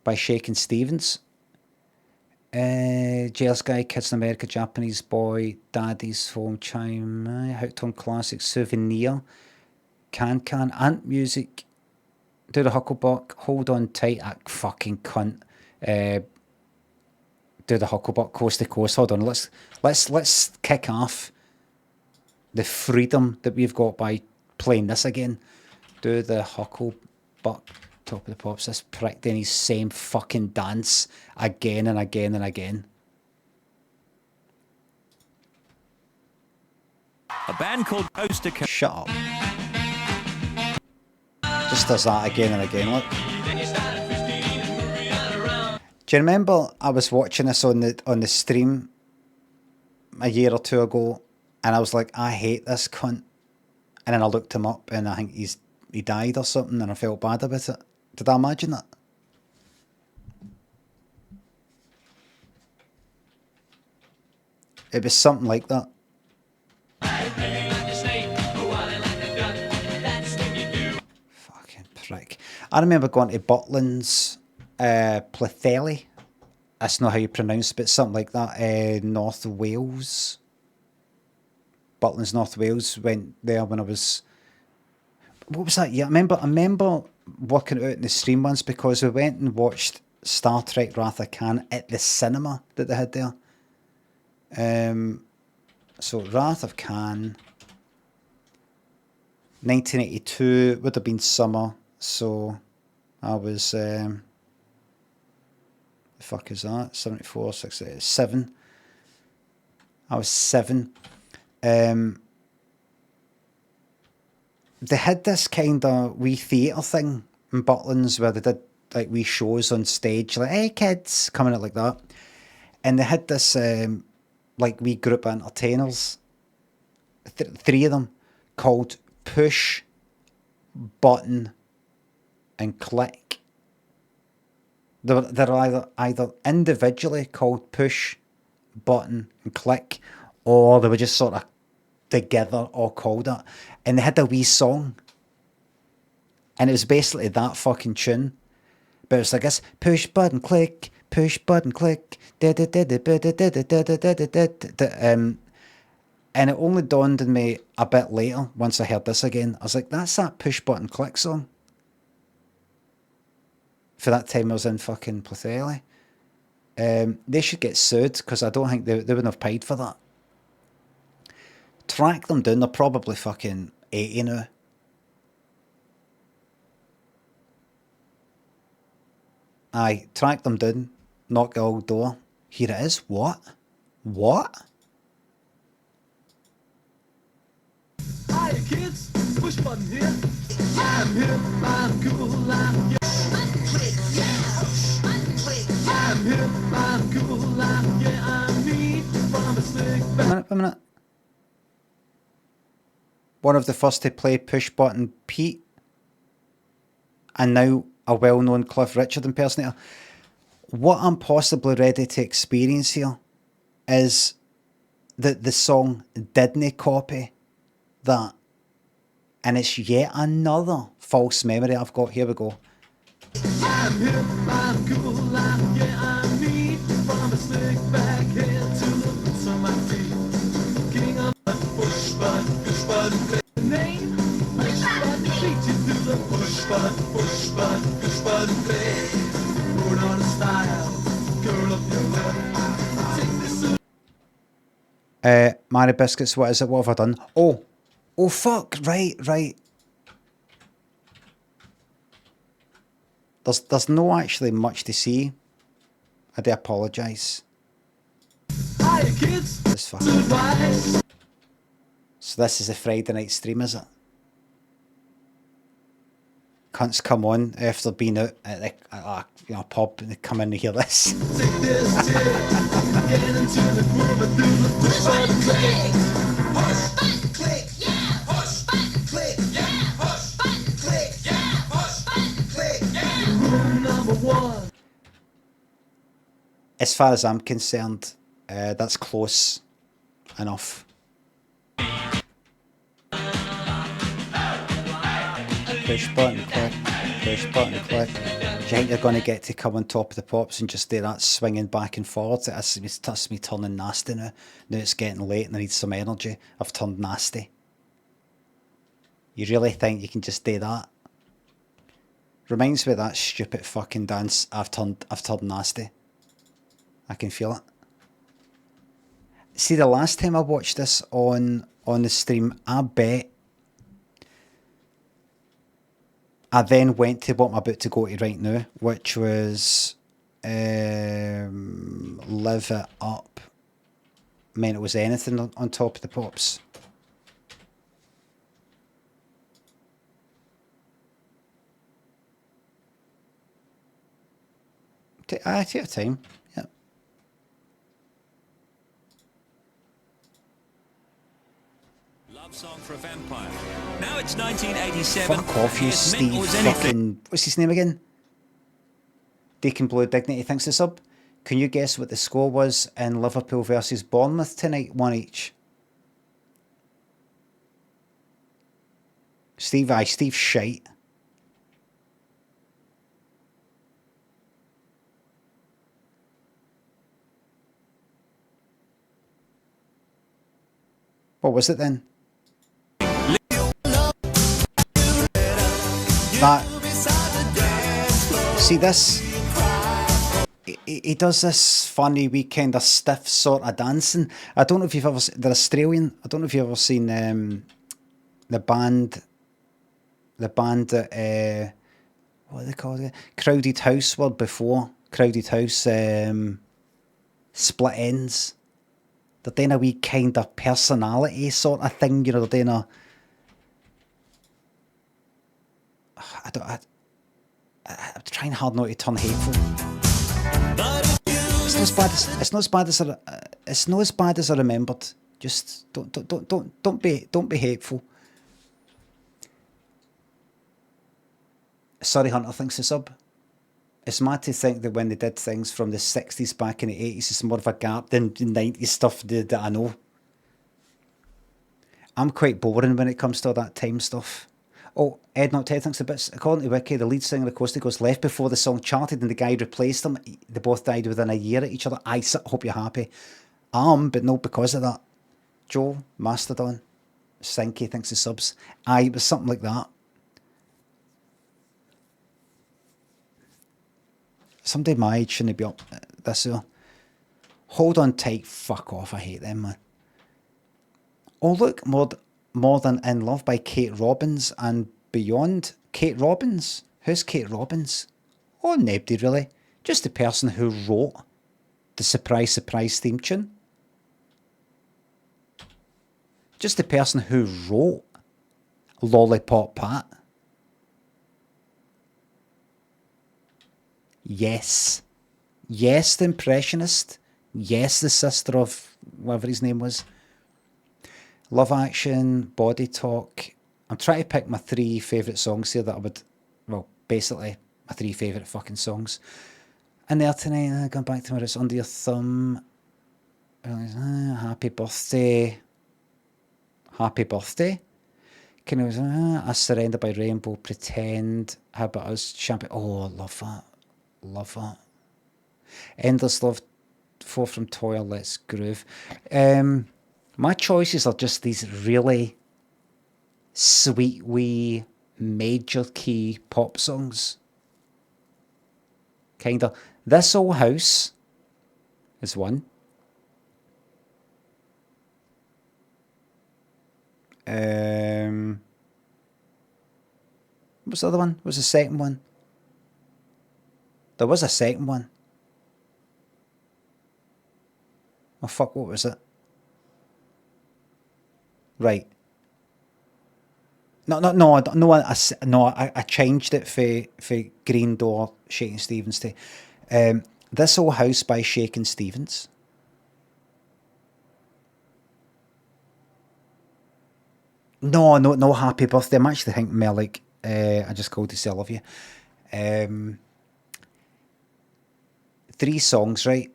A: by Shakin' Stevens. Jail's Guy, Kids in America, Japanese Boy, Daddy's Phone Chime, Houghton Classic, Souvenir, Can, Ant Music, Do the Hucklebuck, Hold On Tight, fucking cunt. Do the Hucklebuck, Coast to Coast. Hold on, let's kick off the freedom that we've got by playing this again. Do the Hucklebuck, Top of the Pops. This prick doing his same fucking dance again and again and again.
F: A band called Coast to Coast.
A: Shut up. Just does that again and again, look. Do you remember I was watching this on the stream a year or 2 ago, and I was like, I hate this cunt. And then I looked him up, and I think he died or something, and I felt bad about it. Did I imagine that? It was something like that. Fucking prick. I remember going to Butlin's Plethelly. That's not how you pronounce it, but something like that. North Wales. Butlin's North Wales. Went there when I was... What was that? Yeah, I remember working it out in the stream once because we went and watched Star Trek Wrath of Khan at the cinema that they had there. So Wrath of Khan, 1982, would have been summer. So I was... the fuck is that? 74, 67. I was 7. They had this kind of wee theatre thing in Butlin's where they did like wee shows on stage, like, hey kids, coming out like that. And they had this like wee group of entertainers, 3 of them, called Push, Button, and Click. They're either individually called Push, Button, and Click, or they were just sort of together all called it. And they had a wee song. And it was basically that fucking tune. But it's like this, push button click, push button click. And it only dawned on me a bit later, once I heard this again. I was like, that's that push button click song. For that time I was in fucking Plethelly. They should get sued because I don't think they wouldn't have paid for that. Track them down, they're probably fucking 80 now. Aye, track them down, knock the old door. Here it is. What?
G: Hi kids, push button here. I'm hip, I'm cool, I'm yeah. I'm hip, I'm cool, I'm yeah, I'm me from a stick back.
A: Wait a minute. one of the first to play Push Button Pete, and now a well-known Cliff Richard impersonator. What I'm possibly ready to experience here is that the song didn't copy that, and it's yet another false memory I've got. Here we go.
G: I'm hip, I'm cool, I'm neat. From a slick back head to the boots on my feet. King of the push button, play the name. Push button, beat you through the push button, play. Put on a style, curl up your lip. Take this
A: Mary Biscuits, what is it? What have I done? Oh fuck, right. There's no actually much to see. I do apologise.
G: Hiya kids,
A: This fucking...
G: advice.
A: So this is a Friday night stream, is it? Cunts come on after being out at a pub and they come in and hear this.
G: Take this tip, get into the groove and do the push button click. Push button click, yeah. Push button click, yeah. Push button click, yeah. Push button click, yeah. Rule number one.
A: As far as I'm concerned, that's close enough. Push button click, push button click. Do you think you're going to get to come on top of the pops and just do that swinging back and forwards? That's me turning nasty now. Now it's getting late and I need some energy. I've turned nasty. You really think you can just do that? Reminds me of that stupid fucking dance. I've turned nasty. I can feel it. See, the last time I watched this on the stream, I bet I then went to what I'm about to go to right now, which was Live It Up. Meant it was anything on top of the pops. Take your time. Yep.
F: Love song for a vampire. Now it's 1987.
A: Fuck off, you
F: As mental
A: Steve
F: as anything.
A: fucking... What's his name again? Deacon Blue Dignity thinks it's up. Can you guess what the score was in Liverpool versus Bournemouth tonight? 1 each. Steve shite. What was it then? That. See this? He does this funny wee kind of stiff sort of dancing. I don't know if you've ever seen... They're Australian. I don't know if you've ever seen the band that... what are they called? Crowded House were before. Crowded House Split Ends. They're doing a wee kind of personality sort of thing, you know, they're doing a... I'm trying hard not to turn hateful. It's not as bad as I remembered. Just don't be hateful. Sorry, Hunter thinks it's sub. It's mad to think that when they did things from the 60s back in the 80s, it's more of a gap than the 90s stuff that I know. I'm quite boring when it comes to all that time stuff. Oh, Ed Not Ted thinks the bits. According to Wiki, the lead singer of Costa Goes left before the song charted and the guy replaced them. They both died within a year of each other. I hope you're happy. But not because of that. Joe, Mastodon, Stinky thinks the subs. It was something like that. Somebody my age shouldn't be up this year. Hold on tight, fuck off, I hate them, man. Oh look, More Than In Love by Kate Robbins and Beyond. Kate Robbins? Who's Kate Robbins? Oh, nobody really. Just the person who wrote the Surprise Surprise theme tune. Just the person who wrote Lollipop Pat. Yes. Yes, the impressionist. Yes, the sister of whatever his name was. Love Action, Body Talk. I'm trying to pick my 3 favourite songs here that I would, well, basically my 3 favourite fucking songs. And there tonight, going back to where it's Under Your Thumb. Happy Birthday. Happy Birthday. Kind of, I Surrender by Rainbow, Pretend. How About Us, Champagne. Oh, I love that. Love that. Endless Love, Fall From Toil, Let's Groove. My choices are just these really sweet wee major key pop songs. Kinda. This Old House is one. What's the other one? What was the second one? There was a second one. Oh fuck, what was it? Right. I changed it for Green Door, Shakin' Stevens to This Old House by Shakin' Stevens. No, Happy Birthday. I'm actually thinking more like I Just Called to Say I Love You. 3 songs, right?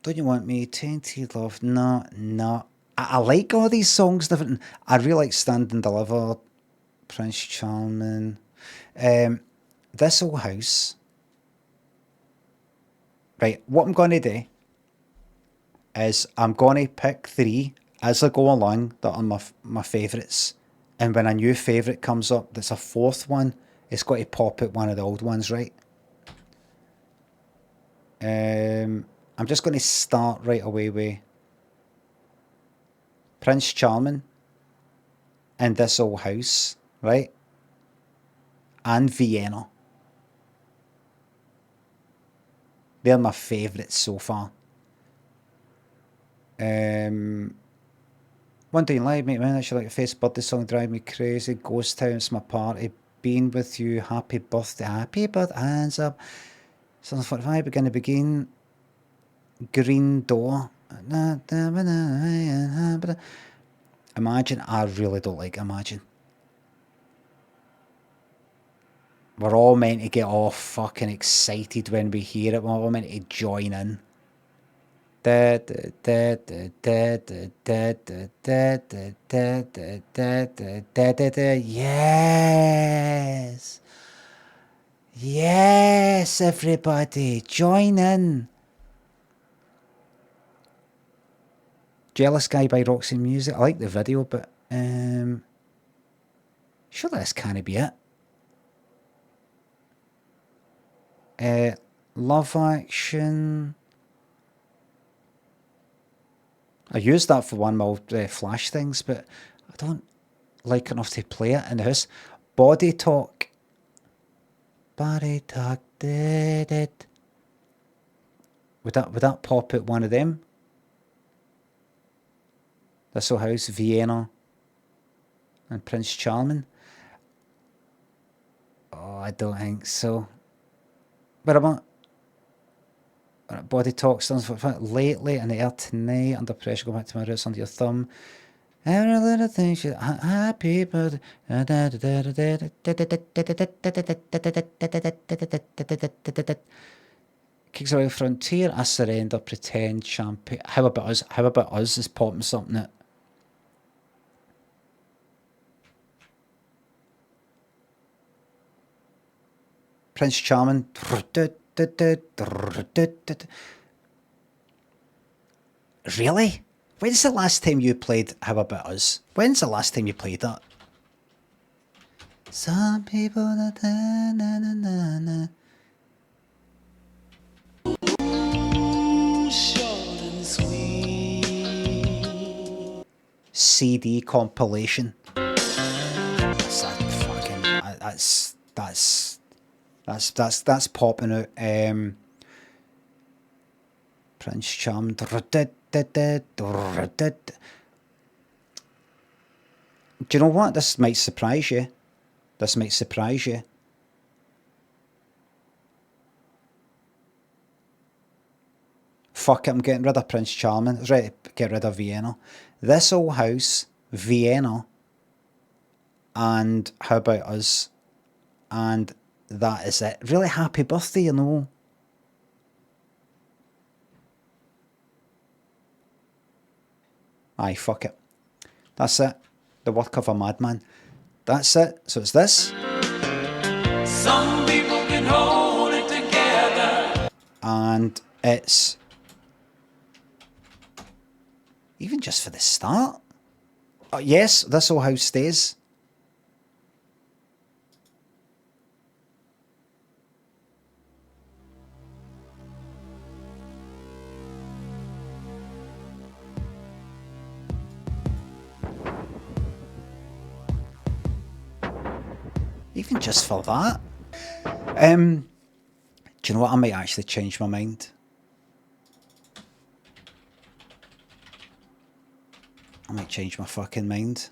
A: Don't You Want Me, Tainted Love, no. I like all these songs different. I really like Stand and Deliver, Prince Charming. This Old House. Right, what I'm going to do is I'm going to pick 3 as I go along that are my favourites. And when a new favourite comes up that's a 4th one, it's got to pop at one of the old ones, right? I'm just going to start right away with Prince Charming and This Old House, right? And Vienna. They're my favourites so far. One Day in Life, Mate, Man, I should like a face birthday song, Drive Me Crazy, Ghost Town's my party, Being With You, Happy Birthday, Hands Up, Songs 45, Begin, Green Door, Imagine, I really don't like Imagine. We're all meant to get all fucking excited when we hear it, we're all meant to join in. Yes. Yes, everybody, join in. Jealous Guy by Roxy Music. I like the video, but surely this can't be it. Love Action. I use that for one of my old Flash things, but I don't like enough to play it in the house. Body Talk. Body Talk did it. Would that pop at one of them? This Old House, Vienna, and Prince Charming. Oh, I don't think so. But about Body Talk stands for Lately, in the Air Tonight, Under Pressure, Go Back to My Roots, Under Your Thumb. Every little thing, happy birthday. Kicks Away Frontier, I Surrender, Pretend, Champagne. How About Us? How About Us is popping something that. Prince Charming. Really? When's the last time you played How About Us? When's the last time you played that? Some people that na na na na. CD compilation. That's a fucking. That's popping out. Prince Charming. Do you know what? This might surprise you. Fuck it, I'm getting rid of Prince Charming. I was ready to get rid of Vienna. This Old House, Vienna, and How About Us, and that is it. Really happy birthday, you know. Aye, fuck it. That's it. The work of a madman. That's it. So it's this.
G: Some people can hold it together.
A: And it's... even just for the start. Yes, This Old House stays. Even just for that. Do you know what? I might actually change my mind. I might change my fucking mind.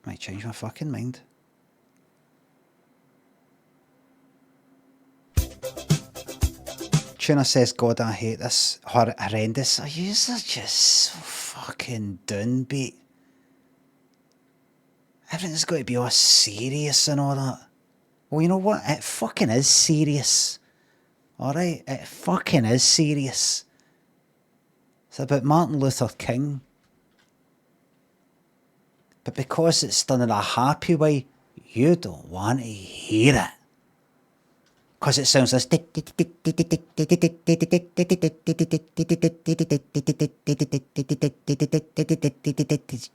A: I might change my fucking mind. Tuna says, God, I hate this. Horrendous. Oh, yous are just so fucking downbeat. Everything's got to be all serious and all that. Well, you know what? It fucking is serious. Alright? It fucking is serious. It's about Martin Luther King. But because it's done in a happy way, you don't want to hear it. Because it sounds like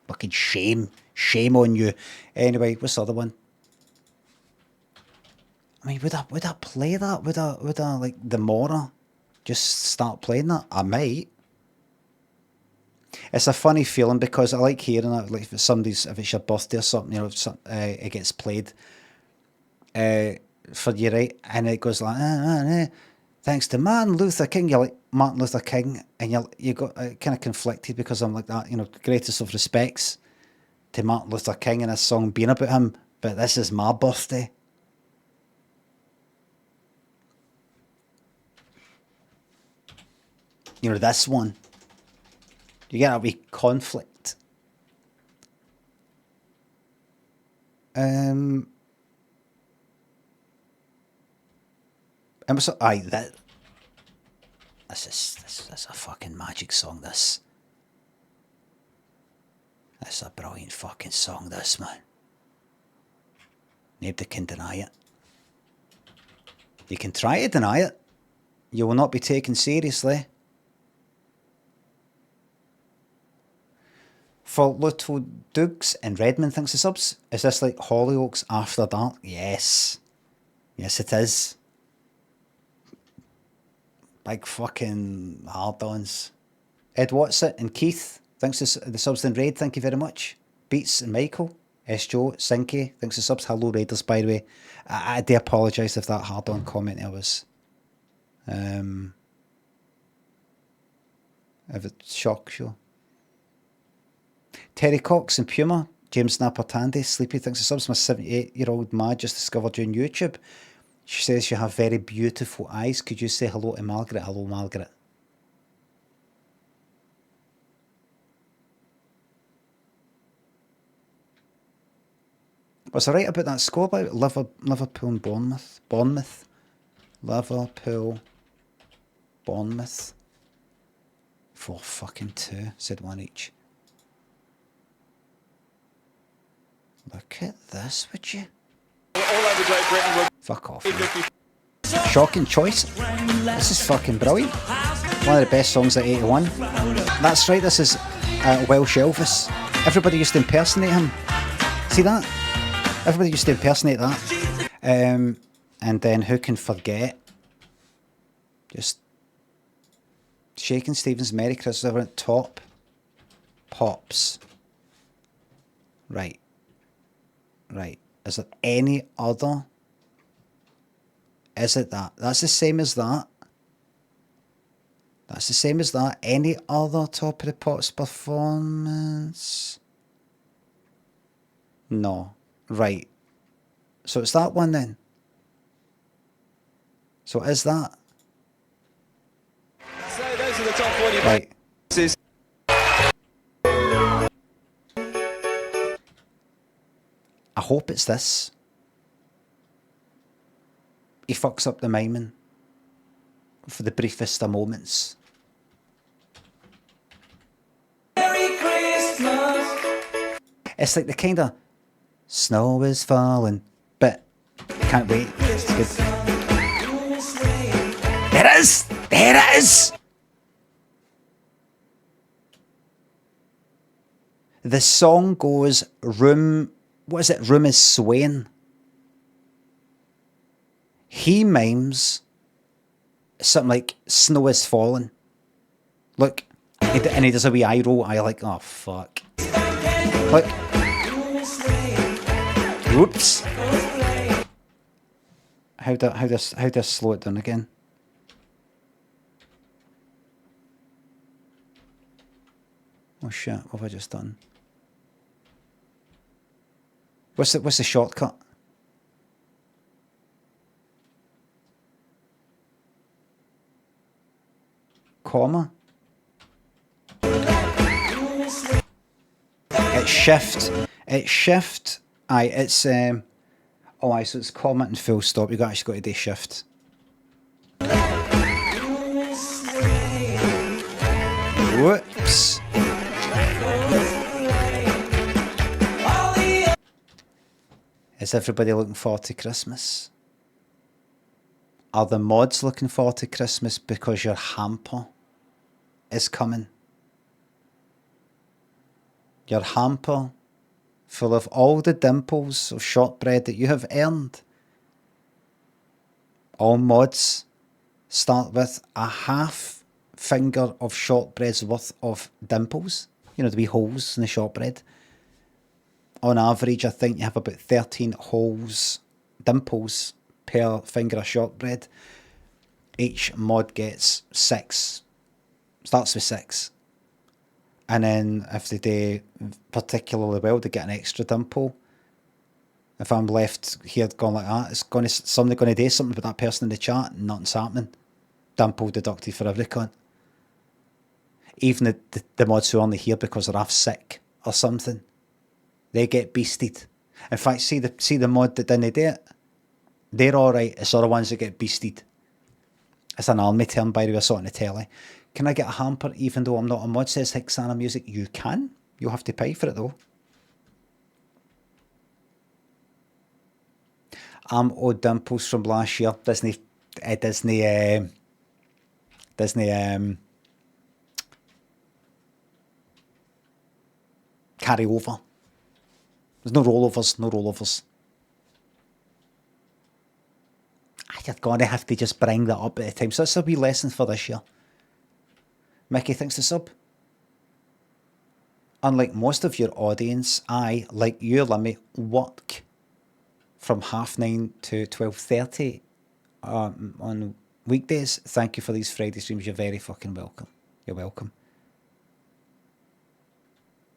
A: fucking shame. Shame on you. Anyway, what's the other one? I mean, would I play that? Would I like the Mora just start playing that? I might. It's a funny feeling because I like hearing it. Like if it's your birthday or something, you know, it gets played. For you, right? And it goes like, thanks to Martin Luther King. You're like, Martin Luther King, and you got kind of conflicted because I'm like that, you know, greatest of respects to Martin Luther King and this song being about him, but this is my birthday. You know, this one. You get a wee conflict. And so, aye, this is a fucking magic song, this. This is a brilliant fucking song, this, man. Nobody can deny it. You can try to deny it. You will not be taken seriously. For Little Dougs in Redmond thinks the subs, is this like Hollyoaks After Dark? Yes. Yes, it is. Big fucking hard-ons. Ed Watson and Keith, thanks to the subs in Raid, thank you very much. Beats and Michael. S. Joe, Sinky, thanks to subs. Hello Raiders, by the way. I do apologise if that hard-on comment there was. If it shocks you. Terry Cox and Puma, James Snapper Tandy, Sleepy, thanks to subs. My 78-year-old ma just discovered you on YouTube. She says you have very beautiful eyes. Could you say hello to Margaret? Hello, Margaret. Was I right about that score by Liverpool and Bournemouth? Liverpool, Bournemouth. 4-2, said one each. Look at this, would you? Fuck off. Man. Shocking choice. This is fucking brilliant. One of the best songs of 81. That's right, this is Welsh Elvis. Everybody used to impersonate him. See that? Everybody used to impersonate that. And then who can forget? Just Shakin' Stevens, Merry Christmas, over at top. Pops. Right. Is there any other? Is it that? That's the same as that. That's the same as that. Any other Top of the Pops performance? No. Right. So it's that one then. So is that?
H: So those are the top 40
A: Right.
H: places.
A: I hope it's this. He fucks up the miming for the briefest of moments.
G: Merry Christmas.
A: It's like the kind of snow is falling, but can't wait. It's good. There it is! There it is! The song goes, room, what is it? Room is swaying. He mimes something like snow is falling. Look, and he does a wee eye roll. I like, oh fuck. Look. Whoops. How do I slow it down again? Oh shit, what have I just done? What's the shortcut? Comma? It's shift. It's shift. Aye, it's oh aye, so it's comma and full stop. You actually got to do shift. Whoops. Is everybody looking forward to Christmas? Are the mods looking forward to Christmas because your hamper is coming? Your hamper full of all the dimples of shortbread that you have earned. All mods start with a half finger of shortbread's worth of dimples. You know, the wee holes in the shortbread. On average, I think you have about 13 holes, dimples, per finger of shortbread. Each mod gets 6. Starts with 6. And then if they do particularly well, they get an extra dimple. If I'm left here going like that, somebody going to do something with that person in the chat, and nothing's happening. Dimple deducted for every cunt. Even the mods who are only here because they're off sick or something, they get beasted. In fact, see the mod that didn't do it, they're alright. It's other ones that get beasted. It's an army term, by the way, I saw it on the telly. Can I get a hamper even though I'm not a mod, says Hexana Music? You can. You'll have to pay for it though. Old dimples from last year. Disney carry over. There's no rollovers. You're going to have to just bring that up at the time. So that's a wee lesson for this year. Mickey, thanks to sub. Unlike most of your audience, I, like you, Limmy, work from 9:30 to 12:30 on weekdays. Thank you for these Friday streams. You're very fucking welcome. You're welcome.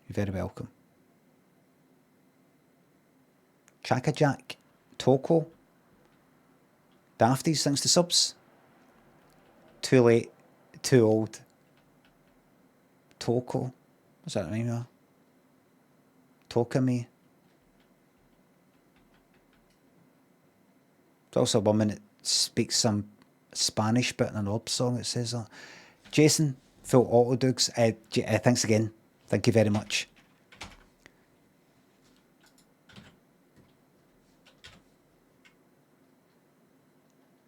A: You're very welcome. Chaka Jack, Toko, Dafties, thanks to subs. Too late, too old. Toko, what's that name? Tokami. There's also a woman that speaks some Spanish bit in an orb song, it says that. Jason, full auto dugs. Thanks again. Thank you very much.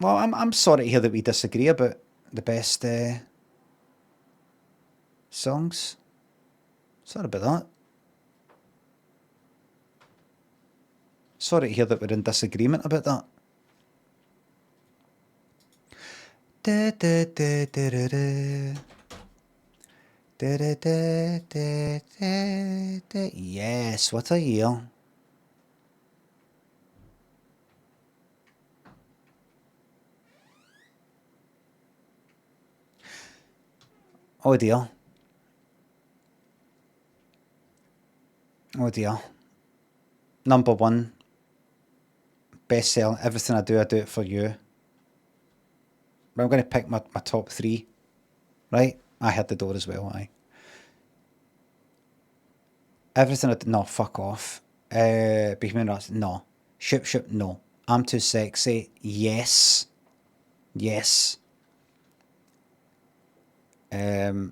A: Well, I'm sorry to hear that we disagree about the best songs. Sorry about that. Sorry to hear that we're in disagreement about that. Yes, what a year. Oh dear. Oh dear. Number 1. Best selling. Everything I do it for you. But I'm going to pick my top 3. Right? I had the door as well, aye. Everything, no, fuck off. Bohemian Rhapsody, no. Shoop Shoop, no. I'm Too Sexy, yes. Yes. You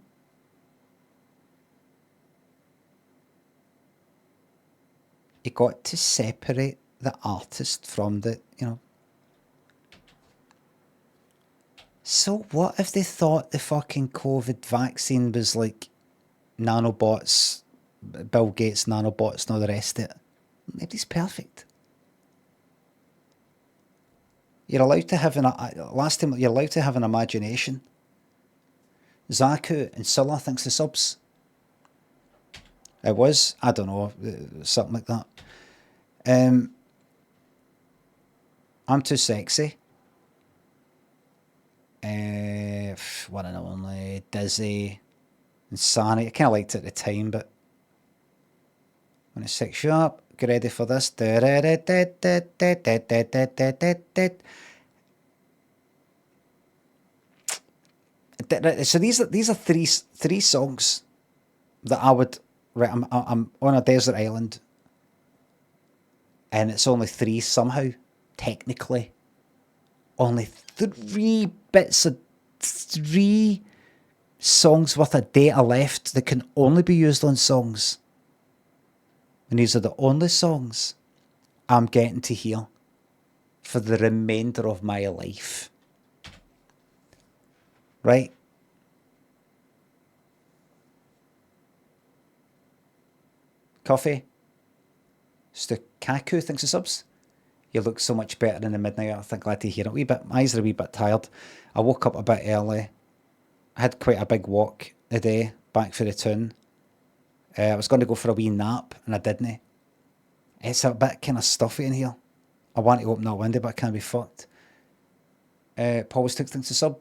A: got to separate the artist from the, you know. So what if they thought the fucking COVID vaccine was like nanobots, Bill Gates nanobots and all the rest of it? Nobody's perfect. You're allowed to have you're allowed to have an imagination. Zaku and Scylla thinks the subs. It was, I don't know, something like that. I'm Too Sexy. One and only, Dizzy, Insanity. I kind of liked it at the time, but when it's 6 you up, get ready for this. So these are three songs that I would. Right, I'm on a desert island, and it's only 3 somehow, technically. Only 3 songs worth of data left that can only be used on songs. And these are the only songs I'm getting to hear for the remainder of my life. Right? Coffee. Stukaku thinks of subs. You look so much better in the midnight. I think glad to hear it. My eyes are a wee bit tired. I woke up a bit early. I had quite a big walk today back for the town. I was going to go for a wee nap and I didn't. It's a bit kind of stuffy in here. I want to open that window but I can't be fucked. Paul was took things to sub.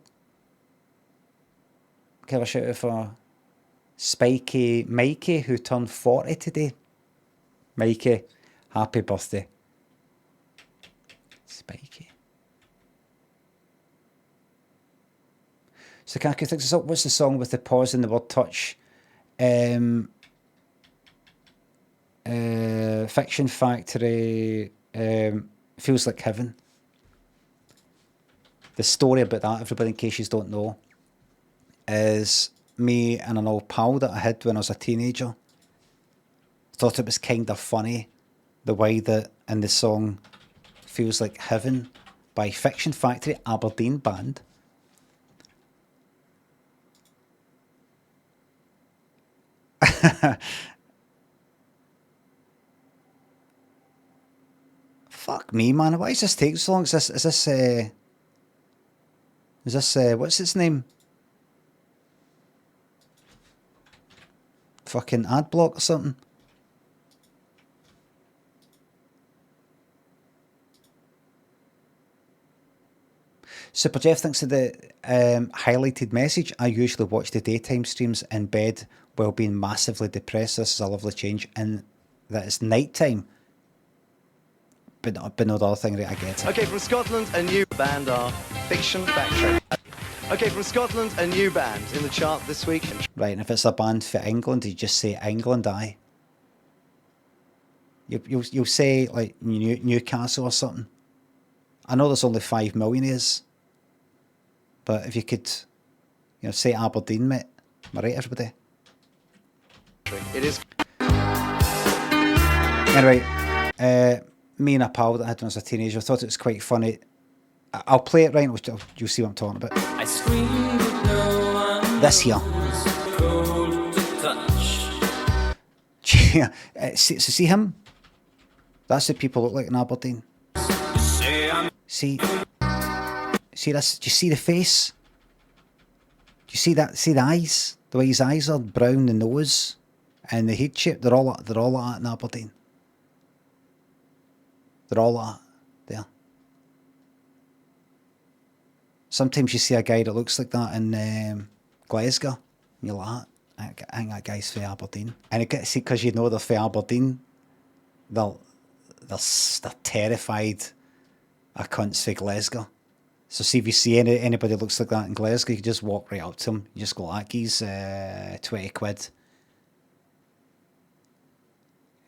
A: Give a shout out for Spiky Mikey who turned 40 today. Mikey, happy birthday. Spiky. Sakaku thinks us up. What's the song with the pause and the word touch? Fiction Factory. Feels Like Heaven. The story about that, everybody in case you don't know, is me and an old pal that I had when I was a teenager. Thought it was kind of funny the way that in the song Feels Like Heaven by Fiction Factory, Aberdeen band, fuck me, man. Why does this take so long? Is this what's its name? Fucking ad block or something? Super Jeff thinks of the highlighted message. I usually watch the daytime streams in bed while being massively depressed. This is a lovely change in that it's nighttime. But no, the other thing, right, I get it.
H: Okay, from Scotland, a new band are Fiction Factory. Okay, from Scotland, a new band in the chart this week.
A: Right, and if it's a band for England, you just say England, aye. You'll say like Newcastle or something. I know there's only 5 millionaires, but if you could, say Aberdeen, mate. Am I right, everybody?
H: It is.
A: Anyway, me and a pal that I had when I was a teenager thought it was quite funny. I'll play it right now, you'll see what I'm talking about.
G: I screamed at no one.
A: This here.
G: Cold to touch.
A: See him? That's what people look like in Aberdeen. See this? Do you see the face? Do you see that? See the eyes? The way his eyes are brown, the nose, and the head shape. They're all like that in Aberdeen. They're all like that there. Sometimes you see a guy that looks like that in Glasgow, and you're like, I think that guy's for Aberdeen. And see, because you know they're for Aberdeen, they're terrified of cunts for Glasgow. So see if you see anybody looks like that in Glasgow, you can just walk right up to them. You just go like, he's 20 quid.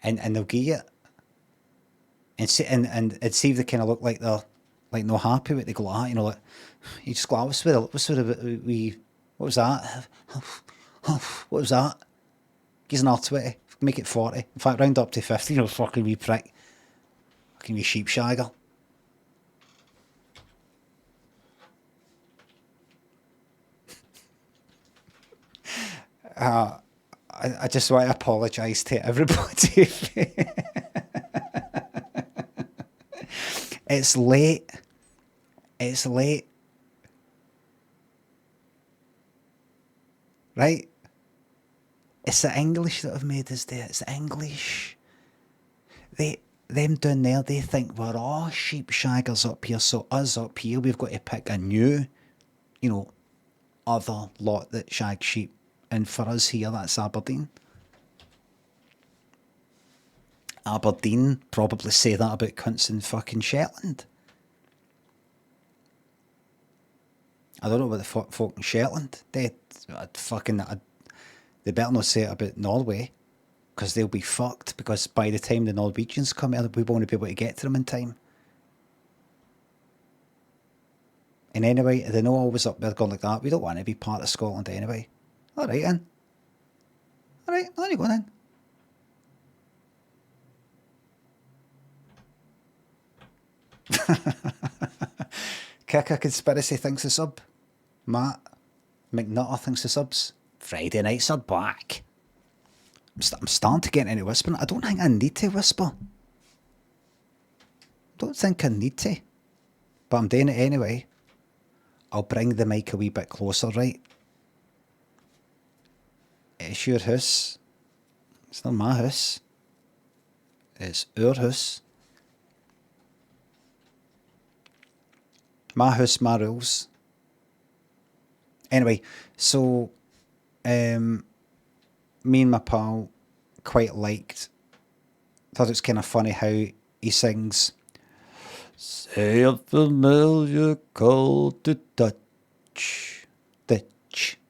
A: And they'll give you it. And see if they kind of look like they're like no happy with it. They go like, you know, like, you just go, what's with what was that? What was that? Gives another 20, make it 40. In fact, round up to 50, you know, fucking wee prick. Fucking wee sheepshagger. I just want to apologise to everybody. It's late. It's late. Right? It's the English that have made us there. It's the English. Them down there, they think we're all sheepshaggers up here, so us up here, we've got to pick a new, you know, other lot that shag sheep. And for us here, that's Aberdeen. Aberdeen probably say that about cunts in fucking Shetland. I don't know about the folk in Shetland. They better not say it about Norway, because they'll be fucked, because by the time the Norwegians come here, we won't be able to get to them in time. And anyway, they're not always up there going like that. We don't want to be part of Scotland anyway. Alright then. Alright, on you go then. Kicker Conspiracy thinks the sub. Matt McNutter thinks the subs. Friday nights are back. I'm starting to get into whispering. I don't think I need to whisper. Don't think I need to. But I'm doing it anyway. I'll bring the mic a wee bit closer, right? It's your house. It's not my house. It's our house. My house, my rules. Anyway, so me and my pal quite thought it was kind of funny how he sings, "Say a familiar call to touch." The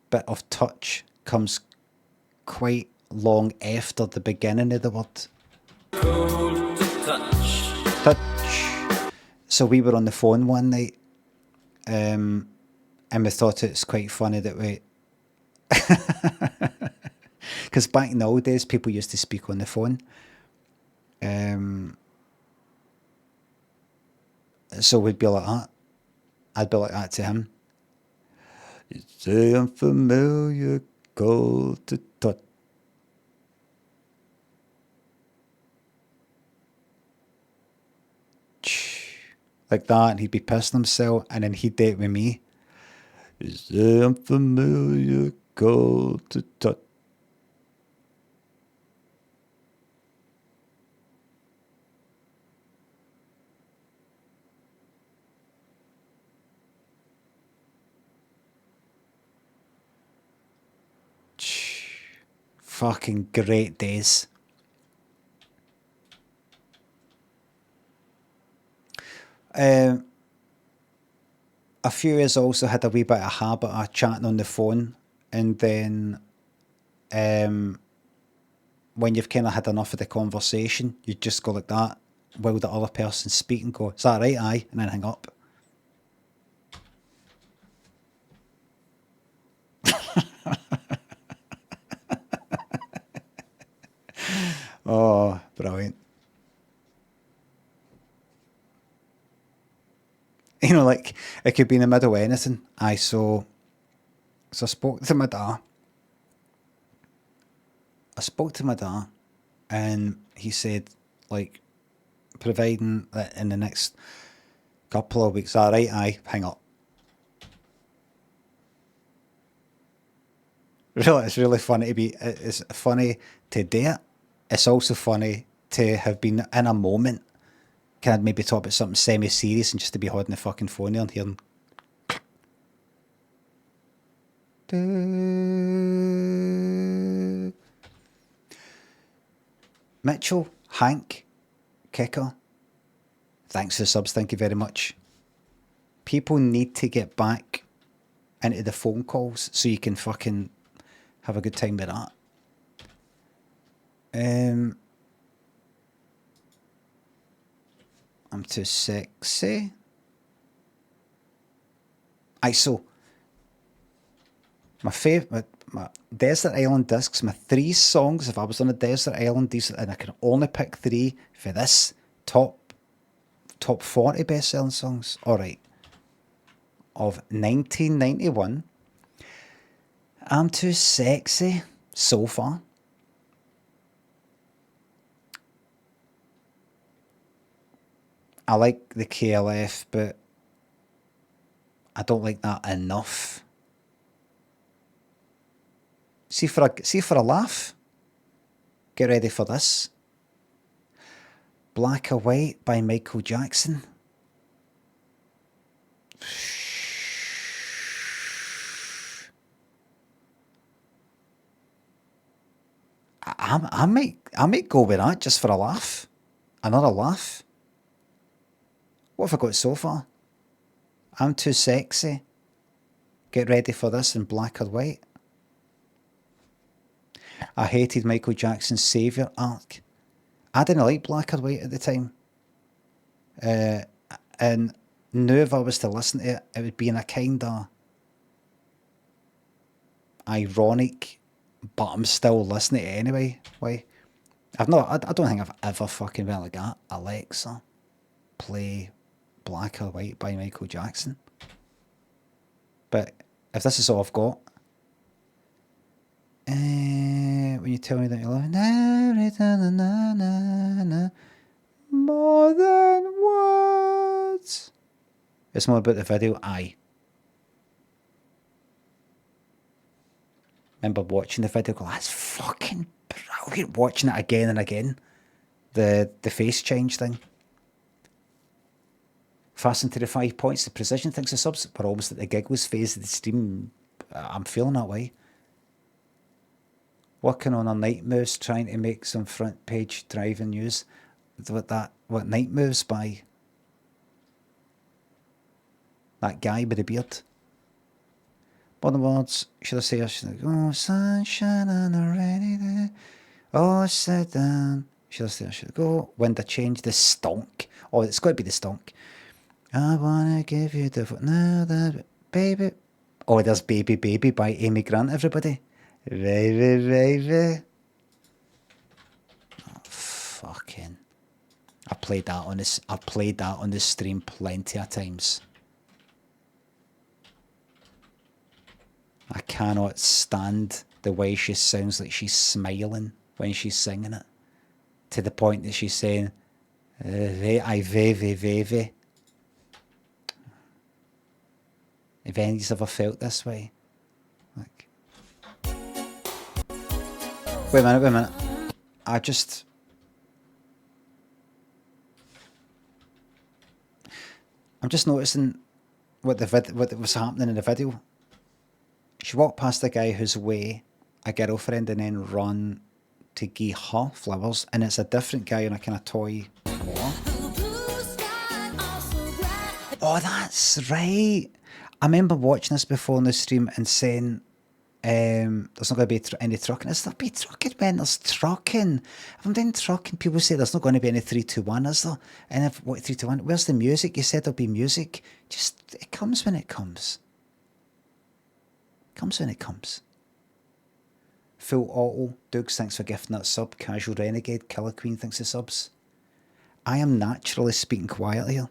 A: bit of touch comes quite long after the beginning of the word. Touch. So we were on the phone one night, and we thought it's quite funny that we, because back in the old days, people used to speak on the phone. So we'd be like that. I'd be like that to him. It's a unfamiliar call to touch. Like that, and he'd be pissing himself, and then he'd do it with me. It's a unfamiliar call to touch. Fucking great days. A few of us also had a wee bit of habit of chatting on the phone, and then when you've kind of had enough of the conversation, you just go like that while the other person's speaking, go, "Is that right? Aye," and then hang up. Oh, brilliant. You know, like, it could be in the middle of anything. So I spoke to my dad. And he said, like, providing that in the next couple of weeks, all right, aye, hang up. Really, it's really funny it's funny to do it. It's also funny to have been in a moment, kind of maybe talk about something semi-serious, and just to be holding the fucking phone there and hearing Mitchell, Hank, Kicker, thanks for the subs, thank you very much. people need to get back into the phone calls so you can fucking have a good time with that. I'm too sexy. Aye, so my favourite, my Desert Island Discs, my 3 songs, if I was on a desert island, and I can only pick 3 for this top 40 best-selling songs, alright, of 1991. I'm Too Sexy, so far. I like the KLF, but I don't like that enough. See for a laugh. Get ready for this. Black or White by Michael Jackson. I might go with that just for a laugh. Another laugh. What have I got so far? I'm Too Sexy. Get Ready for This in Black or White. I hated Michael Jackson's Saviour arc. I didn't like Black or White at the time. And now if I was to listen to it, it would be in a kind of ironic, but I'm still listening to it anyway. Why? I don't think I've ever fucking been like that. Alexa, play Black or White by Michael Jackson. But if this is all I've got, when you tell me that you love me, more than words. It's more about the video. Aye. Remember watching the video, go, that's fucking brilliant. Watching it again and again. The face change thing. Fasten to the 5 points. The precision thinks the subs were almost at the giggles phase of the stream. I'm feeling that way. Working on our night moves, trying to make some front page driving news. What night moves by? That guy with the beard. What the words should I say? I should go, sunshine on a rainy day. Oh, sit down. Should I say I should go? When to change the stonk. Oh, it's got to be the stonk. I wanna give you the now that baby. Oh, there's Baby Baby by Amy Grant, everybody. Baby, baby. Oh, fucking. I've played that on this stream plenty of times. I cannot stand the way she sounds like she's smiling when she's singing it. To the point that she's saying, I veve. If anybody's ever felt this way. Like, wait a minute. I'm just noticing what was happening in the video. She walked past a guy who's away, a girlfriend, and then run to give her flowers, and it's a different guy on a kind of toy car. Oh, that's right. I remember watching this before on the stream and saying, there's not going to be any trucking. There'll be trucking when there's trucking. If I'm doing trucking, people say there's not going to be any 3, 2, 1, is there? And if, what, 3, 2, 1? Where's the music? You said there'll be music. Just, it comes when it comes. Comes when it comes. Full Auto, Dougs, thanks for gifting that sub. Casual Renegade, Killer Queen, thanks for subs. I am naturally speaking quiet here.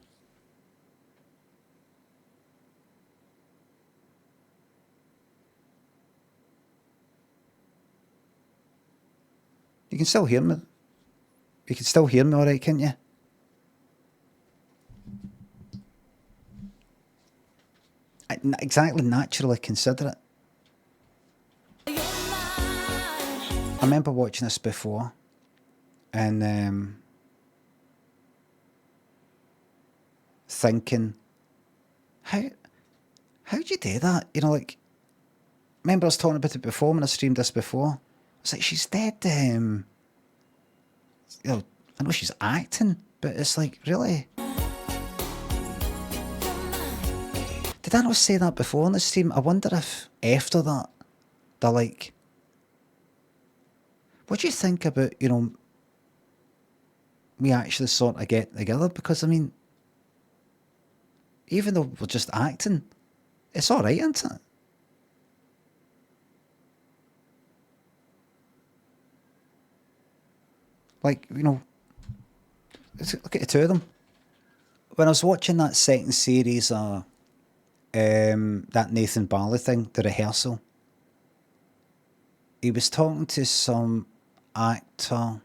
A: You can still hear me. You can still hear me alright, can't you? Exactly, naturally considerate. I remember watching this before and thinking, how'd you do that? You know, like, remember I was talking about it before when I streamed this before? It's like, she's dead, you know, I know she's acting, but it's like, really? Did I not say that before on the stream? I wonder if after that, they're like, what do you think about, you know, me actually sort of getting together? Because, I mean, even though we're just acting, it's all right, isn't it? Like, you know, look at the two of them. When I was watching that second series, that Nathan Barley thing, the rehearsal, he was talking to some actor.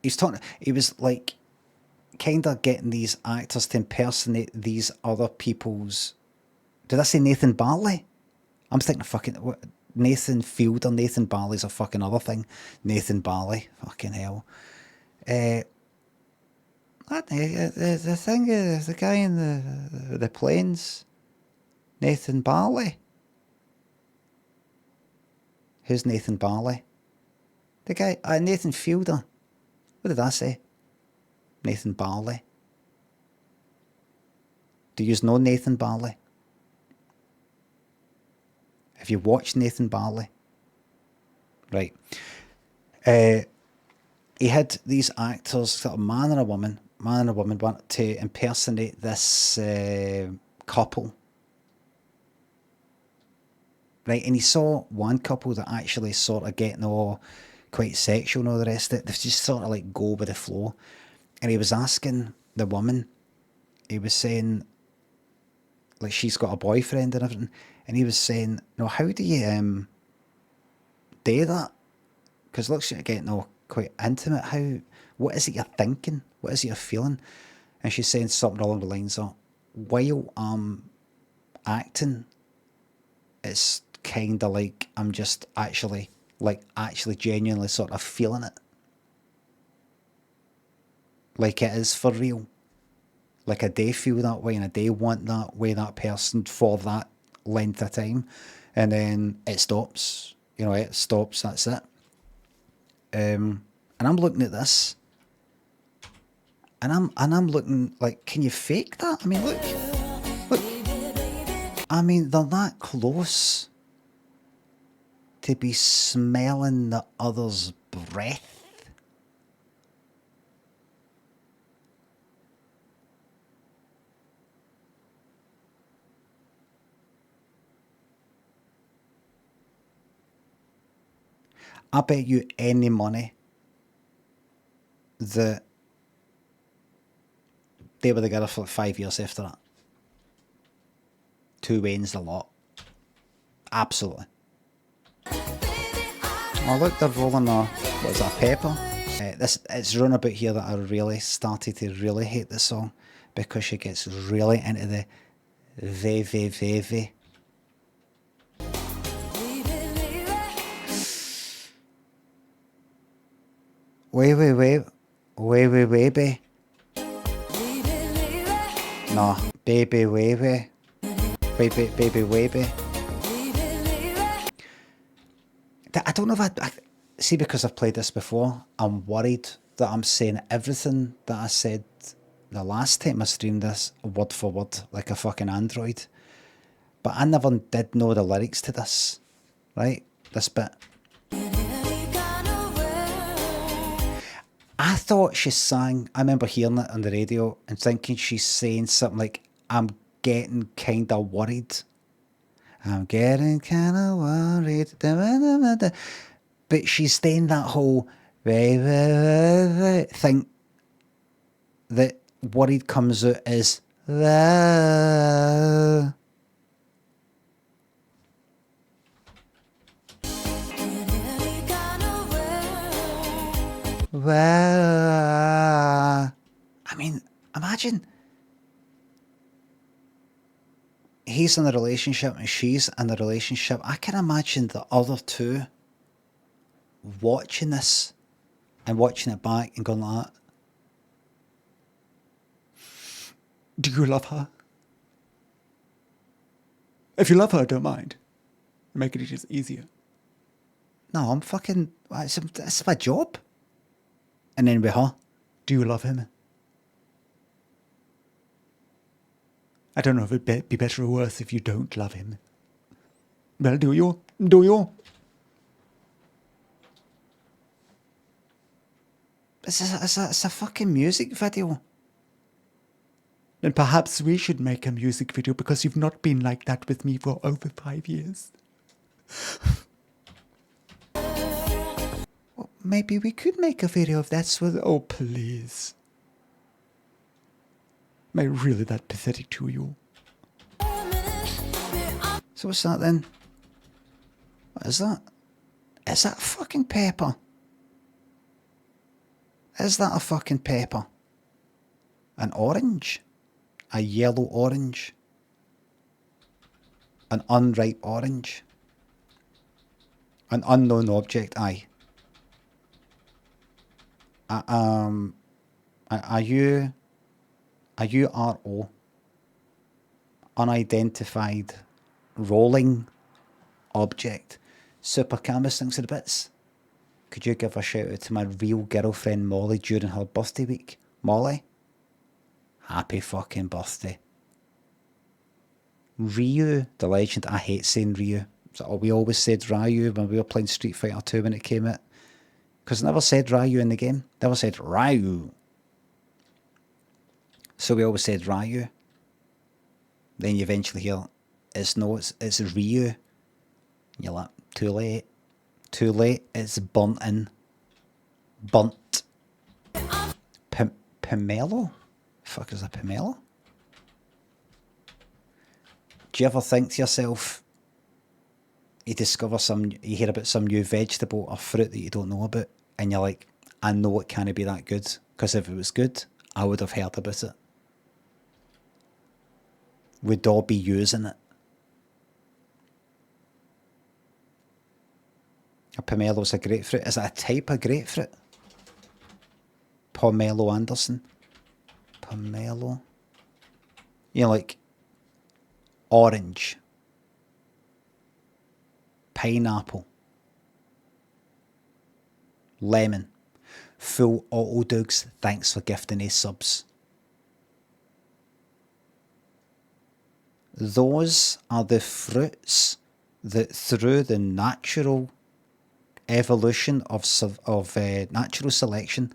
A: He was like kind of getting these actors to impersonate these other people's. Did I say Nathan Barley? I'm thinking fucking Nathan Fielder. Nathan Barley's a fucking other thing. Nathan Barley, fucking hell. The thing is, the guy in the planes, Nathan Barley. Who's Nathan Barley? The guy, Nathan Fielder. What did I say? Nathan Barley. Do you know Nathan Barley? Have you watched Nathan Barley? Right. He had these actors, sort of man and a woman want to impersonate this couple. Right, and he saw one couple that actually sort of getting all quite sexual and all the rest of it. They just sort of like go with the flow. And he was asking the woman, he was saying, like, she's got a boyfriend and everything. And he was saying, no, how do you do that? Because it looks like you're getting all quite intimate. What is it you're thinking? What is it you're feeling? And she's saying something along the lines of, while I'm acting, it's kind of like I'm just actually genuinely sort of feeling it. Like it is for real. Like I do feel that way and I do want that way, that person for that length of time. And then it stops. You know, it stops, that's it. And I'm looking at this. And I'm looking like, can you fake that? I mean, look. I mean, they're that close to be smelling the other's breath. I bet you any money that they were together for like 5 years after that. 2 wins a lot. Absolutely. Oh look, they're rolling what is that, pepper? It's run about here that I really started to really hate the song because she gets really into the ve. Wait, baby. No, baby, wait. Baby. I don't know if I see, because I've played this before, I'm worried that I'm saying everything that I said the last time I streamed this, word for word, like a fucking android. But I never did know the lyrics to this, right? This bit. I thought she sang, I remember hearing it on the radio and thinking she's saying something like, I'm getting kinda worried. I'm getting kinda worried. But she's saying that whole thing that worried comes out as the. Well, I mean, imagine he's in a relationship and she's in a relationship. I can imagine the other two watching this and watching it back and going like that. Do you love her?
I: If you love her, don't mind. Make it just easier.
A: No, I'm fucking. It's my job. And then with her,
I: do you love him? I don't know if it'd be better or worse if you don't love him. Well, do you? Do you?
A: It's a fucking music video.
I: Then perhaps we should make a music video because you've not been like that with me for over 5 years.
A: Well, maybe we could make a video of this with...
I: Oh, please. Am I really that pathetic to you?
A: So what's that then? What is that? Is that a fucking pepper? Is that a fucking pepper? An orange? A yellow orange? An unripe orange? An unknown object, aye. A URO. Unidentified rolling object. Super Camus thinks of the bits. Could you give a shout out to my real girlfriend Molly during her birthday week? Molly? Happy fucking birthday. Ryu, the legend. I hate saying Ryu. So we always said Ryu when we were playing Street Fighter 2 when it came out. Because I never said Ryu in the game. Never said Ryu. So we always said Ryu. Then you eventually hear, it's Ryu. And you're like, too late. Too late, it's burnt in. Burnt. Pomelo? Fuck is a pomelo? Do you ever think to yourself, you hear about some new vegetable or fruit that you don't know about, and you're like, I know it can't be that good, because if it was good, I would have heard about it. We'd all be using it. A pomelo's a grapefruit. Is it a type of grapefruit? Pomelo Anderson. Pomelo. You know, like orange. Pineapple. Lemon. Full auto Dougs, thanks for gifting us subs. Those are the fruits that through the natural evolution of natural selection,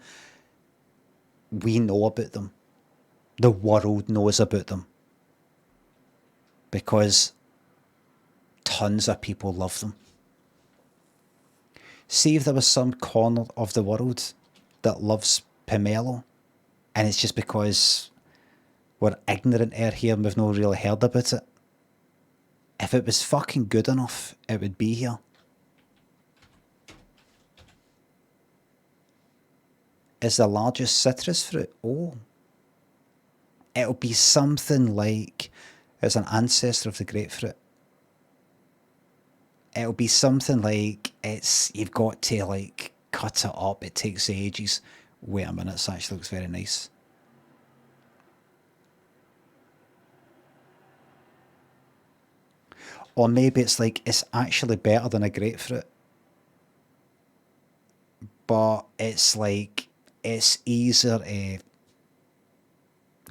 A: we know about them. The world knows about them. Because tons of people love them. See if there was some corner of the world that loves pomelo, and it's just because we're ignorant out here and we've not really heard about it. If it was fucking good enough, it would be here. Is the largest citrus fruit? Oh. It'll be something like it's an ancestor of the grapefruit. It'll be something like you've got to like cut it up. It takes ages. Wait a minute, this actually looks very nice. Or maybe it's like it's actually better than a grapefruit. But it's like it's easier to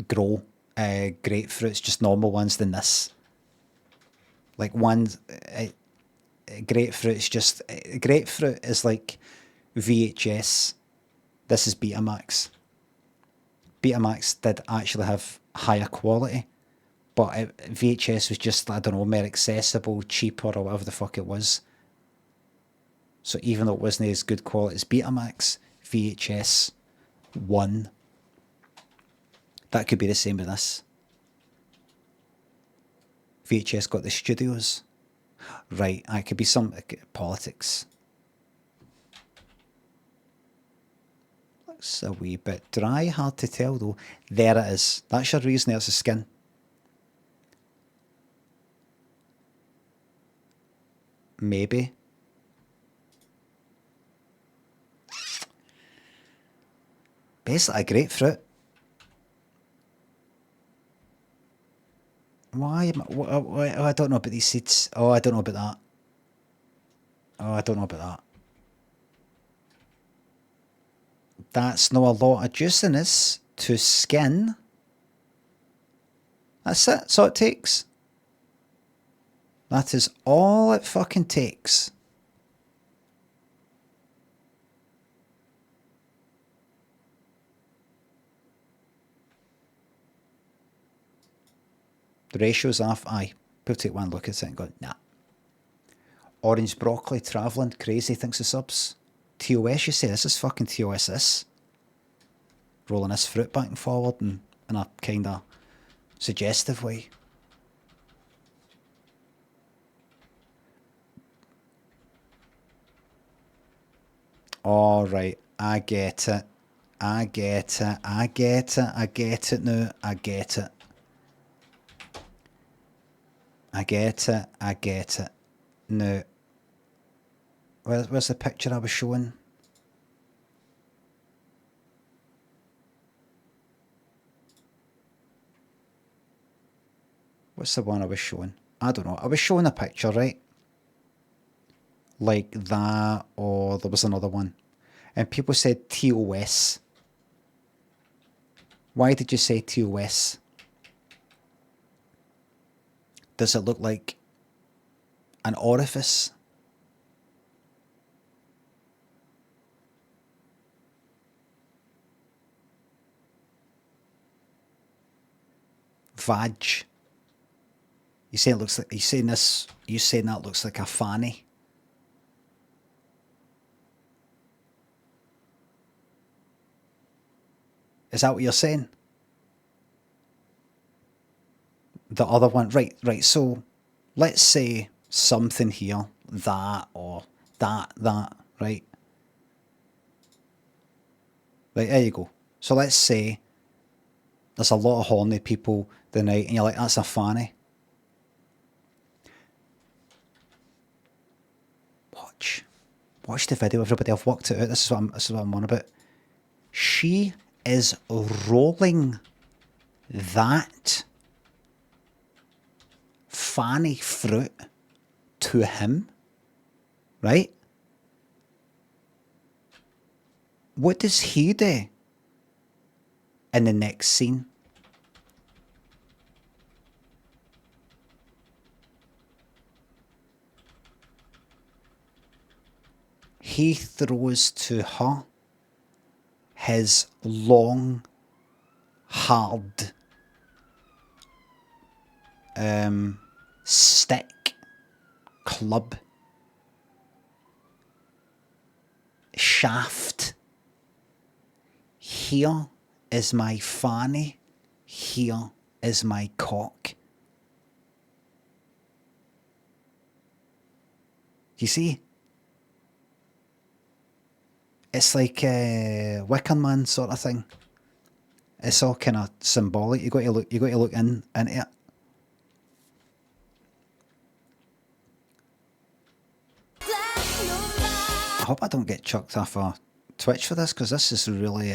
A: grow grapefruits, just normal ones, than this. Like grapefruit is like VHS. This is Betamax. Betamax did actually have higher quality, but VHS was just, I don't know, more accessible, cheaper, or whatever the fuck it was. So even though it wasn't as good quality as Betamax, VHS won. That could be the same with this. VHS got the studios. Right, it could be some politics. Looks a wee bit dry, hard to tell though. There it is. That's your reason there's the skin. Maybe. Basically a grapefruit. Why am I don't know about these seeds. Oh, I don't know about that. Oh, I don't know about that. That's not a lot of juiciness to skin. That's it. That's all it takes. That is all it fucking takes. The ratio's off. Aye. People take one look at it and go, nah. Orange broccoli, travelling, crazy, thinks of subs. TOS, you say, this is fucking TOS this. Rolling this fruit back and forward in a kind of suggestive way. All right, I get it. I get it. I get it. I get it now. I get it. I get it. I get it. Now, where's the picture I was showing? What's the one I was showing? I don't know. I was showing a picture, right? Like that, or there was another one. And people said TOS. Why did you say TOS? Does it look like an orifice? Vag. You saying it looks like, you saying this, you saying that looks like a fanny? Is that what you're saying? The other one, right, so let's say something here, that, or that, right? Right, there you go. So let's say there's a lot of horny people the night and you're like, that's a fanny. Watch the video, everybody. I've worked it out. This is what I'm on about. She is rolling that fanny fruit to him, right? What does he do in the next scene? He throws to her his long, hard stick, club, shaft. Here is my fanny. Here is my cock. You see? It's like a Wicker Man sort of thing. It's all kind of symbolic. You got to look into it. I hope I don't get chucked off of Twitch for this, because this is really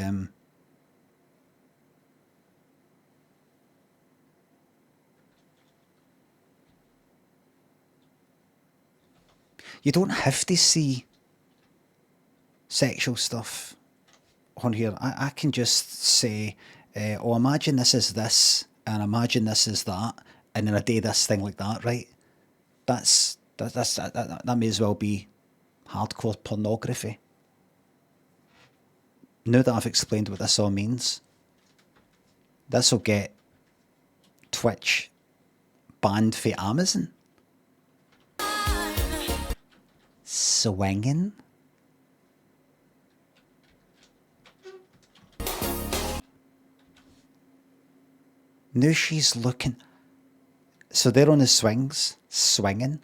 A: you don't have to see sexual stuff on here. I can just say, oh, imagine this is this, and imagine this is that, and then I do this thing like that, right? That may as well be hardcore pornography. Now that I've explained what this all means, this will get Twitch banned for Amazon. Swinging. Now she's looking. So they're on the swings, swinging.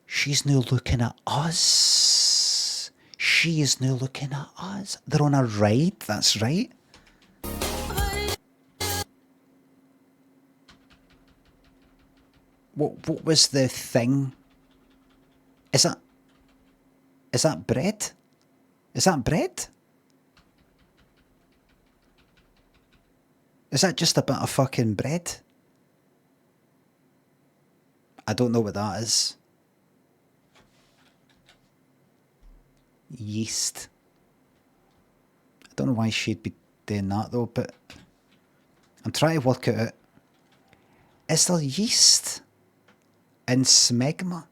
A: She's now looking at us. She is now looking at us. They're on a ride, that's right. What was the thing? Is that bread? Is that bread? Is that just a bit of fucking bread? I don't know what that is. Yeast. I don't know why she'd be doing that though, but I'm trying to work it out. Is there yeast in smegma?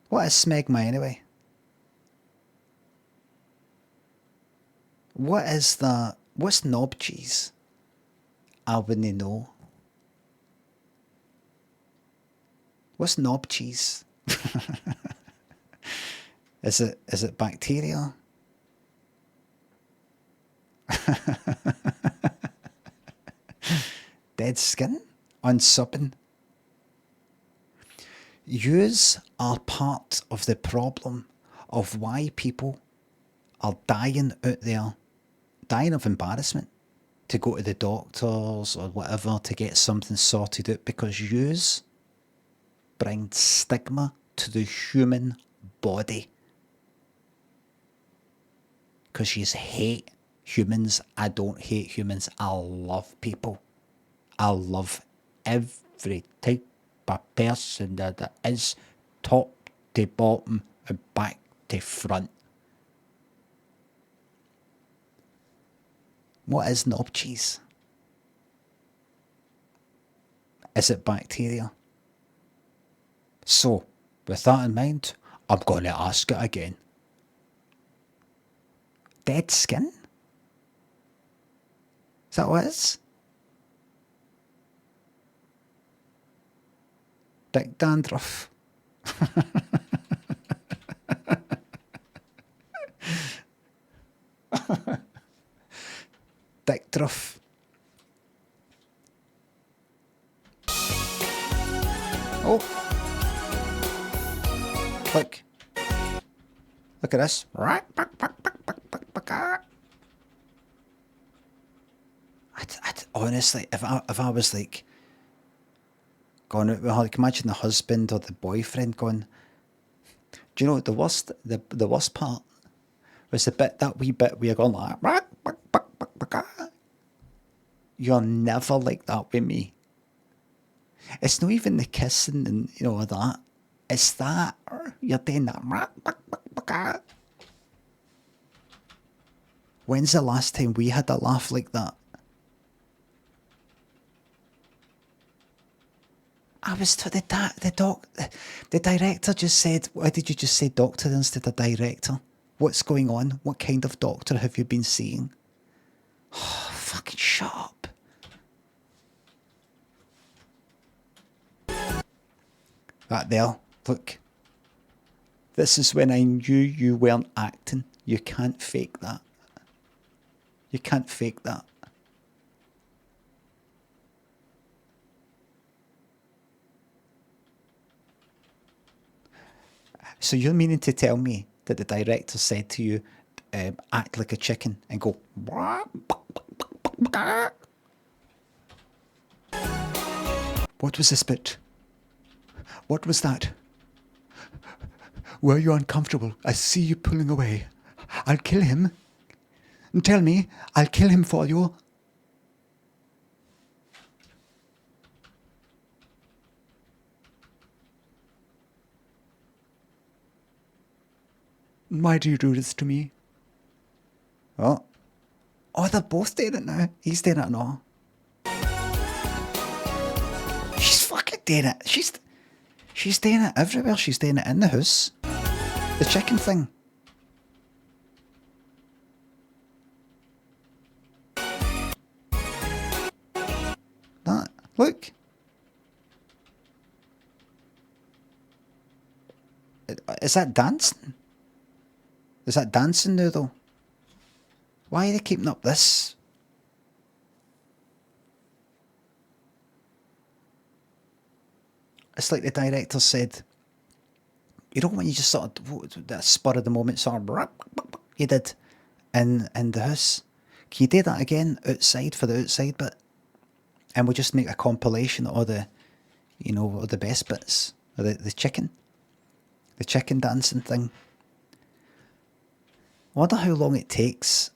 A: What is smegma anyway? What is that? What's knob cheese? I wouldn't know. What's knob cheese? Is it bacteria? Dead skin? Unsubbing? Yous are part of the problem of why people are dying out there, dying of embarrassment to go to the doctors or whatever to get something sorted out, because yous bring stigma to the human body. Because you hate humans. I don't hate humans. I love people. I love every type of person that is, top to bottom and back to front. What is knob cheese? Is it bacteria? So, with that in mind, I'm going to ask it again. Dead skin? Is that what it is? Dick dandruff. Dick druff. Oh. Look. Look at this. Honestly, if I was like going out with her, like imagine the husband or the boyfriend going, do you know what the worst part was that wee bit where you're going like, you're never like that with me. It's not even the kissing and that. It's that you're doing that. When's the last time we had a laugh like that? I was to the director just said, why did you just say doctor instead of director? What's going on? What kind of doctor have you been seeing? Oh, fucking shut up. That there, look. This is when I knew you weren't acting. You can't fake that. You can't fake that. So you're meaning to tell me that the director said to you, act like a chicken and go, what was this bit? What was that? Were you uncomfortable? I see you pulling away. I'll kill him. Tell me, I'll kill him for you. Why do you do this to me? Oh, they're both doing it now. He's doing it now. She's fucking doing it. She's doing it everywhere. She's doing it in the house. The chicken thing. That, look. Is that dancing? Is that dancing now though? Why are they keeping up this? It's like the director said, when you just sort of, that spur of the moment sort of, you did in the house. Can you do that again outside for the outside bit? And we'll just make a compilation of all the, all the best bits. Or the chicken dancing thing. I wonder how long it takes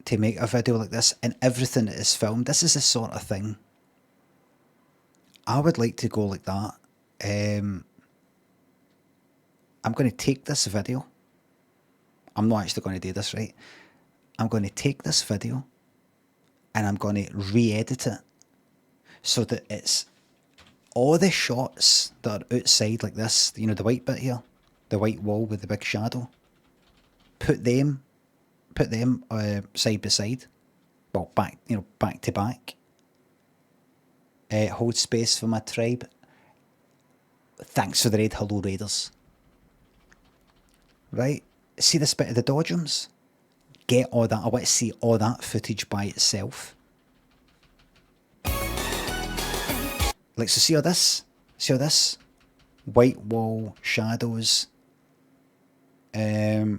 A: to make a video like this, and everything that is filmed. This is the sort of thing I would like to go like that. I'm going to take this video. I'm not actually going to do this, right? I'm going to take this video and I'm going to re-edit it so that it's all the shots that are outside like this, you know, the white bit here, the white wall with the big shadow, put them side by side, well, back, you know, back to back. Hold space for my tribe. Thanks for the raid, hello raiders. Right, see this bit of the dodgems? Get all that, I want to see all that footage by itself. Like, so see all this? See all this? White wall, shadows. I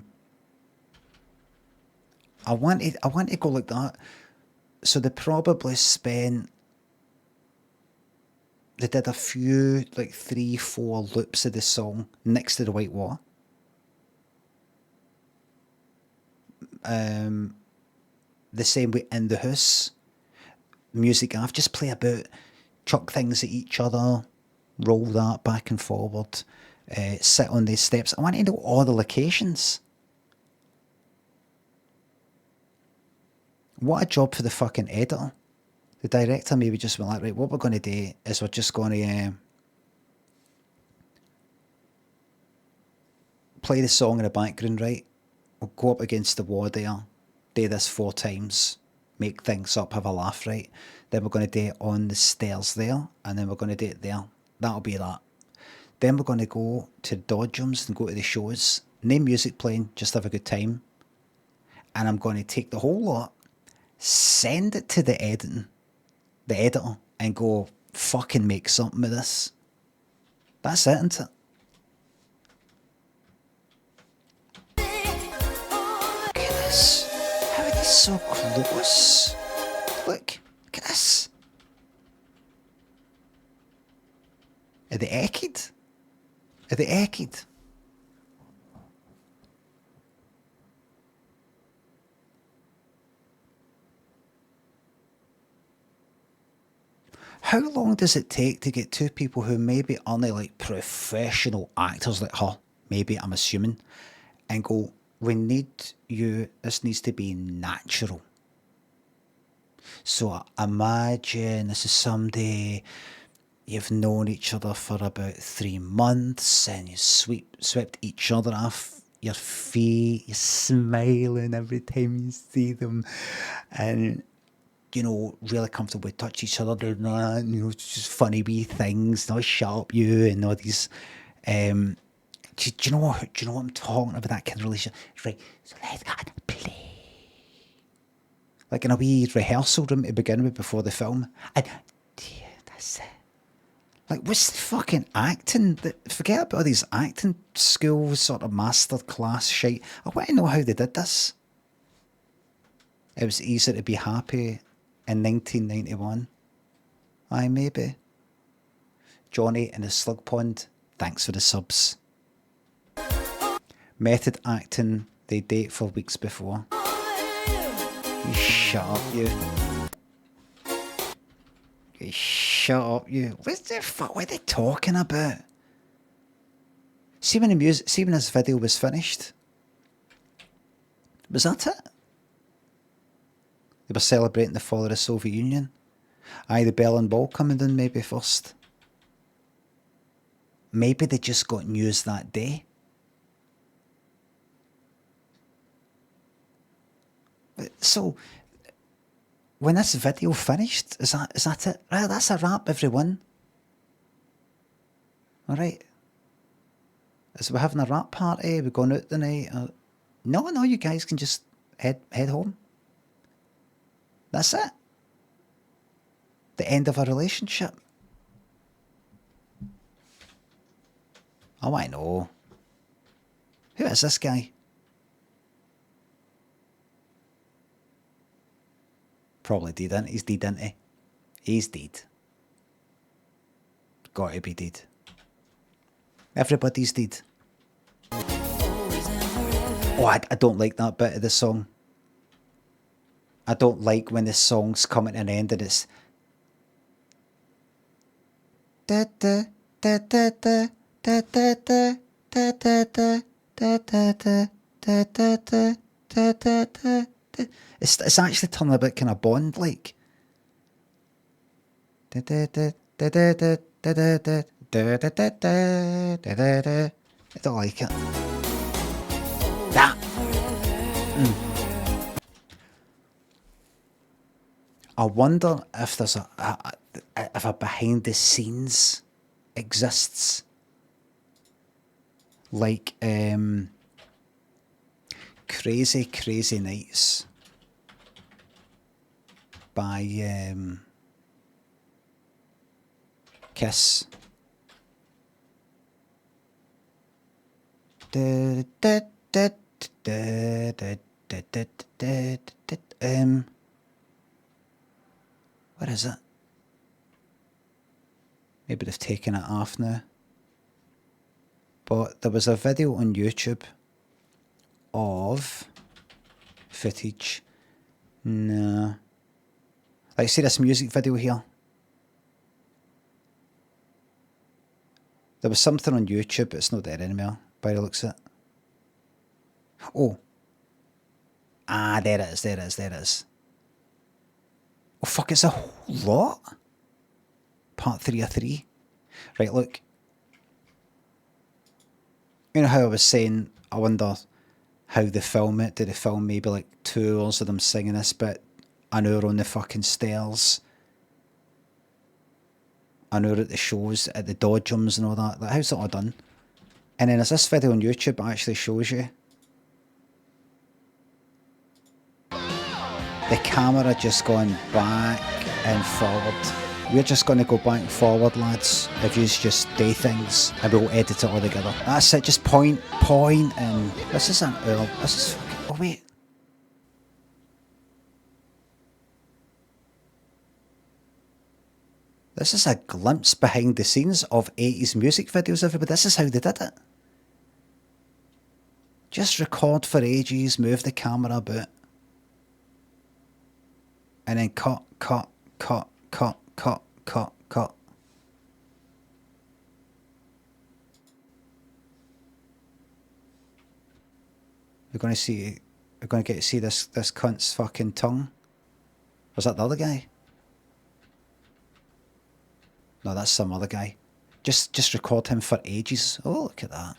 A: want to go like that. So they probably spent, they did a few, like 3-4 loops of the song next to the white wall. The same way in the house. Music I've just play about, chuck things at each other, roll that back and forward, sit on these steps. I want to know all the locations. What a job for the fucking editor. The director maybe just went like, right, what we're going to do is we're just going to play the song in the background, right? We'll go up against the wall there, do this 4 times, make things up, have a laugh, right? Then we're going to do it on the stairs there, and then we're going to do it there. That'll be that. Then we're going to go to dodgems and go to the shows. No music playing, just have a good time. And I'm going to take the whole lot, send it to the editor, and go, fucking make something of this. That's it, isn't it? Look at this. How are they so close? Look at this. Are they echoed? Are they echoed? How long does it take to get 2 people who maybe aren't like professional actors like her, maybe I'm assuming, and go, we need you, this needs to be natural. So imagine this is somebody, you've known each other for about 3 months and you swept each other off your feet, you're smiling every time you see them, and you know, really comfortable, touch each other, you know, just funny wee things, no sharp you and all these. Do you know what I'm talking about? That kind of relationship, right? So let's go and play, like in a wee rehearsal room to begin with before the film, and yeah, that's it. Like, what's the fucking acting? Forget about all these acting schools, sort of master class shit. I want to know how they did this. It was easier to be happy in 1991. Aye, maybe. Johnny in the Slug Pond, thanks for the subs. Method acting, they date for weeks before. You shut up, you. You shut up, you. What the fuck? What are they talking about? See when this video was finished? Was that it? They were celebrating the fall of the Soviet Union. Aye, the Berlin Wall coming down maybe first. Maybe they just got news that day. So, when this video finished, is that it? Right, that's a wrap, everyone. Alright. So we're having a wrap party, we're going out tonight. No, you guys can just head home. That's it. The end of a relationship. Oh, I know. Who is this guy? Probably dead, isn't he? He's dead, isn't he? He's dead. Got to be dead. Everybody's dead. Oh, I don't like that bit of the song. I don't like when the song's coming to an end and it's da da da da da da da da da da da da da da da da da da da It's actually turning a bit kind of Bond-like. I don't like it. That. I wonder if there's if a behind the scenes exists, like Crazy Nights by Kiss. What is it? Maybe they've taken it off now. But there was a video on YouTube of footage. No. Like, see this music video here? There was something on YouTube, but it's not there anymore, by the looks of it. Oh. Ah, there it is. Oh, fuck, it's a whole lot. Part 3 of 3. Right, look. You know how I was saying, I wonder how they film it. Did they film maybe like 2 hours of them singing this bit? An hour on the fucking stairs. An hour at the shows, at the dodgems and all that. Like, how's it all done? And then there's this video on YouTube that actually shows you. The camera just going back and forward. We're just going to go back and forward, lads, if you just do things and we'll edit it all together. That's it, just point, and this is an hour. This is fucking, oh wait. This is a glimpse behind the scenes of 80s music videos, everybody. This is how they did it. Just record for ages, move the camera about. And then cut. We're going to get to see this cunt's fucking tongue. Was that the other guy? No, that's some other guy. Just record him for ages. Oh, look at that.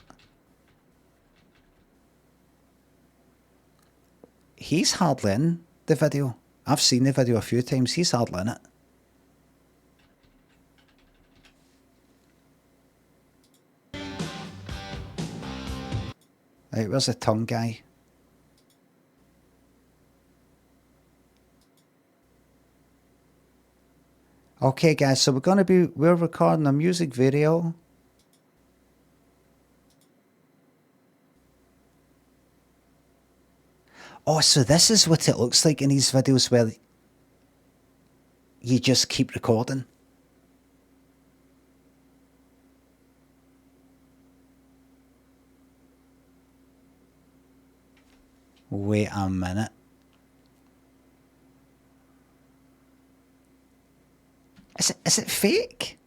A: He's hardly in the video. I've seen the video a few times. He's hardly in it. Right, where's the tongue guy? Okay, guys, so we're recording a music video. Oh, so this is what it looks like in these videos where you just keep recording. Wait a minute. Is it fake?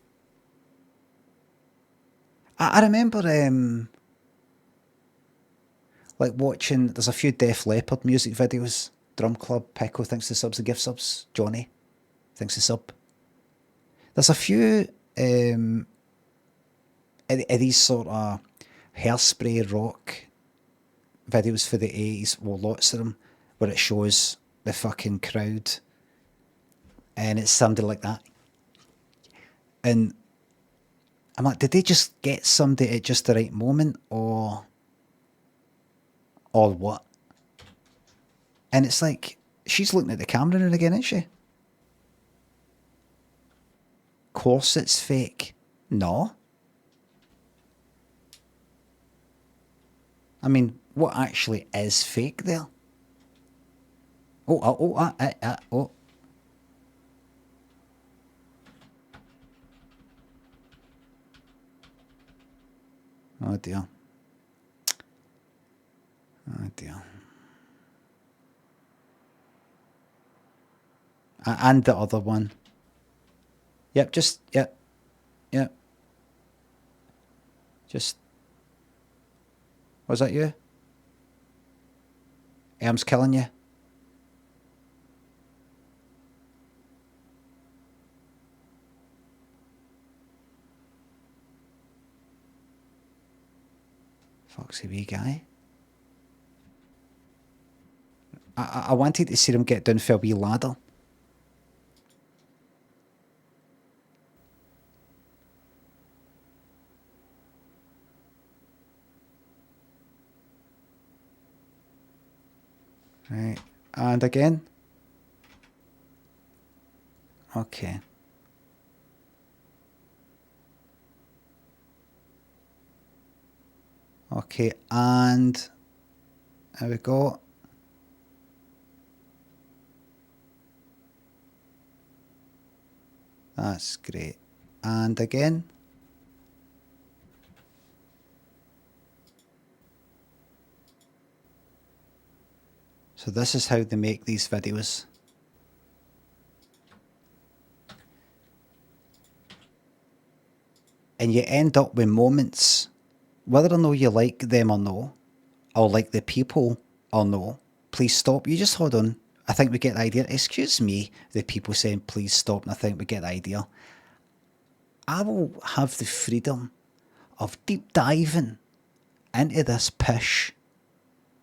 A: I remember like watching, there's a few Def Leppard music videos. Drum Club, Pico thinks the subs, the gift subs, Johnny thinks the sub. There's a few of these sort of hairspray rock videos for the 80s, well, lots of them, where it shows the fucking crowd and it's somebody like that. And I'm like, did they just get somebody at just the right moment or what? And it's like, she's looking at the camera now again, isn't she? Course it's fake. No. I mean, what actually is fake there? Oh. Oh dear. Oh dear. And the other one. Yep, yep. Just, was that you? Erm's killing you. Foxy wee guy. I wanted to see him get down for a wee ladder. Right, and again. Okay. Okay, and there we go. That's great. And again. So this is how they make these videos. And you end up with moments, whether or not you like them or no, or like the people or no, please stop. You just hold on. I think we get the idea. Excuse me, the people saying please stop, and I think we get the idea. I will have the freedom of deep diving into this pish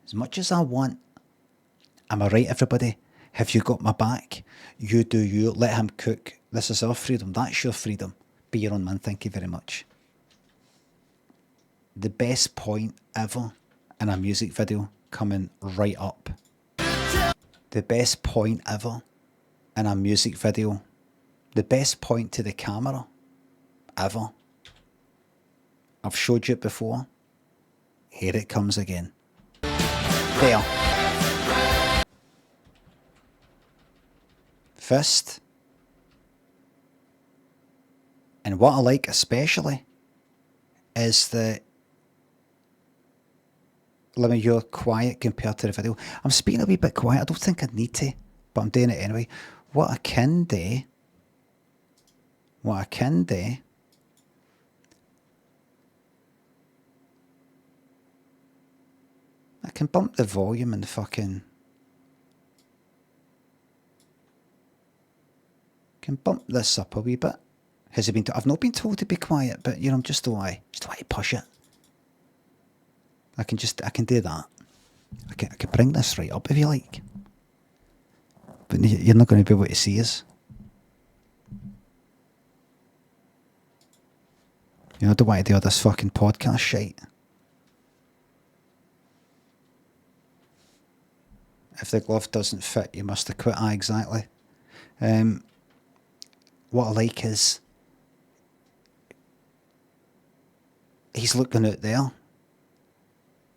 A: as much as I want. Am I right, everybody? Have you got my back? You do you. Let him cook. This is our freedom. That's your freedom. Be your own man. Thank you very much. The best point ever in a music video coming right up. The best point ever in a music video. The best point to the camera ever. I've showed you it before. Here it comes again. There. Fist. And what I like especially is that, Limmy, you're quiet compared to the video. I'm speaking a wee bit quiet. I don't think I need to, but I'm doing it anyway. What I can do, I can bump the volume and fucking, can bump this up a wee bit. Has it been? I've not been told to be quiet, but you know, I'm just the way to push it. I can do that. I can bring this right up if you like, but you're not going to be able to see us. You know, I don't want to do all this fucking podcast shit. If the glove doesn't fit, you must have quit. Exactly. What I like is he's looking out there.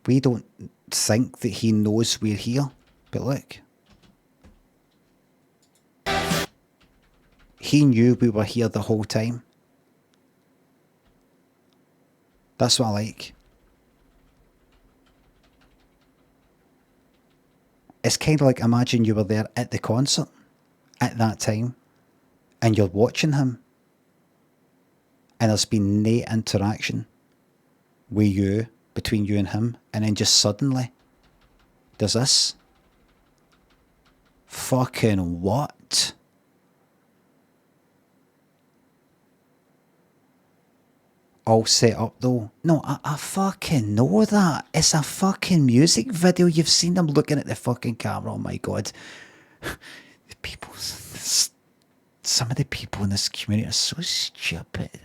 A: We don't think that he knows we're here, but look. He knew we were here the whole time. That's what I like. It's kind of like, imagine you were there at the concert at that time and you're watching him and there's been no interaction with you, between you and him, and then just suddenly there's this. Fucking what? All set up though. No, I fucking know that. It's a fucking music video. You've seen them looking at the fucking camera. Oh my god. The people, some of the people in this community are so stupid.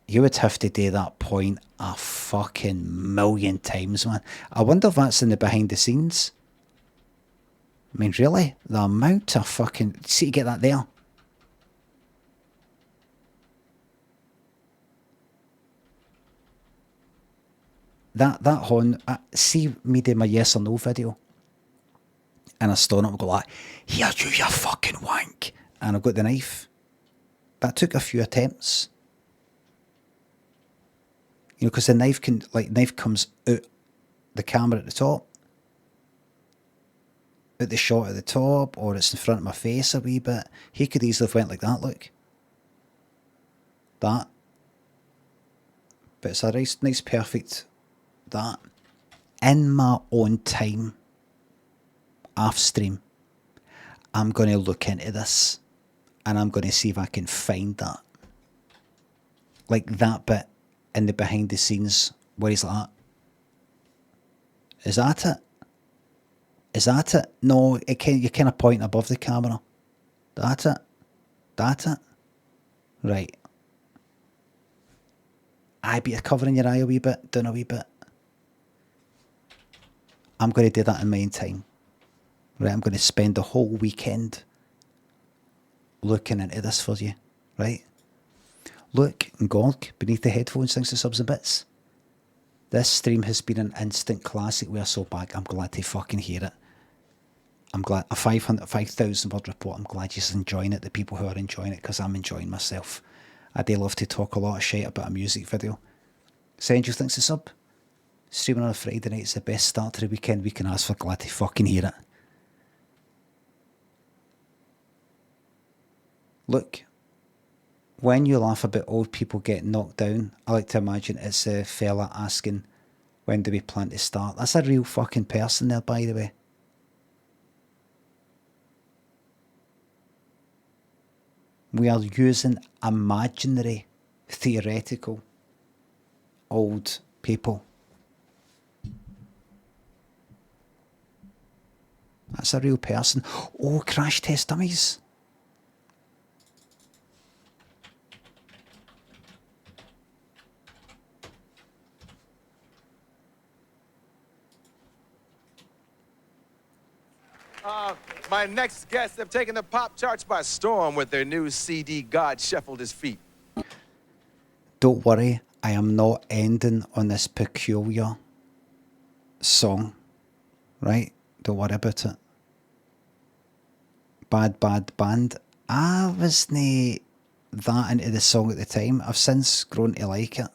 A: You would have to do that point a fucking million times, man. I wonder if that's in the behind the scenes. I mean, really? The amount of fucking... See, you get that there? That horn... see me do my yes or no video. And I stand up and go like, here you fucking wank. And I've got the knife. That took a few attempts. You know, because the knife knife comes out the camera at the top, out the shot at the top, or it's in front of my face a wee bit. He could easily have went like that, look. That. But it's a nice perfect that. In my own time, off stream, I'm going to look into this, and I'm going to see if I can find that. like that bit in the behind the scenes where he's like, is that it? Is that it? No, you're kind of pointing above the camera. That's it. That's it. Right. But you're covering your eye a wee bit, doing a wee bit. I'm going to do that in my own time. Right, I'm going to spend the whole weekend looking into this for you. Right? Look, and Gorg, beneath the headphones, thanks to subs and bits. This stream has been an instant classic. We're so back. I'm glad to fucking hear it. I'm glad. A 5,000 word report. I'm glad you're enjoying it. The people who are enjoying it, because I'm enjoying myself. I do love to talk a lot of shit about a music video. Send you thanks to sub. Streaming on a Friday night is the best start to the weekend we can ask for. Glad to fucking hear it. Look, when you laugh about old people getting knocked down, I like to imagine it's a fella asking, when do we plan to start? That's a real fucking person there, by the way. We are using imaginary, theoretical, old people. That's a real person. Oh, crash test dummies.
J: My next guests have taken the pop charts by storm with their new CD, God Shuffled His Feet.
A: Don't worry, I am not ending on this peculiar song, right? Don't worry about it. Bad Band. I wasn't that into the song at the time. I've since grown to like it.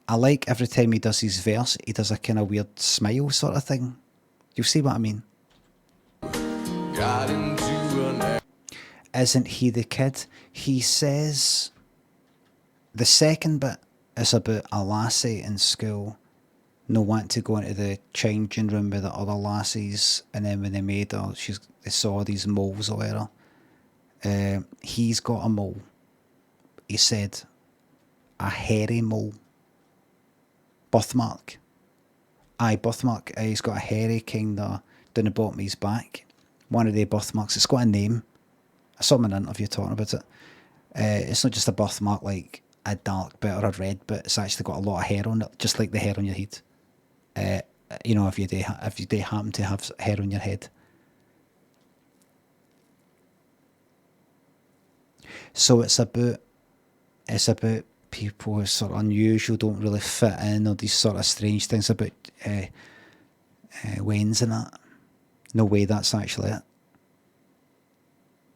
A: I like every time he does his verse, he does a kind of weird smile sort of thing. You see what I mean? Isn't he the kid? He says the second bit is about a lassie in school no want to go into the changing room with the other lassies, and then when they made her, they saw these moles or whatever. He's got a mole. He said a hairy mole. Birthmark. Birthmark. He's got a hairy kind of down the bottom of his back. One of the birthmarks. It's got a name. I saw him in an interview talking about it. It's not just a birthmark like a dark bit or a red bit. It's actually got a lot of hair on it, just like the hair on your head. You know, if you do happen to have hair on your head. So it's about people who are sort of unusual, don't really fit in, or these sort of strange things about Wayne's and that. No way that's actually it.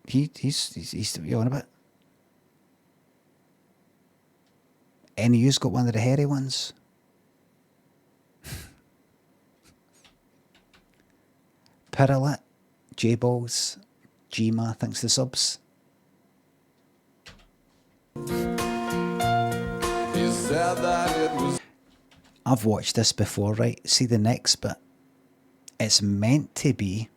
A: He's to be on about. Any of you's got one of the hairy ones? Piralit, J-Balls, G-Ma, thanks to the subs. I've watched this before, right? See the next bit. It's meant to be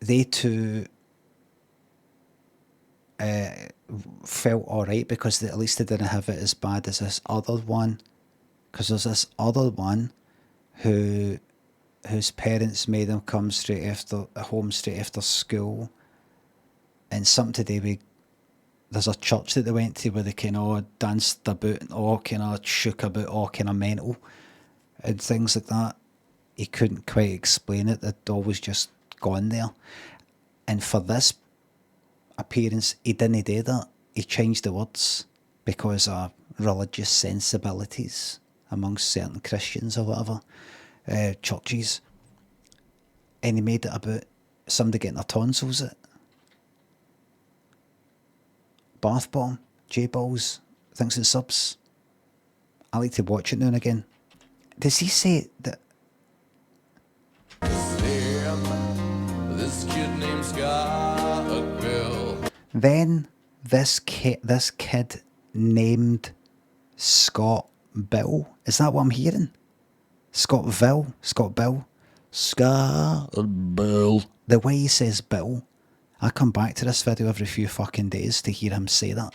A: they two felt alright because at least they didn't have it as bad as this other one. Because there's this other one whose parents made them come home straight after school, and something to do with, there's a church that they went to where they kind of danced about and all kind of shook about, all kind of mental and things like that. He couldn't quite explain it. They'd always just gone there. And for this appearance, he didn't do that. He changed the words because of religious sensibilities amongst certain Christians or whatever, churches. And he made it about somebody getting their tonsils out. Bath Bomb, J-Balls, thanks for the subs. I like to watch it now and again. Does he say that? This kid named Scott Bill. Then this kid named Scott Bill. Is that what I'm hearing? Scott Bill. The way he says Bill, I come back to this video every few fucking days to hear him say that.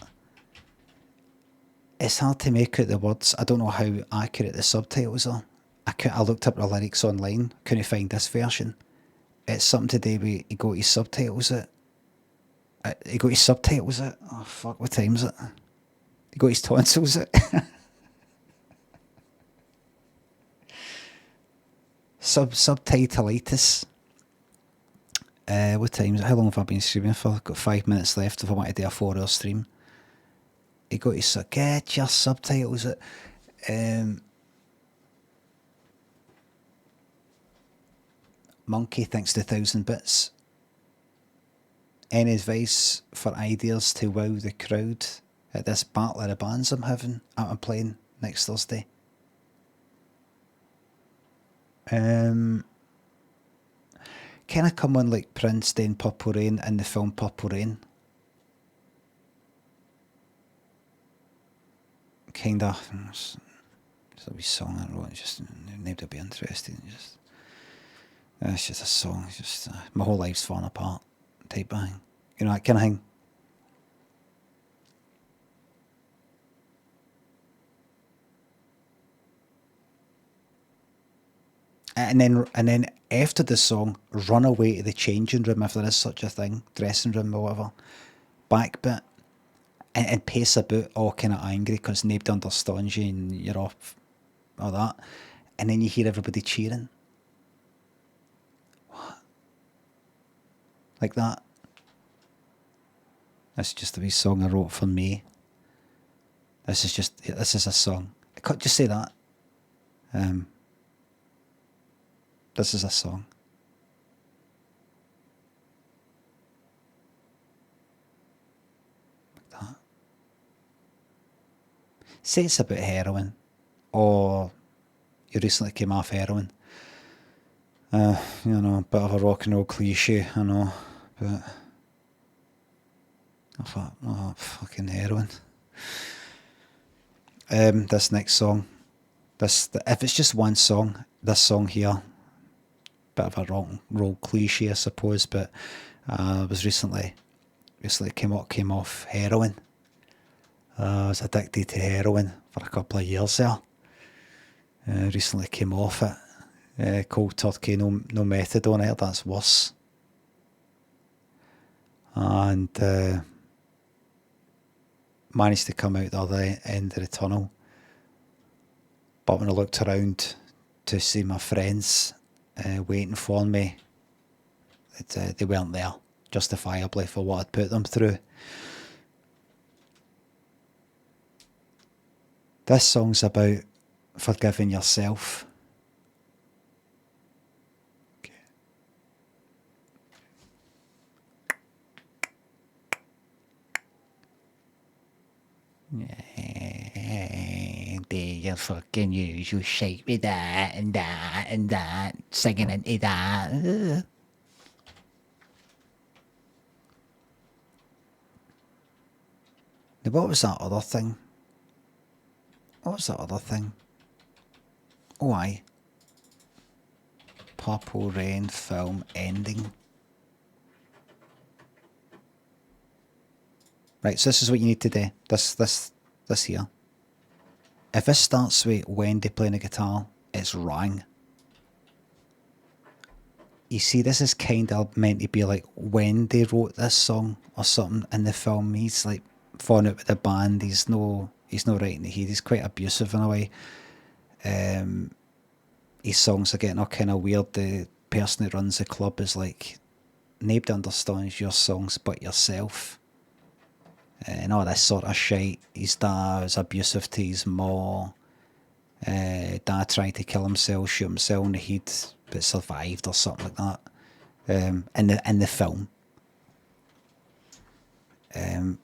A: It's hard to make out the words. I don't know how accurate the subtitles are. I looked up the lyrics online, couldn't find this version. It's something to do with he got his subtitles it. He got his subtitles it. Oh fuck, what time is it? He got his tonsils it. Subtitleitis. What time is it? How long have I been streaming for? I've got 5 minutes left if I want to do a 4-hour stream. He got his get your subtitles it. Monkey thanks to 1,000 bits. Any advice for ideas to wow the crowd at this battle of the bands I'm playing next Thursday? Kind of come on like Prince doing Purple Rain in the film Purple Rain. Kind of. It's a wee song I wrote. Just need to be interested. It's just a song. It's just my whole life's falling apart. Type of thing. You know, that kind of thing. And then after the song, run away to the changing room if there is such a thing, dressing room or whatever, back bit, and pace about all kind of angry because nobody understands you and you're off, all that, and then you hear everybody cheering. What? Like that. That's just a wee song I wrote for me. This is a song. I can't just say that. This is a song. Like that. Say it's about heroin, or you recently came off heroin. You know, a bit of a rock and roll cliche, I know, but I thought, oh, fucking heroin. This next song, if it's just one song, this song here, bit of a rock and roll cliche, I suppose, but I was recently came off heroin. I was addicted to heroin for a couple of years there. Recently came off it. Cold turkey, no methadone. I heard that's worse. And managed to come out the other end of the tunnel. But when I looked around to see my friends waiting for me, they weren't there, justifiably, for what I'd put them through. This song's about forgiving yourself. You fucking usual shake with that and that and that, singing into that. Now, what was that other thing? Oh, aye. Purple Rain film ending. Right, so this is what you need to do. This here. If this starts with Wendy playing a guitar, it's wrong. You see, this is kind of meant to be like Wendy wrote this song or something in the film. He's like falling out with the band. He's no right in the head. He's quite abusive in a way. His songs are getting all kind of weird. The person who runs the club is like, nobody understands your songs but yourself. And all this sort of shit. His dad was abusive to his ma. Dad tried to kill himself, shoot himself in the head, but survived or something like that. In the film. And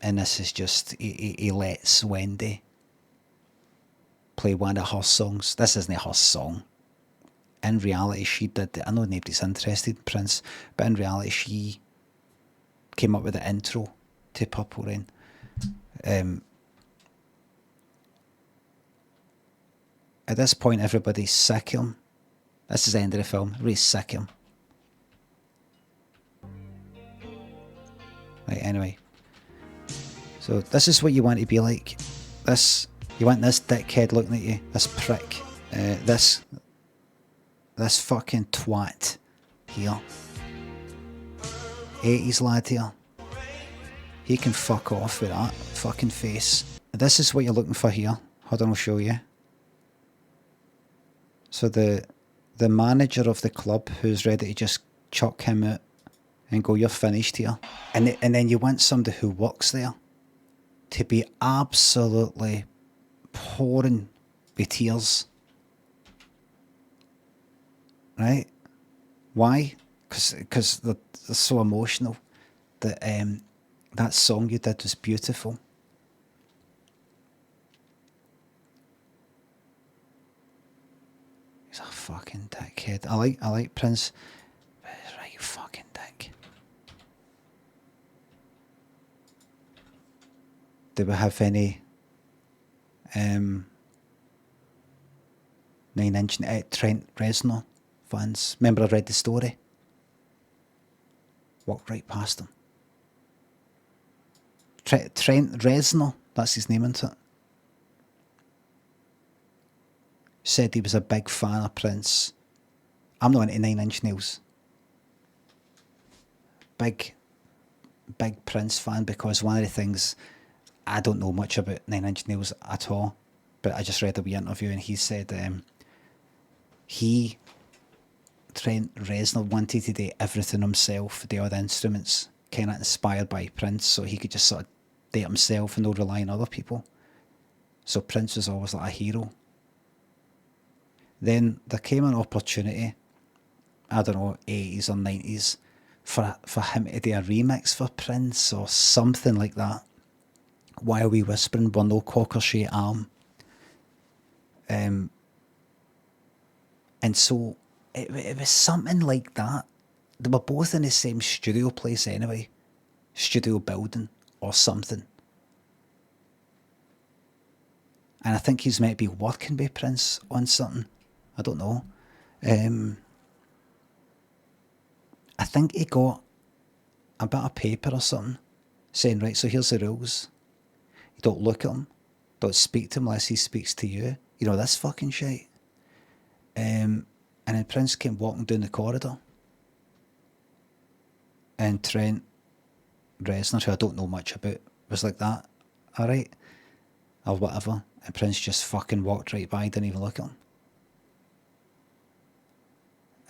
A: this is just, he lets Wendy play one of her songs. This isn't her song. In reality, she did it. I know nobody's interested in Prince, but in reality, she came up with the intro to Purple Rain. At this point, everybody's sick of him. This is the end of the film. Everybody's sick of him. Right, anyway. So this is what you want to be like. You want this dickhead looking at you, this prick, this fucking twat here. 80s lad here. He can fuck off with that fucking face. This is what you're looking for here. Hold on, I'll show you. So the manager of the club who's ready to just chuck him out and go, you're finished here. And then you want somebody who works there to be absolutely pouring with tears. Right? Why? Because they're so emotional. That song you did was beautiful. He's a fucking dickhead. I like Prince, but he's right fucking dick. Do we have any 9-inch Trent Reznor fans? Remember I read the story? Walked right past him. Trent Reznor, that's his name, isn't it? Said he was a big fan of Prince. I'm not into 9-inch nails. Big Prince fan, because one of the things, I don't know much about 9-inch nails at all, but I just read a wee interview and he said Trent Reznor wanted to do everything himself, do all the instruments, kind of inspired by Prince, so he could just sort of do it himself and not rely on other people. So Prince was always like a hero. Then there came an opportunity, I don't know, 80s or 90s, for him to do a remix for Prince or something like that. While We Whispering were no cocker shaped arm. And so it was something like that. They were both in the same studio place anyway. Studio building or something. And I think he's meant to be working with Prince on something. I don't know. I think he got a bit of paper or something saying, right, so here's the rules. You don't look at him. Don't speak to him unless he speaks to you. You know, this fucking shit. And then Prince came walking down the corridor. And Trent Reznor, who I don't know much about, was like that. Alright? Or whatever. And Prince just fucking walked right by, didn't even look at him.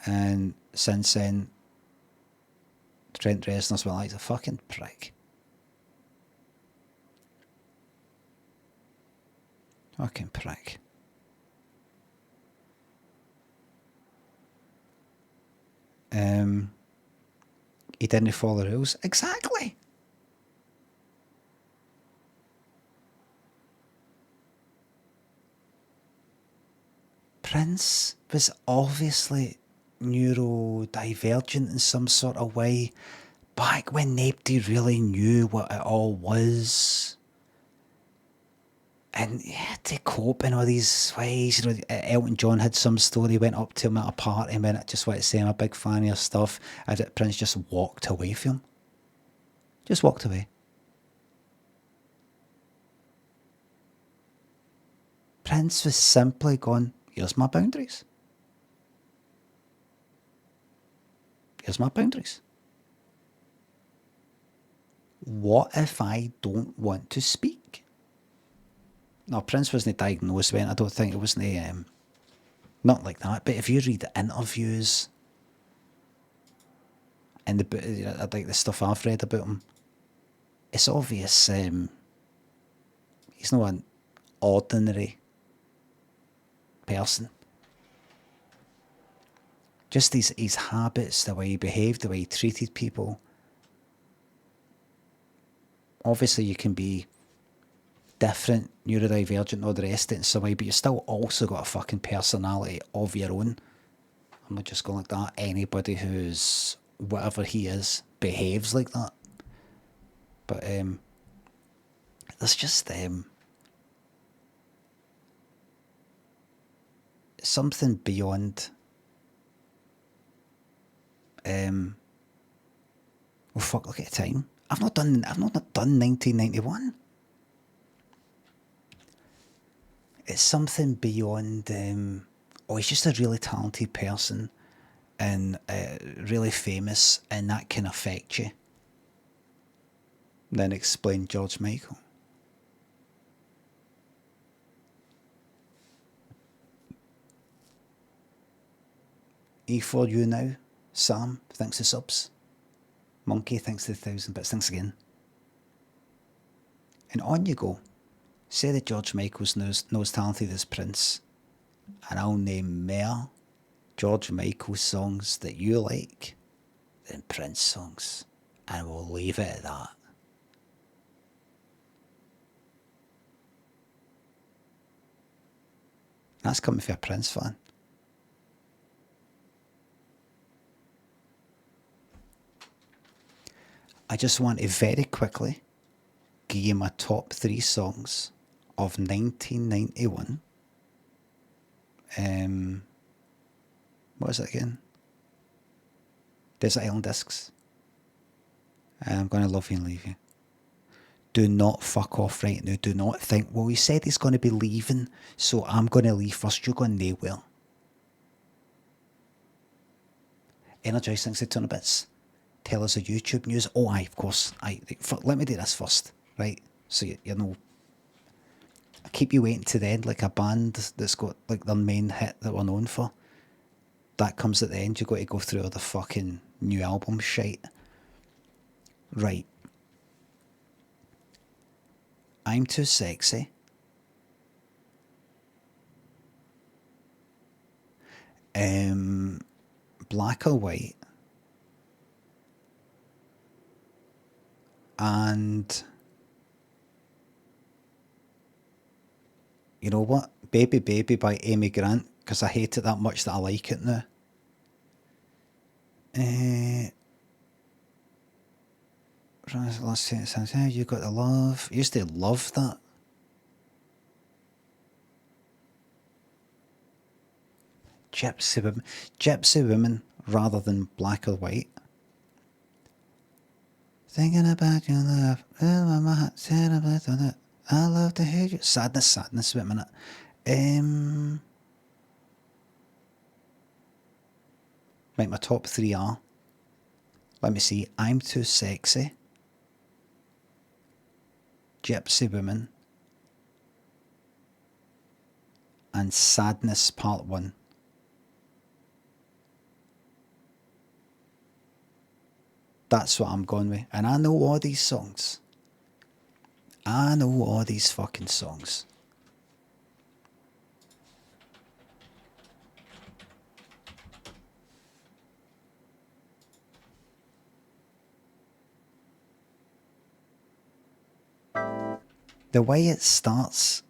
A: And since then, Trent Reznor's been like, he's a fucking prick. Fucking prick. He didn't follow the rules. Exactly. Prince was obviously neurodivergent in some sort of way back when nobody really knew what it all was. And he had to cope in all these ways. You know, Elton John had some story, went up to him at a party and went, just wanted to say I'm a big fan of your stuff. And Prince just walked away from him. Just walked away. Prince was simply gone, here's my boundaries. Here's my boundaries. What if I don't want to speak? No, Prince wasn't diagnosed with it. I don't think it wasn't, not like that. But if you read the interviews and like the stuff I've read about him, it's obvious he's not an ordinary person. Just his habits, the way he behaved, the way he treated people. Obviously, you can be different, neurodivergent, all the rest of it in some way, but you still also got a fucking personality of your own. I'm not just going like that. Anybody who's whatever he is behaves like that. But there's just something beyond oh fuck, look at the time. I've not done 1991. It's something beyond. He's just a really talented person, and really famous, and that can affect you. Then explain George Michael. E for you now. Sam, thanks for subs. Monkey, thanks for the 1,000 bits. Thanks again. And on you go. Say that George Michael's not as talented as Prince, and I'll name more George Michael songs that you like than Prince songs, and we'll leave it at that. That's coming from a Prince fan. I just want to very quickly give you my top 3 songs of 1991. What is it again? Desert Island Discs. I'm going to love you and leave you. Do not fuck off right now. Do not think, well, he said he's going to be leaving, so I'm going to leave first. You're going nowhere. Energize thinks the ton of bits. Tell us the YouTube news. Oh, aye, of course. Aye, let me do this first, right? So you know, I keep you waiting to the end, like a band that's got like their main hit that we're known for. That comes at the end. You got to go through all the fucking new album shite. Right. I'm Too Sexy. Black or White. And you know what? Baby Baby by Amy Grant, because I hate it that much that I like it now. Last sentence, you got the love. I used to love that. Gypsy Women rather than Black or White. Thinking about your love, my heart said about it. I love to hear you. Sadness. Wait a minute. Right, my top 3 are. Let me see. I'm Too Sexy. Gypsy Woman. And Sadness Part 1. That's what I'm going with. And I know all these songs. I know all these fucking songs. The way it starts,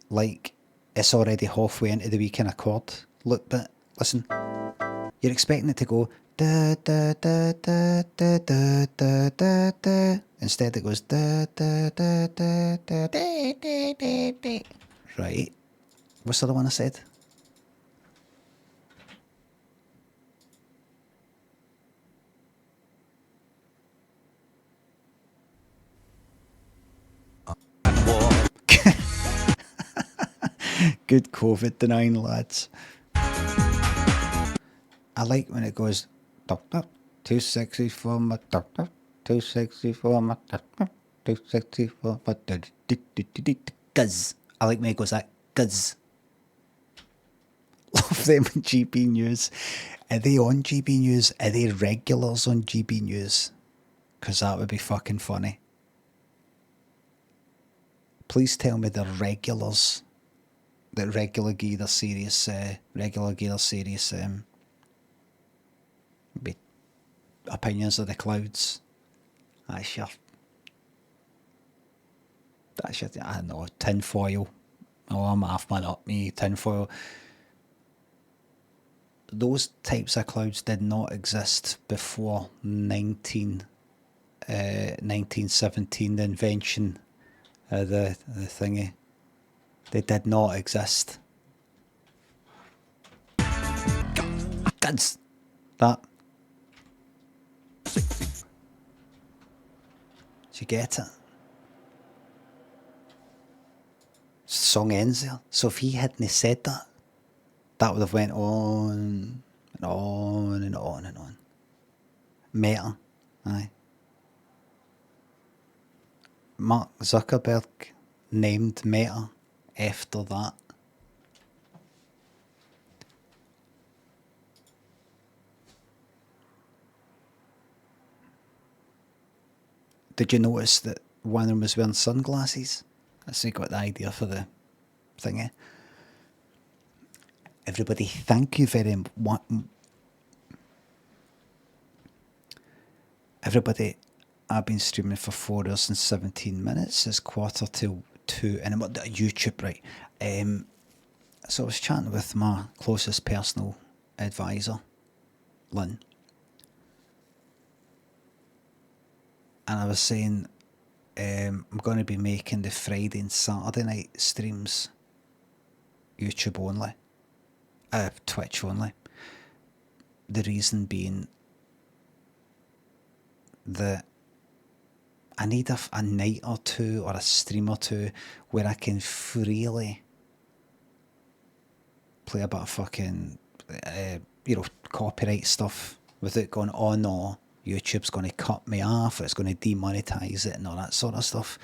A: like it's already halfway into the weekend accord. Look, but listen, you're expecting it to go da da da da da da da da da. Instead, it goes da da da da da da da da da. Right. What's the other one I said? Good COVID denying, lads. I like when it goes doctor, too sexy for my doctor, too sexy for my doctor, too sexy for my guzz. I like when it goes that guzz. Love them on GB News. Are they on GB News? Are they regulars on GB News? Because that would be fucking funny. Please tell me they're regulars. That regular gear their serious, be opinions of the clouds. That's your, I don't know, tinfoil. Oh, I'm half man up me, tinfoil. Those types of clouds did not exist before 1917, the invention of the thingy. They did not exist. Guns. That. you get it? Song ends there. So if he hadn't said that, that would have went on and on and on and on. Meta, aye. Mark Zuckerberg named Meta after that. Did you notice that one of them was wearing sunglasses? That's how you got the idea for the thingy. Everybody, thank you very much. Everybody, I've been streaming for 4 hours and 17 minutes. It's 1:45, and I'm on YouTube, right? So I was chatting with my closest personal advisor, Lynn. And I was saying, I'm going to be making the Friday and Saturday night streams YouTube only. Twitch only. The reason being that I need a night or two or a stream or two where I can freely play a bit of fucking, copyright stuff without going, oh no, YouTube's going to cut me off or it's going to demonetize it and all that sort of stuff.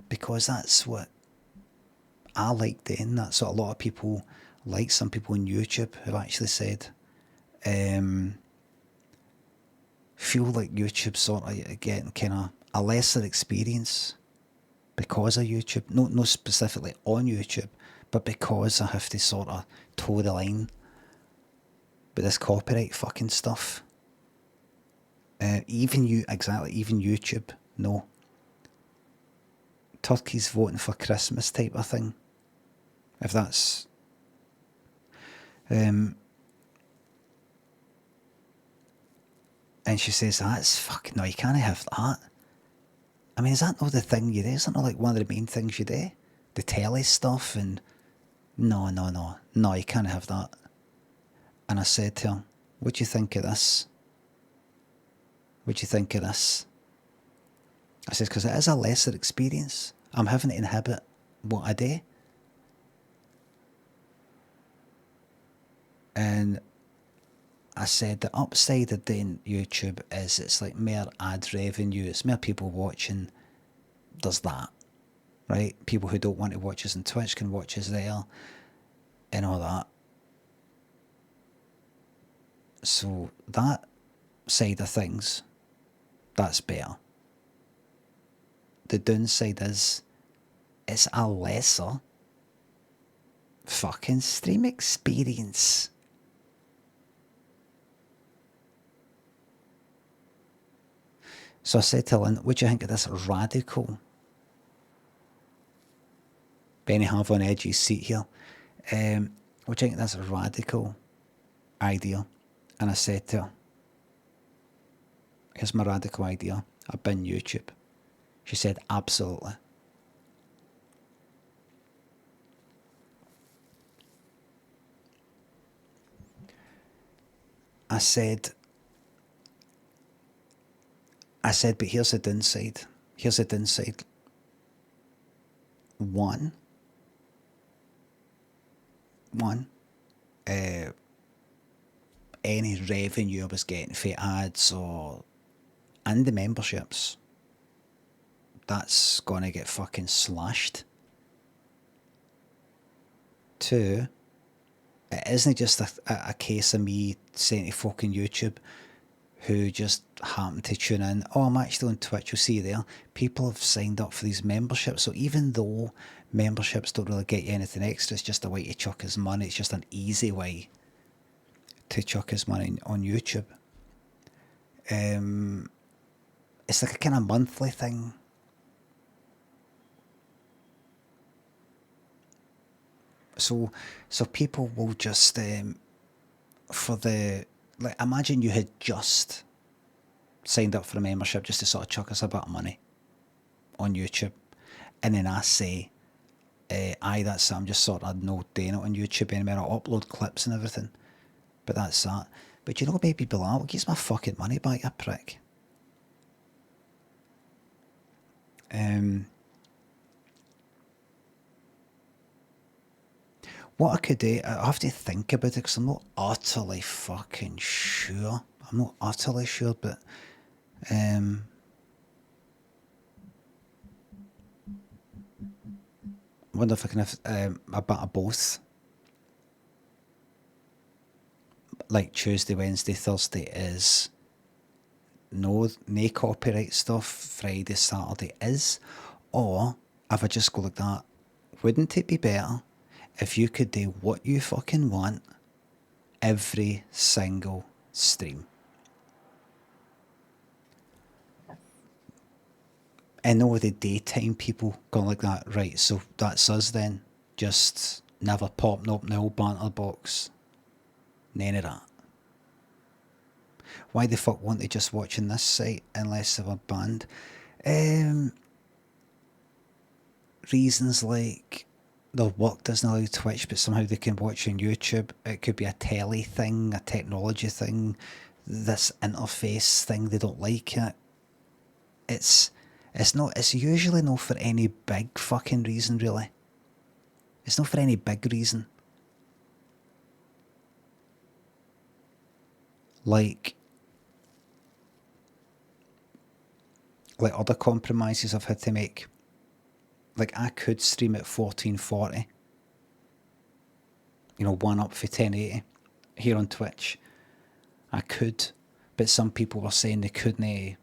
A: Because that's what I like doing. That's what a lot of people like. Some people on YouTube have actually said, feel like YouTube's sort of getting kind of a lesser experience because of YouTube. No specifically on YouTube, but because I have to sort of toe the line with this copyright fucking stuff. Even YouTube, no. Turkey's voting for Christmas type of thing. If that's... and she says, that's fucking... No, you can't have that. I mean, is that not the thing you do? Is that not like one of the main things you do? The telly stuff and... No, you can't have that. And I said to her, what do you think of this? What do you think of this? I said, because it is a lesser experience. I'm having to inhabit what I do. And I said the upside of doing YouTube is it's like more ad revenue, it's more people watching. There's that, right? People who don't want to watch us on Twitch can watch us there and all that. So that side of things, that's better. The downside is it's a lesser fucking stream experience. So I said to Lynn, what do you think of this radical? Benny Harvey on edge of his seat here. What do you think of this radical idea? And I said to her, here's my radical idea. I've been YouTube. She said, absolutely. I said, but here's the downside. Here's the downside. One, any revenue I was getting for ads and the memberships, that's gonna get fucking slashed. Two, it isn't just a case of me saying to fucking YouTube who just happen to tune in, oh, I'm actually on Twitch, you'll see there. People have signed up for these memberships, so even though memberships don't really get you anything extra, it's just a way to chuck his money, it's just an easy way to chuck his money on YouTube. It's like a kind of monthly thing. So people will just, for the, like, imagine you had just signed up for a membership just to sort of chuck us a bit of money on YouTube. And then I say, that's it, I'm just sort of not doing it on YouTube anymore. I'll upload clips and everything. But that's that. But you know, baby Bilal, gives my fucking money back, you prick. What I could do, I have to think about it because I'm not utterly fucking sure. I'm not utterly sure, but I wonder if I can have a bit of both. Like Tuesday, Wednesday, Thursday is no copyright stuff. Friday, Saturday is. Or if I just go like that, wouldn't it be better if you could do what you fucking want every single stream? I know the daytime people going like that, right, so that's us then. Just never popping up in the old banter box. None of that. Why the fuck weren't they just watching this site unless they were banned? Reasons like their work doesn't allow Twitch, but somehow they can watch on YouTube. It could be a telly thing, a technology thing, this interface thing, they don't like it. It's usually not for any big fucking reason, really. It's not for any big reason. Like other compromises I've had to make. Like, I could stream at 1440. You know, one up for 1080 here on Twitch. I could, but some people were saying they couldn't.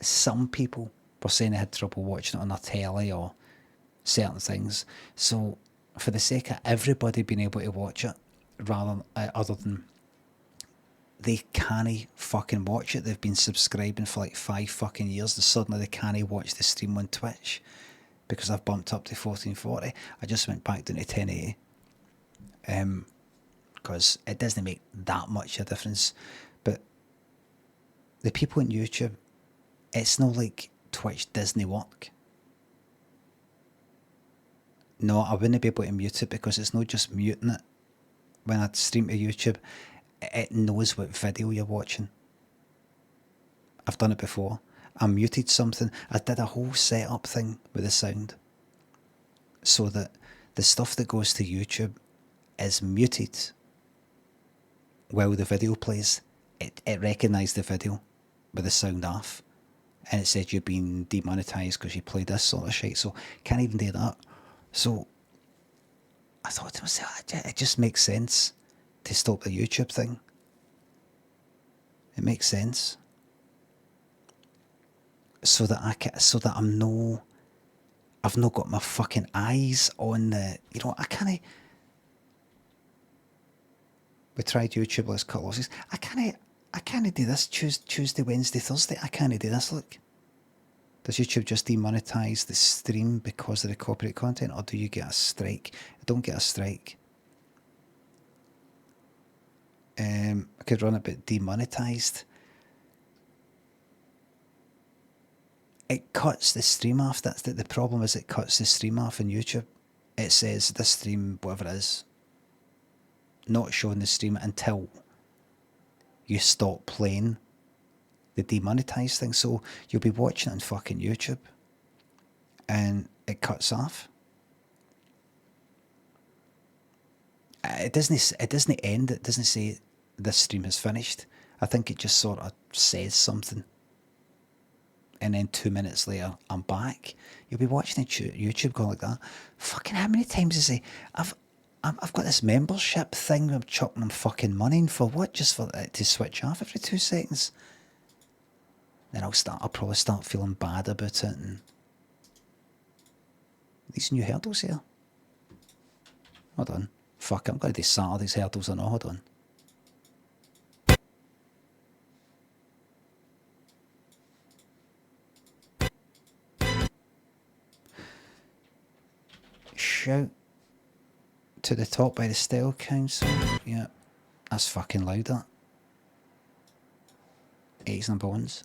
A: Some people were saying they had trouble watching it on their telly or certain things. So, for the sake of everybody being able to watch it, rather other than they can't fucking watch it. They've been subscribing for like 5 fucking years. And suddenly they can't watch the stream on Twitch because I've bumped up to 1440. I just went back down to 1080. Because it doesn't make that much a difference. But the people on YouTube, it's not like Twitch Disney work. No, I wouldn't be able to mute it because it's not just muting it. When I stream to YouTube, it knows what video you're watching. I've done it before. I muted something. I did a whole setup thing with the sound so that the stuff that goes to YouTube is muted while the video plays. It recognised the video with the sound off, and it said you've been demonetised because you played this sort of shit. So can't even do that. So I thought to myself, it just makes sense to stop the YouTube thing. It makes sense. So that I've not got my fucking eyes on the, you know, I can't. We tried YouTube, let's cut losses. I can't do this Tuesday, Wednesday, Thursday. I can't do this, look. Does YouTube just demonetize the stream because of the copyright content, or do you get a strike? I don't get a strike. I could run it, but demonetized. It cuts the stream off. That's the problem. Is it cuts the stream off on YouTube? It says this stream, whatever it is, not showing the stream until you stop playing the demonetized thing. So you'll be watching it on fucking YouTube, and it cuts off. It doesn't end. It doesn't say this stream is finished. I think it just sort of says something, and then 2 minutes later I'm back. You'll be watching YouTube going like that. Fucking how many times is it? I've got this membership thing. I'm chucking them fucking money in for what? Just for it to switch off every 2 seconds. Then I'll probably start feeling bad about it. And these new hurdles here. Hold on. Fuck, I'm going to do Saturday's hurdles or not. Hold on. Shout to the top by the Style Council. Yeah, that's fucking loud, that. 8's number ones.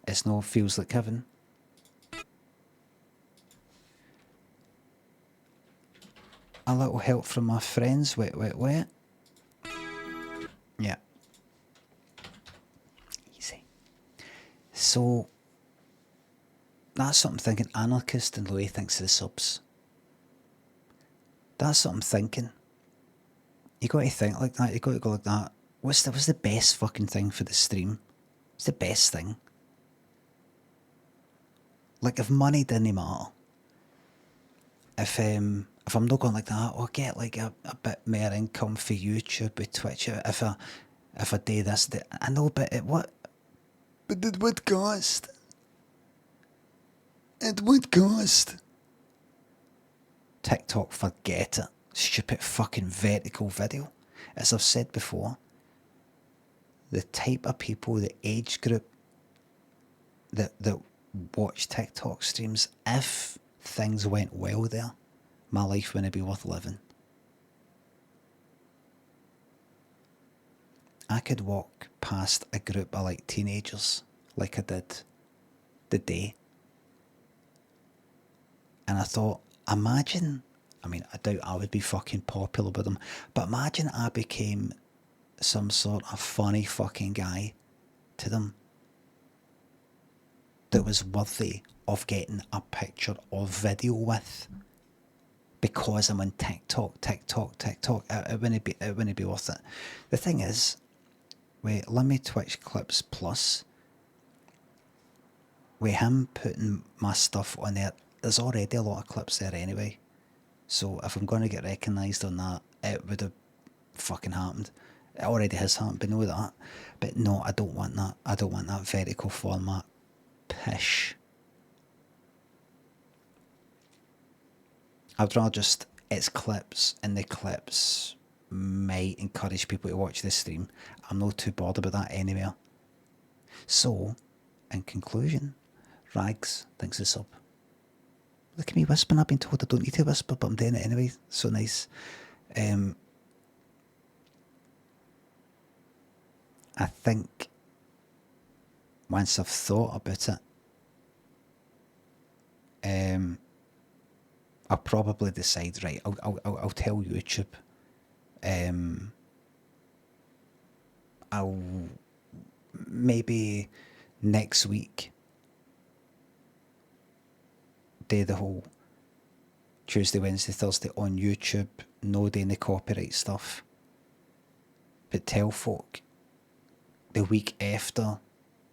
A: It's no feels like heaven. A little help from my friends. Wait. Yeah. Easy. So that's what I'm thinking. Anarchist and Louis thinks of the subs. That's what I'm thinking. You got to think like that. You got to go like that. What's the best fucking thing for the stream? What's the best thing? Like, if money didn't matter, if I'm not going like that, I'll get like a bit more income for YouTube with Twitch. If I do this, I know, but it would cost. It would cost. TikTok, forget it. Stupid fucking vertical video. As I've said before, the type of people, the age group that watch TikTok streams, if things went well there, my life wouldn't be worth living. I could walk past a group of like teenagers, like I did the day, and I thought, imagine, I mean, I doubt I would be fucking popular with them, but imagine I became some sort of funny fucking guy to them that was worthy of getting a picture or video with, because I'm on TikTok. It wouldn't be worth it. The thing is, with Limmy Twitch Clips Plus, with him putting my stuff on there, there's already a lot of clips there anyway. So if I'm going to get recognised on that, it would have fucking happened. It already has happened, but know that. But no, I don't want that. I don't want that vertical format. Pish. I'd rather just, it's clips, and the clips might encourage people to watch this stream. I'm not too bothered about that anywhere. So, in conclusion, Rags thinks it's up. Look at me whispering. I've been told I don't need to whisper, but I'm doing it anyway. So nice. I think once I've thought about it, I'll probably decide, right, I'll tell YouTube. I'll maybe next week do the whole Tuesday, Wednesday, Thursday on YouTube, no doing the copyright stuff, but tell folk the week after,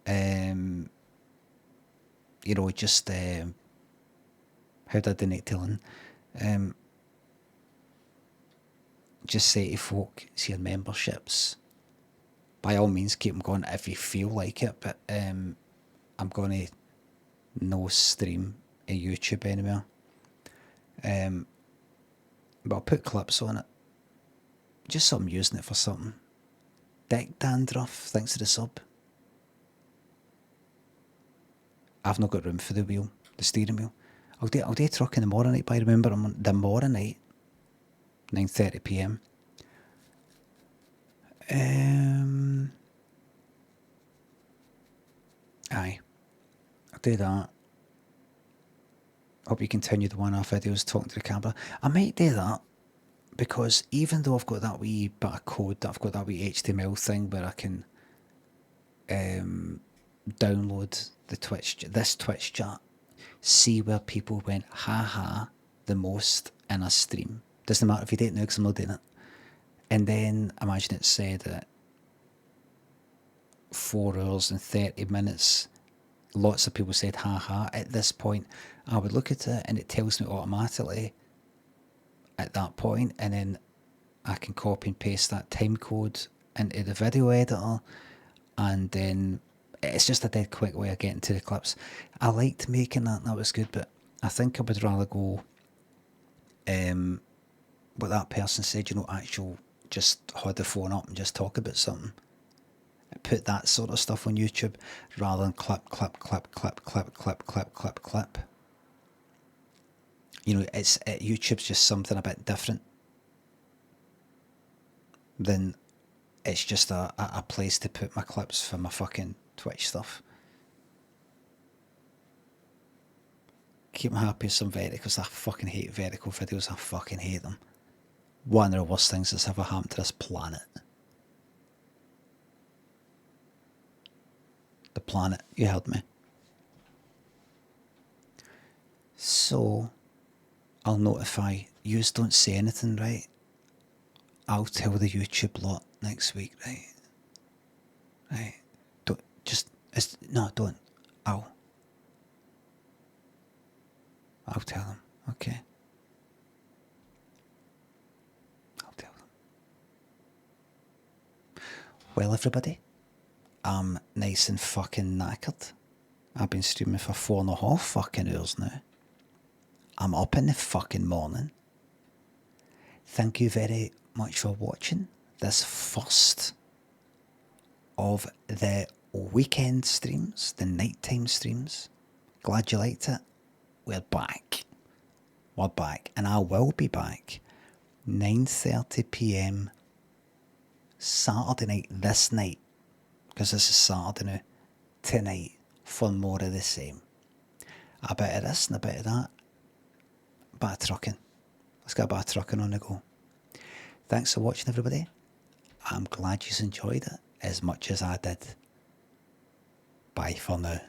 A: you know, just how did I donate to Lynn? Just say to folk, see your memberships, by all means keep them going if you feel like it, but I'm going to no stream a YouTube anywhere. But I'll put clips on it, just so I'm using it for something. Dick Dandruff, thanks to the sub. I've not got room for the wheel, the steering wheel. I'll do a truck in the morning night, but I remember I'm on the morning night, 9:30 PM. Aye, I'll do that. Hope you continue the one-off videos talking to the camera. I might do that, because even though I've got that wee bit of code, I've got that wee HTML thing where I can download this Twitch chat, see where people went ha the most in a stream. Doesn't matter if you didn't know, because I'm not doing it. And then imagine it said that 4 hours and 30 minutes, lots of people said ha. At this point, I would look at it and it tells me automatically at that point, and then I can copy and paste that time code into the video editor, and then it's just a dead quick way of getting to the clips. I liked making that was good, but I think I would rather go what that person said, you know, actual just hold the phone up and just talk about something. Put that sort of stuff on YouTube rather than clip. You know, YouTube's just something a bit different than it's just a place to put my clips for my fucking Twitch stuff. Keep them happy with some verticals. I fucking hate vertical videos. I fucking hate them. One of the worst things that's ever happened to this planet.
B: the planet. You heard me. So, I'll notify. Yous don't say anything, right? I'll tell the YouTube lot next week, right? Right. Don't don't. I'll tell them, okay? I'll tell them. Well, everybody, I'm nice and fucking knackered. I've been streaming for 4.5 fucking hours now. I'm up in the fucking morning. Thank you very much for watching this first of the weekend streams, the nighttime streams. Glad you liked it. We're back. We're back. And I will be back 9:30 p.m. Saturday night, this night, because this is Saturday now, tonight, for more of the same. A bit of this and a bit of that. A bit of trucking. Let's get a bit of trucking on the go. Thanks for watching, everybody. I'm glad you enjoyed it as much as I did. Bye for now.